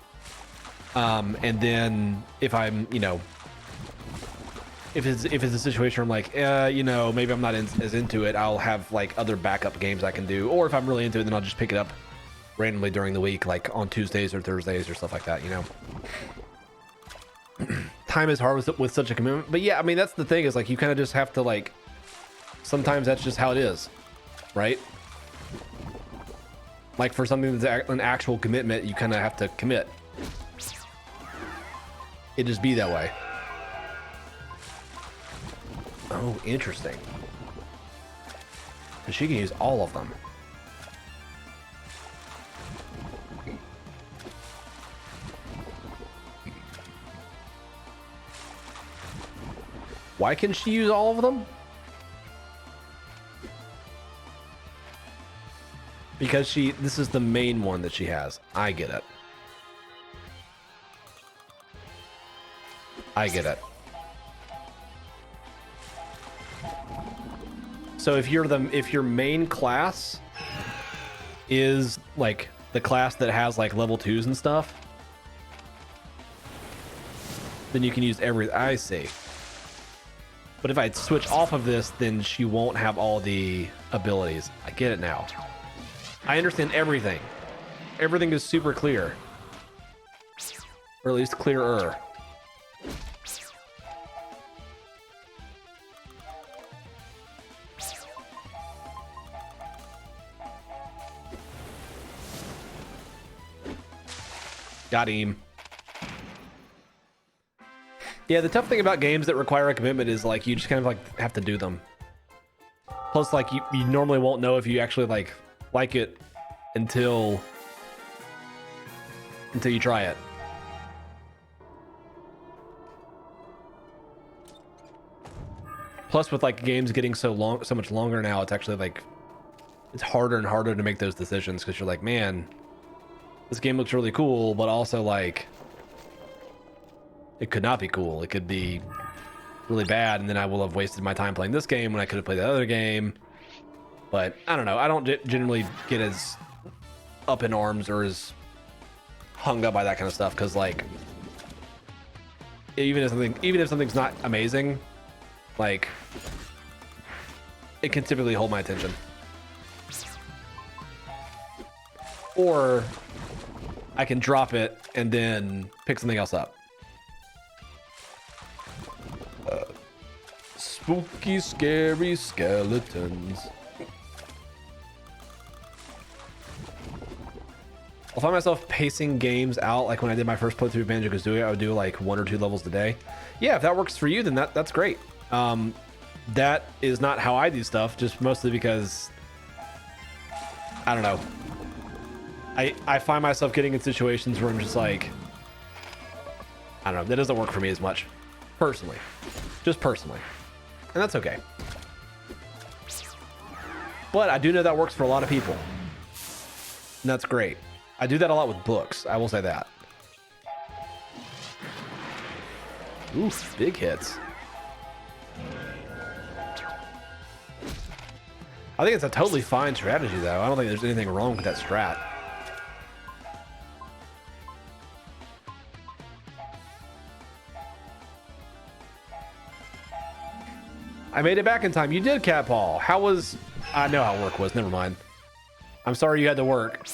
And then if I'm, you know, if it's a situation where I'm like, you know, maybe I'm not as into it, I'll have like other backup games I can do. Or if I'm really into it, then I'll just pick it up randomly during the week, like on Tuesdays or Thursdays or stuff like that, you know. Time is hard with such a commitment. But yeah, I mean, that's the thing, is like you kind of just have to like, sometimes that's just how it is, right? Like for something that's an actual commitment, you kind of have to commit. It just be that way. Oh, interesting. So she can use all of them. Why can she use all of them? Because this is the main one that she has. I get it. I get it. So if your main class is like the class that has like level 2s and stuff, then you can use I see. But if I switch off of this, then she won't have all the abilities. I get it now. I understand everything. everything is super clear. Or at least clearer. Got him. Yeah, the tough thing about games that require a commitment is like you just kind of like have to do them. Plus, like you normally won't know if you actually like it until you try it. Plus, with like games getting so much longer now, it's actually like it's harder and harder to make those decisions because you're like, man, this game looks really cool, but also like it could not be cool. It could be really bad, and then I will have wasted my time playing this game when I could have played the other game. But I don't know. I don't generally get as up in arms or as hung up by that kind of stuff because like even if something's not amazing, like it can typically hold my attention. Or I can drop it and then pick something else up. Spooky, scary skeletons. I'll find myself pacing games out, like when I did my first playthrough of Banjo-Kazooie, I would do like 1 or 2 levels a day. Yeah, if that works for you, then that's great. That is not how I do stuff, just mostly because I don't know. I find myself getting in situations where I'm just like, I don't know, that doesn't work for me as much. Personally. Just personally. And that's okay. But I do know that works for a lot of people. And that's great. I do that a lot with books, I will say that. Oof, big hits. I think it's a totally fine strategy, though. I don't think there's anything wrong with that strat. I made it back in time. You did, Cat Paul. How was... I know how work was. Never mind. I'm sorry you had to work.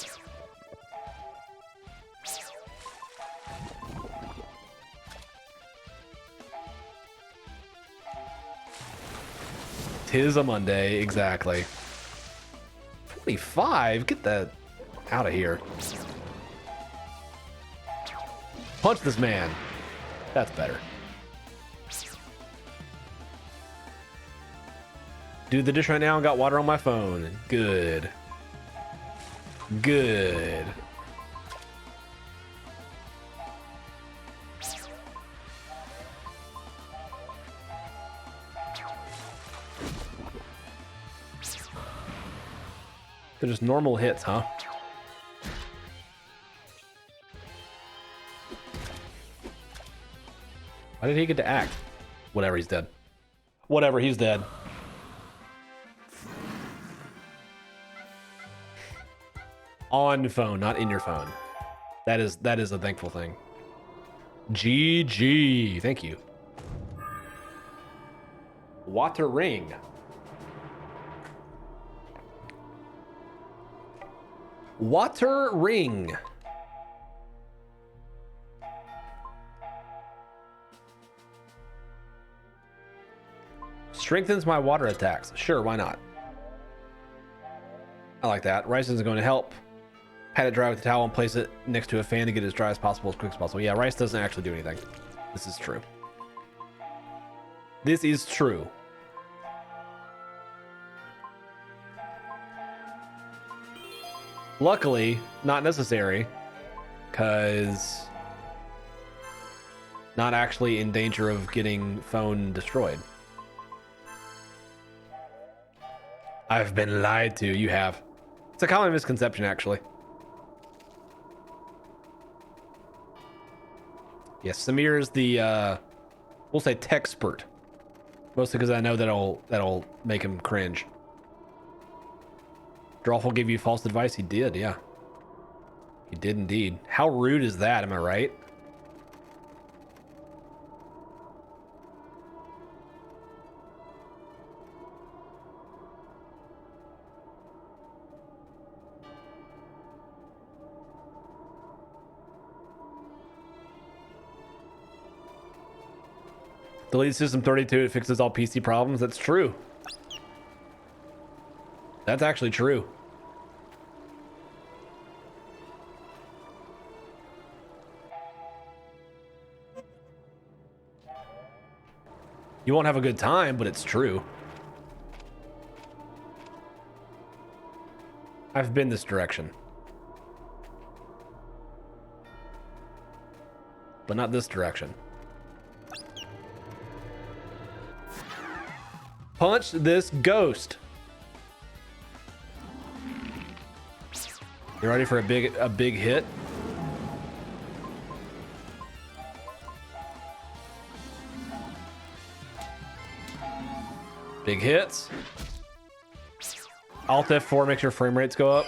Tis a Monday. Exactly. 25? Get that out of here. Punch this man. That's better. Do the dish right now and got water on my phone. Good. Good. They're just normal hits, huh? Why did he get to act? Whatever, he's dead. Whatever, he's dead. On phone, not in your phone. That is a thankful thing. GG. Thank you. Water ring. Water ring. Strengthens my water attacks. Sure, why not? I like that. Rice is going to help. Pat it dry with the towel and place it next to a fan to get it as dry as possible, as quick as possible. Yeah, rice doesn't actually do anything. This is true. This is true. Luckily, not necessary, because not actually in danger of getting phone destroyed. I've been lied to. You have. It's a common misconception, actually. Yes, Samir is the, we'll say techspert. Mostly because I know that'll make him cringe. Drawful gave you false advice? He did, yeah. He did indeed. How rude is that, am I right? Delete System 32, it fixes all PC problems. That's true. That's actually true. You won't have a good time, but it's true. I've been this direction. But not this direction. Punch this ghost. You ready for a big hit? Big hits. Alt F4 makes your frame rates go up.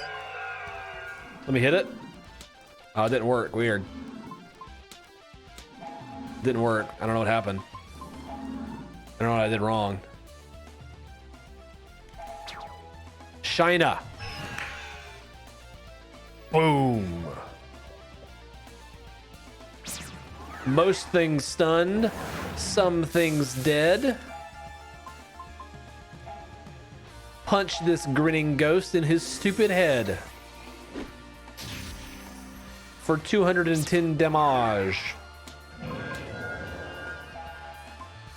Let me hit it. Oh, it didn't work. Weird. Didn't work. I don't know what happened. I don't know what I did wrong. China. Boom. Most things stunned, some things dead. Punch this grinning ghost in his stupid head. For 210 damage.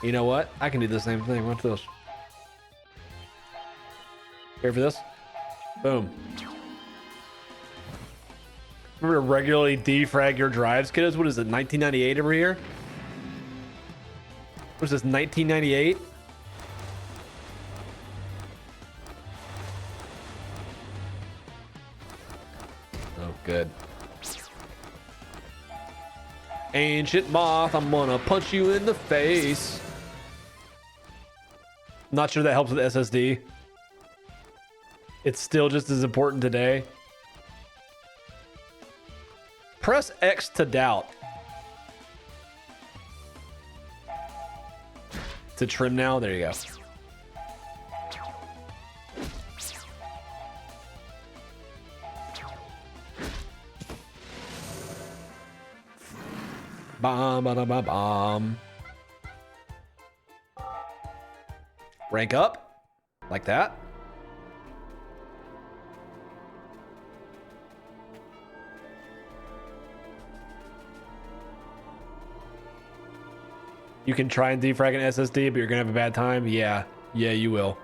You know what? I can do the same thing. Watch this. Here for this? Boom. Remember to regularly defrag your drives, kiddos? What is it, 1998 over here? What is this, 1998? Oh, good. Ancient Moth, I'm gonna punch you in the face. Not sure that helps with SSD. It's still just as important today. Press X to doubt. To trim now? There you go. Bomb, ba, ba, bomb. Rank up. Like that. You can try and defrag an SSD, but you're gonna have a bad time. Yeah, you will.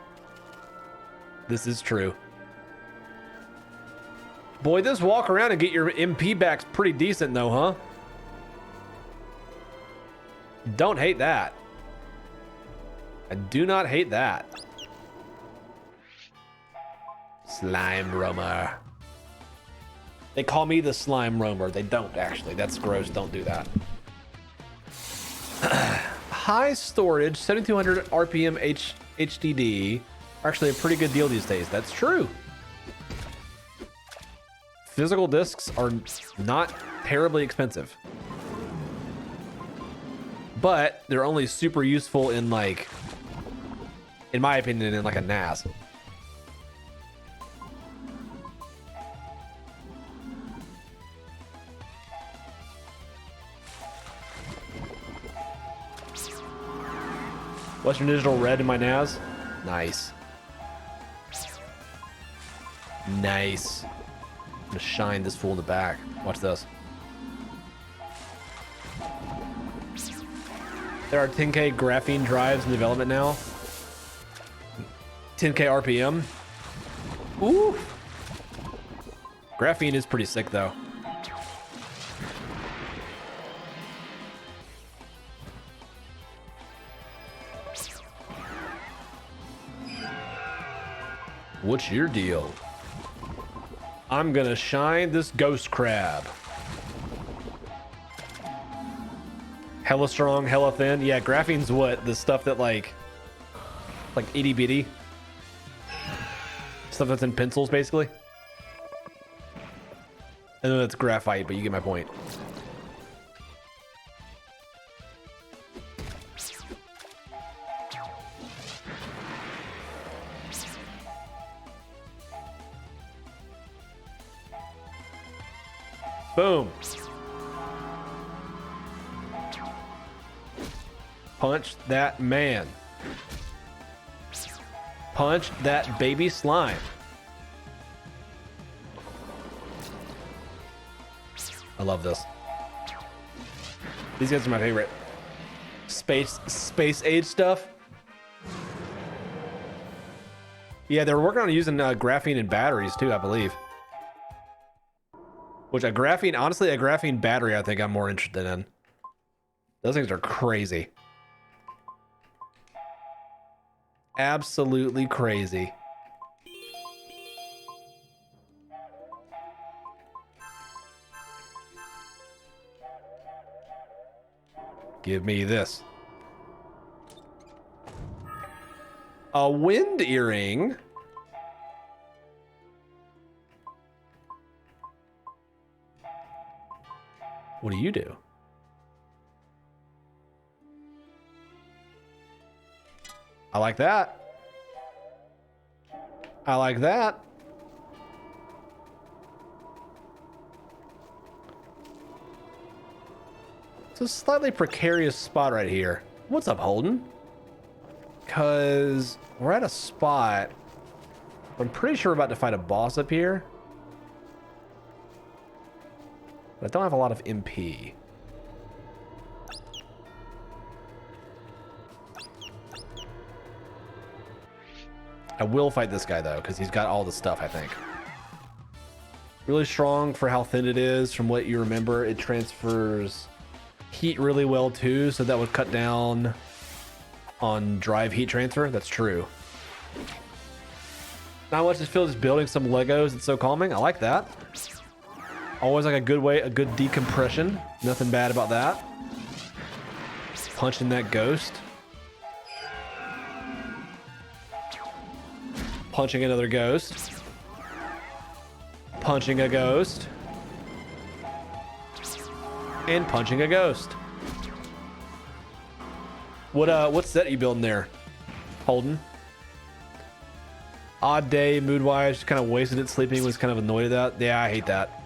This is true. Boy, this walk around and get your MP back's pretty decent though, huh? Don't hate that. I do not hate that. Slime roamer. They call me the slime roamer. They don't actually. That's gross. Don't do that. High storage, 7200 RPM HDD are actually a pretty good deal these days. That's true. Physical discs are not terribly expensive, but they're only super useful in, like, in my opinion, in like a NAS. Western Digital red in my NAS. Nice. Nice. I'm gonna shine this fool in the back. Watch this. There are 10K graphene drives in development now. 10K RPM. Ooh. Graphene is pretty sick though. What's your deal? I'm gonna shine this ghost crab. Hella strong, hella thin. Yeah, graphene's what? The stuff that like itty bitty. Stuff that's in pencils, basically. I know that's graphite, but you get my point. Boom. Punch that man. Punch that baby slime. I love this. These guys are my favorite. Space age stuff. Yeah, they're working on using graphene in batteries too, I believe. Which honestly, a graphene battery, I think I'm more interested in. Those things are crazy. Absolutely crazy. Give me this. A wind earring. What do you do? I like that. I like that. It's a slightly precarious spot right here. What's up, Holden? Because we're at a spot. I'm pretty sure we're about to fight a boss up here. But I don't have a lot of MP. I will fight this guy, though, because he's got all the stuff, I think. Really strong for how thin it is. From what you remember, it transfers heat really well, too, so that would cut down on drive heat transfer. That's true. Not much to feel, just building some Legos. It's so calming. I like that. Always like a good way, a good decompression. Nothing bad about that. Punching that ghost. Punching another ghost. Punching a ghost. And punching a ghost. What set are you building there, Holden? Odd day, mood-wise, just kind of wasted it. Sleeping, was kind of annoyed at that. Yeah, I hate that.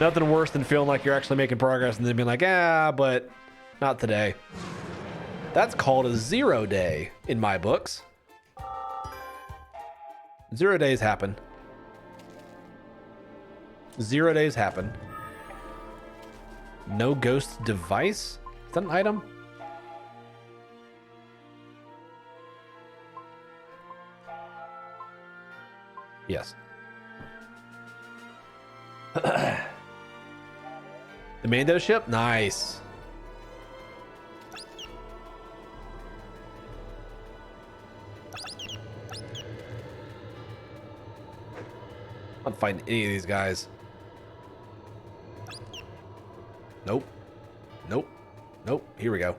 Nothing worse than feeling like you're actually making progress and then being like, but not today. That's called a 0 day in my books. 0 days happen. 0 days happen. No ghost device? Is that an item? Yes. The Mando ship? Nice. I'm not fighting any of these guys. Nope. Nope. Nope. Here we go.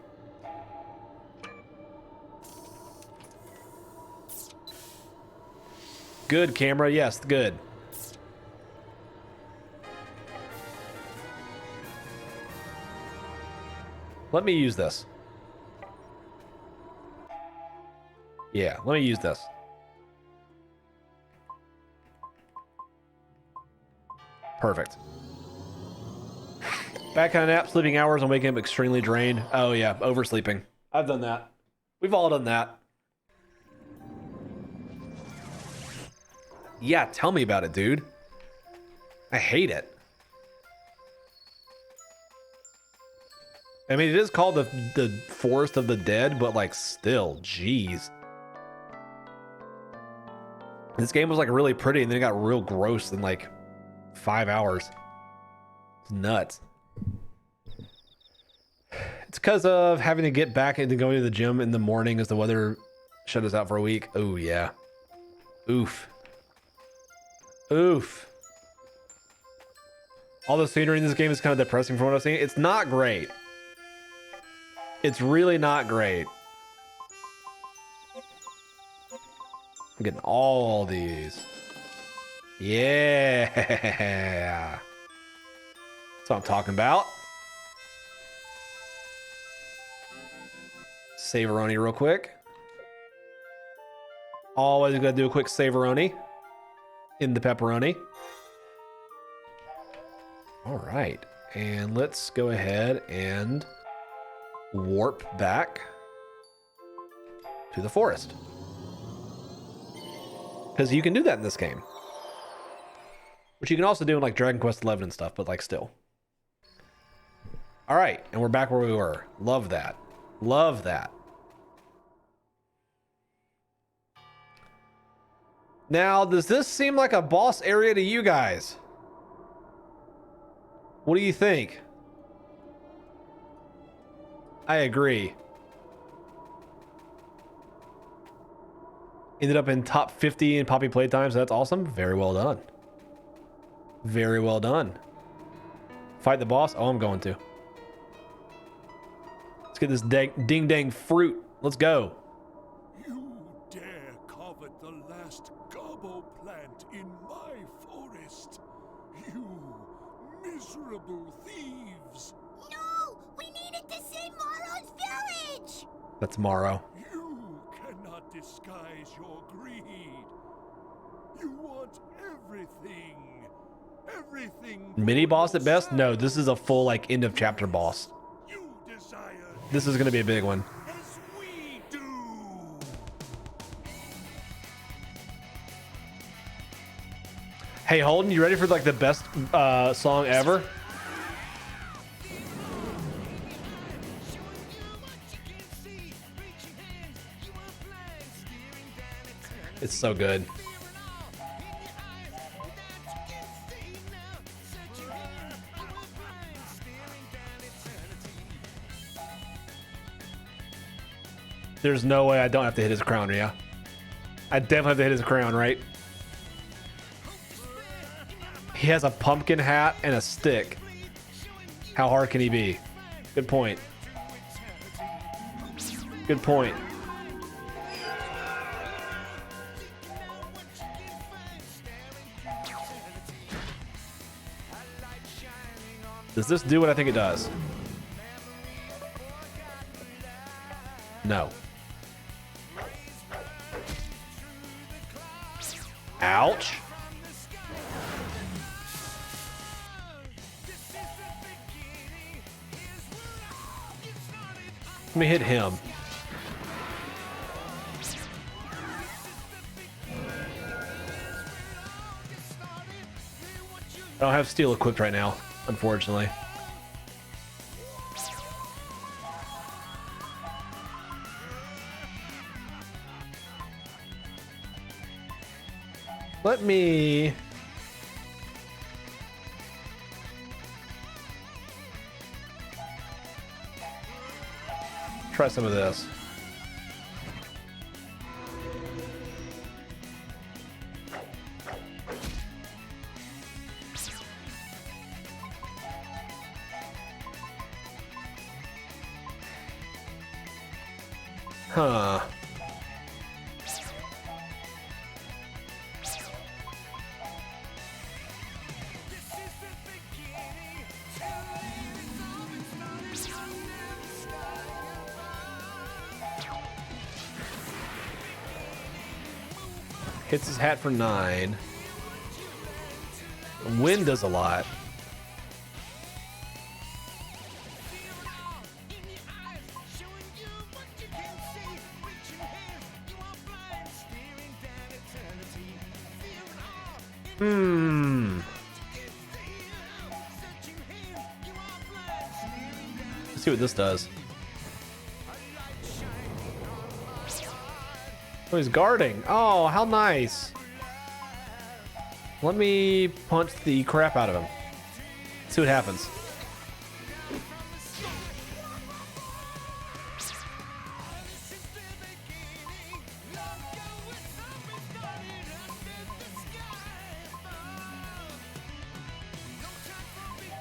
Good, camera. Yes, good. Let me use this. Yeah, let me use this. Perfect. Back on a nap, sleeping hours, I'm waking up extremely drained. Oh yeah, oversleeping. I've done that. We've all done that. Yeah, tell me about it, dude. I hate it. I mean, it is called the Forest of the Dead, but like still, jeez. This game was like really pretty and then it got real gross in like 5 hours. It's nuts. It's because of having to get back into going to the gym in the morning as the weather shut us out for a week. Oh yeah. Oof. Oof. All the scenery in this game is kind of depressing from what I've seen. It's not great. It's really not great. I'm getting all these. Yeah. That's what I'm talking about. Saveroni real quick. Always gotta do a quick saveroni in the pepperoni. All right. And let's go ahead and warp back to the forest. Because you can do that in this game. Which you can also do in like Dragon Quest XI and stuff, but like still. All right, and we're back where we were. Love that. Love that. Now, does this seem like a boss area to you guys? What do you think? I agree. Ended up in top 50 in Poppy playtime, so that's awesome. Very well done. Very well done. Fight the boss? Oh, I'm going to. Let's get this ding-dang fruit. Let's go. You dare covet the last Gobbo plant in my forest? You miserable thieves! No! We needed to save Morrow's village! That's Morrow. You cannot disguise your greed. You want everything. Everything. Mini for boss at best? No, yourself. this is a full like end of chapter boss. You desire This is gonna be a big one. as we do. Hey Holden, you ready for like the best song ever? It's so good. There's no way I don't have to hit his crown, yeah? I definitely have to hit his crown, right? He has a pumpkin hat and a stick. How hard can he be? Good point. Good point. Does this do what I think it does? No. Ouch. Let me hit him. I don't have steel equipped right now, unfortunately. Let me try some of this. Huh. Hits his hat for 9. Wind does a lot. Let's see what this does. Oh, he's guarding. Oh, how nice. Let me punch the crap out of him. See what happens.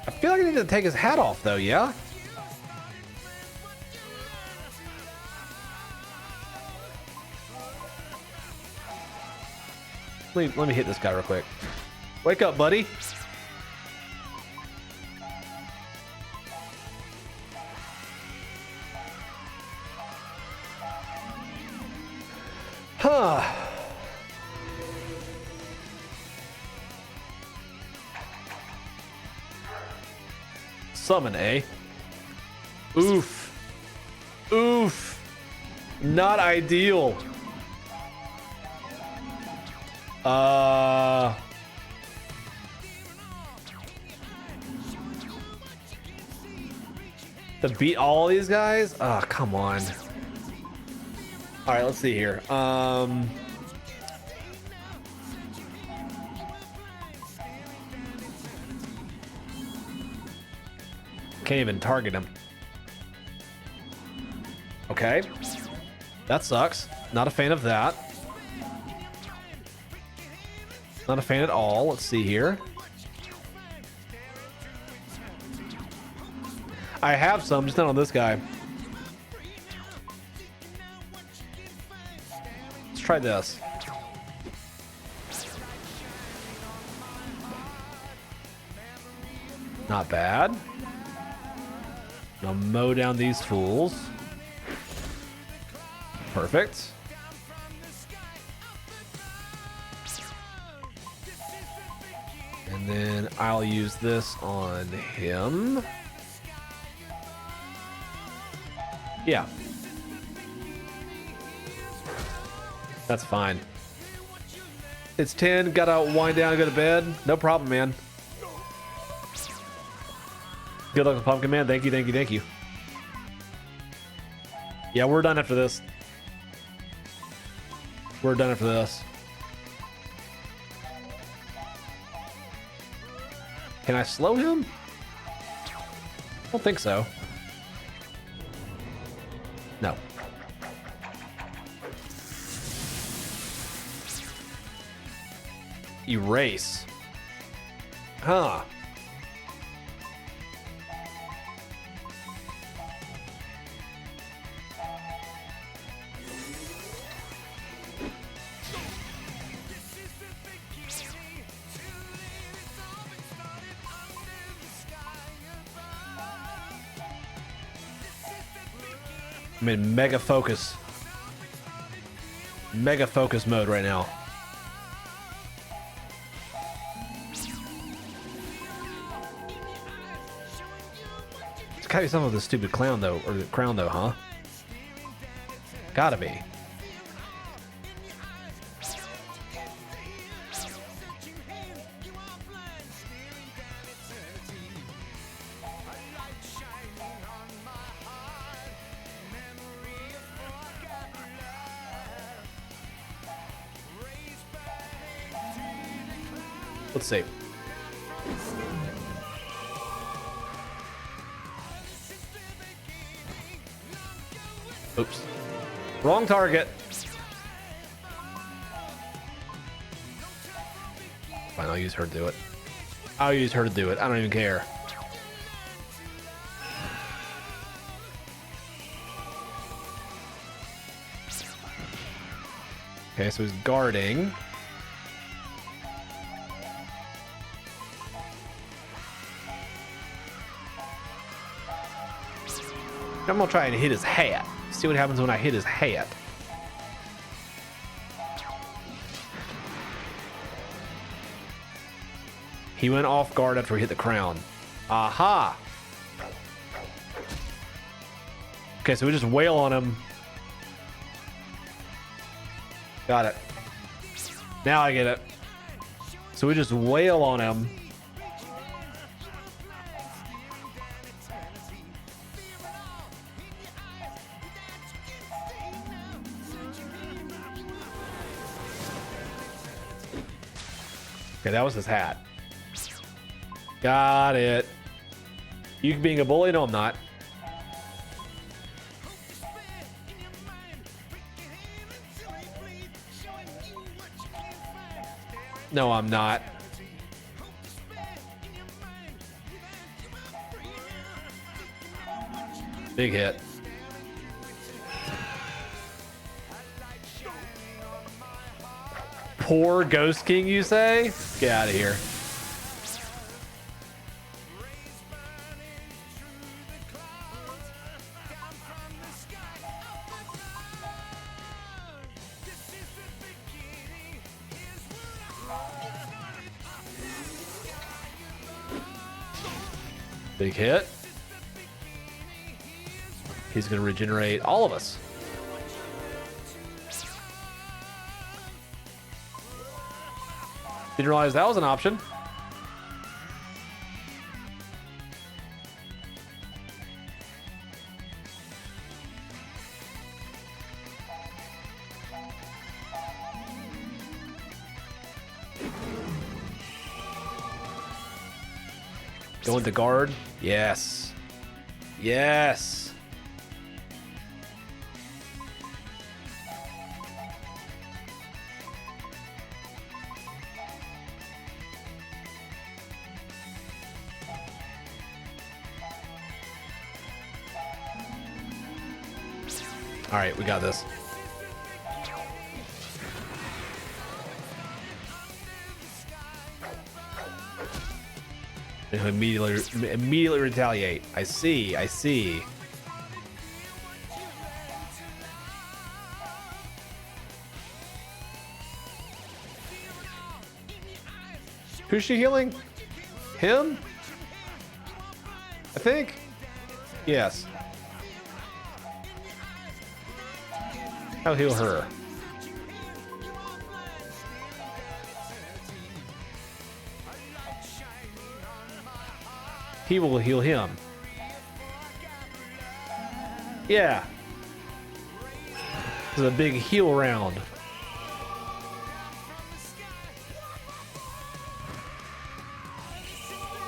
I feel like I need to take his hat off though, yeah? Let me hit this guy real quick. Wake up, buddy. Huh. Summon, eh? Oof. Oof. Not ideal. To beat all these guys? Oh, come on. All right, let's see here. Can't even target him. Okay. That sucks. Not a fan of that. Not a fan at all. Let's see here. I have some, just not on this guy. Let's try this. Not bad. Now mow down these fools. Perfect. And then I'll use this on him. Yeah. That's fine. It's 10, gotta wind down and go to bed. No problem, man. Good luck with Pumpkin Man. Thank you, thank you, thank you. Yeah, we're done after this. We're done after this. Can I slow him? I don't think so. No. Erase. Huh. I'm in mega focus mode right now. Just cut yourself with this stupid clown though, or the crown though, huh? Gotta be. Let's see. Oops. Wrong target. Fine, I'll use her to do it. I'll use her to do it. I don't even care. Okay, so he's guarding. I'm gonna try and hit his hat. See what happens when I hit his hat. He went off guard after he hit the crown. Aha! Okay, so we just wail on him. Got it. Now I get it. So we just wail on him. Okay, that was his hat. Got it. You being a bully? No, I'm not. No, I'm not. Big hit. Poor Ghost King, you say? Get out of here. Big hit. He's going to regenerate all of us. Didn't realize that was an option. Going to guard. Yes. Yes. All right, we got this. Immediately retaliate. I see. I see. Who's she healing? Him? I think. Yes. I'll heal her. He will heal him. Yeah. This is a big heal round.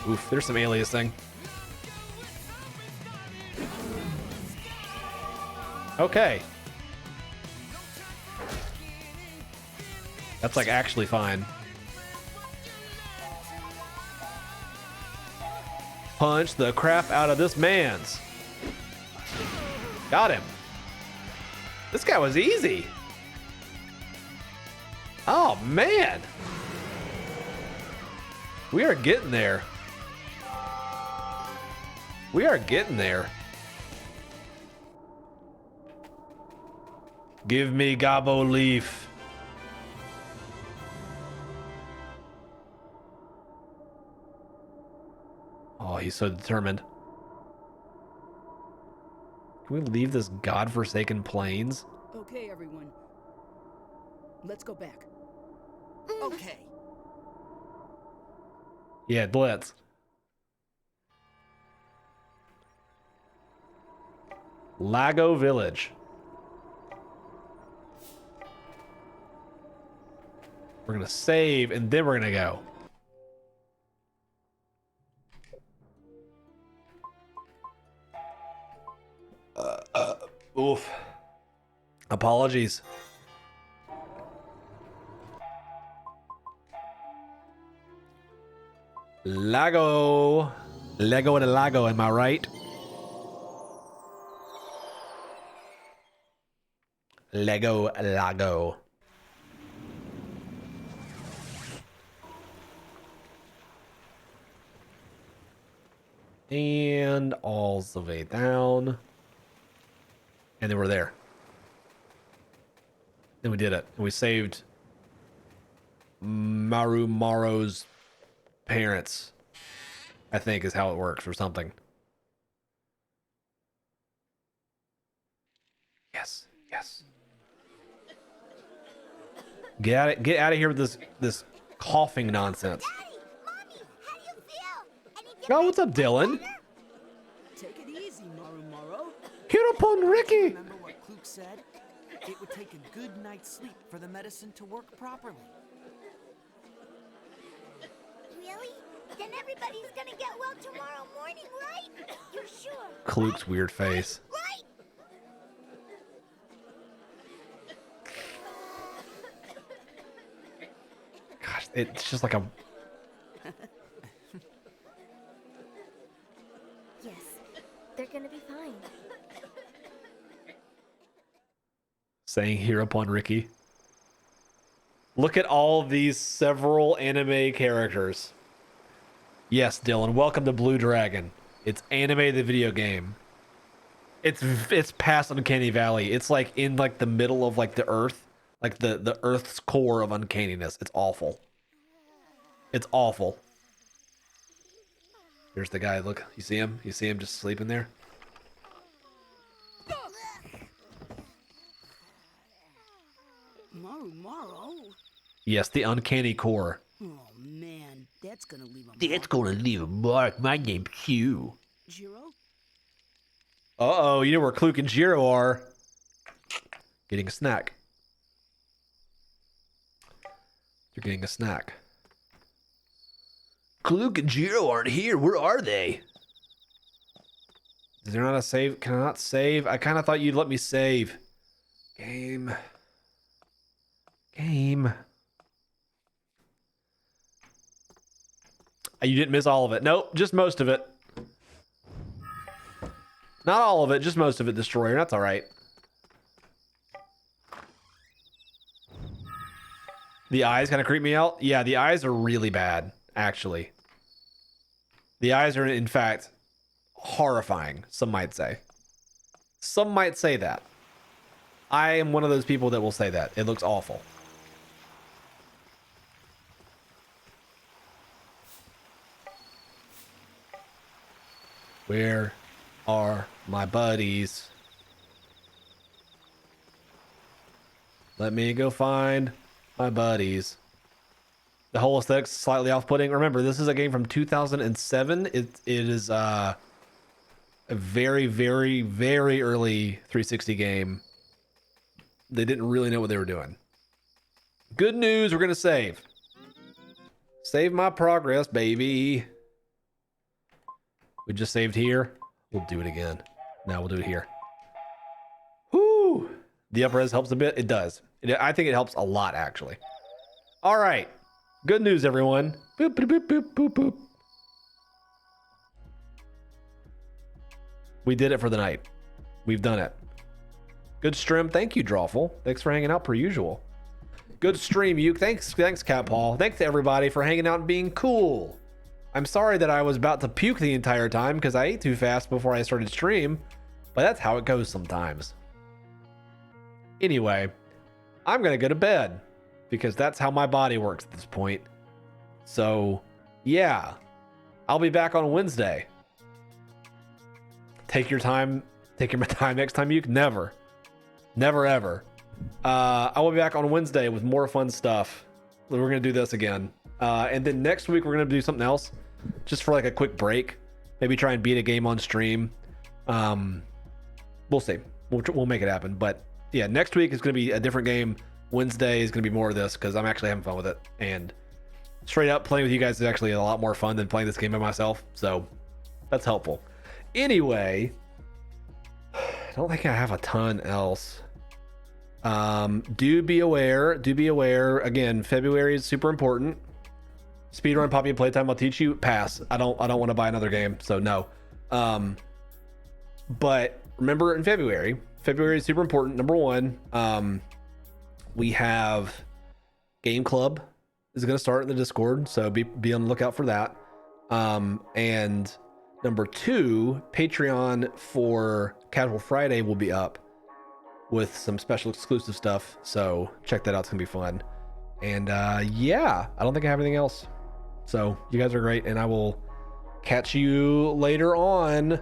Oof, there's some aliasing. Okay. That's like actually fine. Punch the crap out of this man's. Got him. This guy was easy. Oh, man. We are getting there. We are getting there. Give me Gabo Leaf. Oh, he's so determined. Can we leave this godforsaken plains? Okay, everyone. Let's go back. Okay. Yeah, let's. Lago Village. We're gonna save and then we're gonna go. Oof. Apologies. Lago. Lego and a Lago, am I right? Lego Lago. And all the way down. And then we're there. Then we did it. And we saved Maru Maro's parents, I think is how it works or something. Yes, yes. Get out of here with this coughing nonsense. Daddy, Mommy, how do you feel? Oh, what's up, Dylan? Take it easy, Maru Moro. Hereupon Ricky. Remember what Kluk said? It would take a good night's sleep for the medicine to work properly. Really? Then everybody's gonna get well tomorrow morning, right? You're sure? Kluk's weird face. Right? Gosh, it's just like a Yes, they're gonna be fine. saying hereupon Ricky. Look at all these several anime characters. Yes, Dylan, welcome to Blue Dragon. It's anime the video game. It's past Uncanny Valley. It's like in like the middle of like the earth. Like the earth's core of uncanniness. It's awful. It's awful. Here's the guy. Look, you see him? You see him just sleeping there? Yes, the uncanny core. Oh man, that's gonna leave a That's mark. gonna leave a mark. My name's Hugh. Jiro? Uh-oh, you know where Cluke and Jiro are. Getting a snack. You're getting a snack. Cluke and Jiro aren't here. Where are they? Is there not a save? Can I not save? I kind of thought you'd let me save. Game. You didn't miss all of it. Nope, just most of it. Not all of it, just most of it, Destroyer. That's all right. The eyes kind of creep me out. Yeah, the eyes are really bad, actually. The eyes are, in fact, horrifying, some might say. Some might say that. I am one of those people that will say that. It looks awful. Where are my buddies? Let me go find my buddies. The whole aesthetic's slightly off-putting. Remember, this is a game from 2007. It is a very, very, very early 360 game. They didn't really know what they were doing. Good news, we're gonna save. Save my progress, baby. We just saved here. We'll do it again. Now we'll do it here. Whoo! The up-res helps a bit. It does. I think it helps a lot, actually. All right. Good news, everyone. Boop, boop, boop, boop, boop, boop. We did it for the night. We've done it. Good stream. Thank you, Drawful. Thanks for hanging out per usual. Good stream, you. Thanks, Cat Paul. Thanks to everybody for hanging out and being cool. I'm sorry that I was about to puke the entire time because I ate too fast before I started stream, but that's how it goes sometimes. Anyway, I'm gonna go to bed because that's how my body works at this point. So, yeah, I'll be back on Wednesday. Take your time next time you can. Never ever. I will be back on Wednesday with more fun stuff. We're gonna do this again, and then next week we're gonna do something else, just for like a quick break. Maybe try and beat a game on stream. We'll see. We'll make it happen. But yeah, next week is gonna be a different game. Wednesday is gonna be more of this because I'm actually having fun with it, and straight up playing with you guys is actually a lot more fun than playing this game by myself. So that's helpful. Anyway, I don't think I have a ton else. Do be aware again, February is super important. Speedrun Poppy Playtime, I'll teach you. Pass. I don't want to buy another game, so no. But remember, in February is super important. Number one, we have Game Club is going to start in the Discord, so be on the lookout for that. And number two, Patreon for Casual Friday will be up with some special exclusive stuff, so check that out. It's gonna be fun. And yeah, I don't think I have anything else. So you guys are great, and I will catch you later on.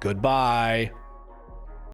Goodbye.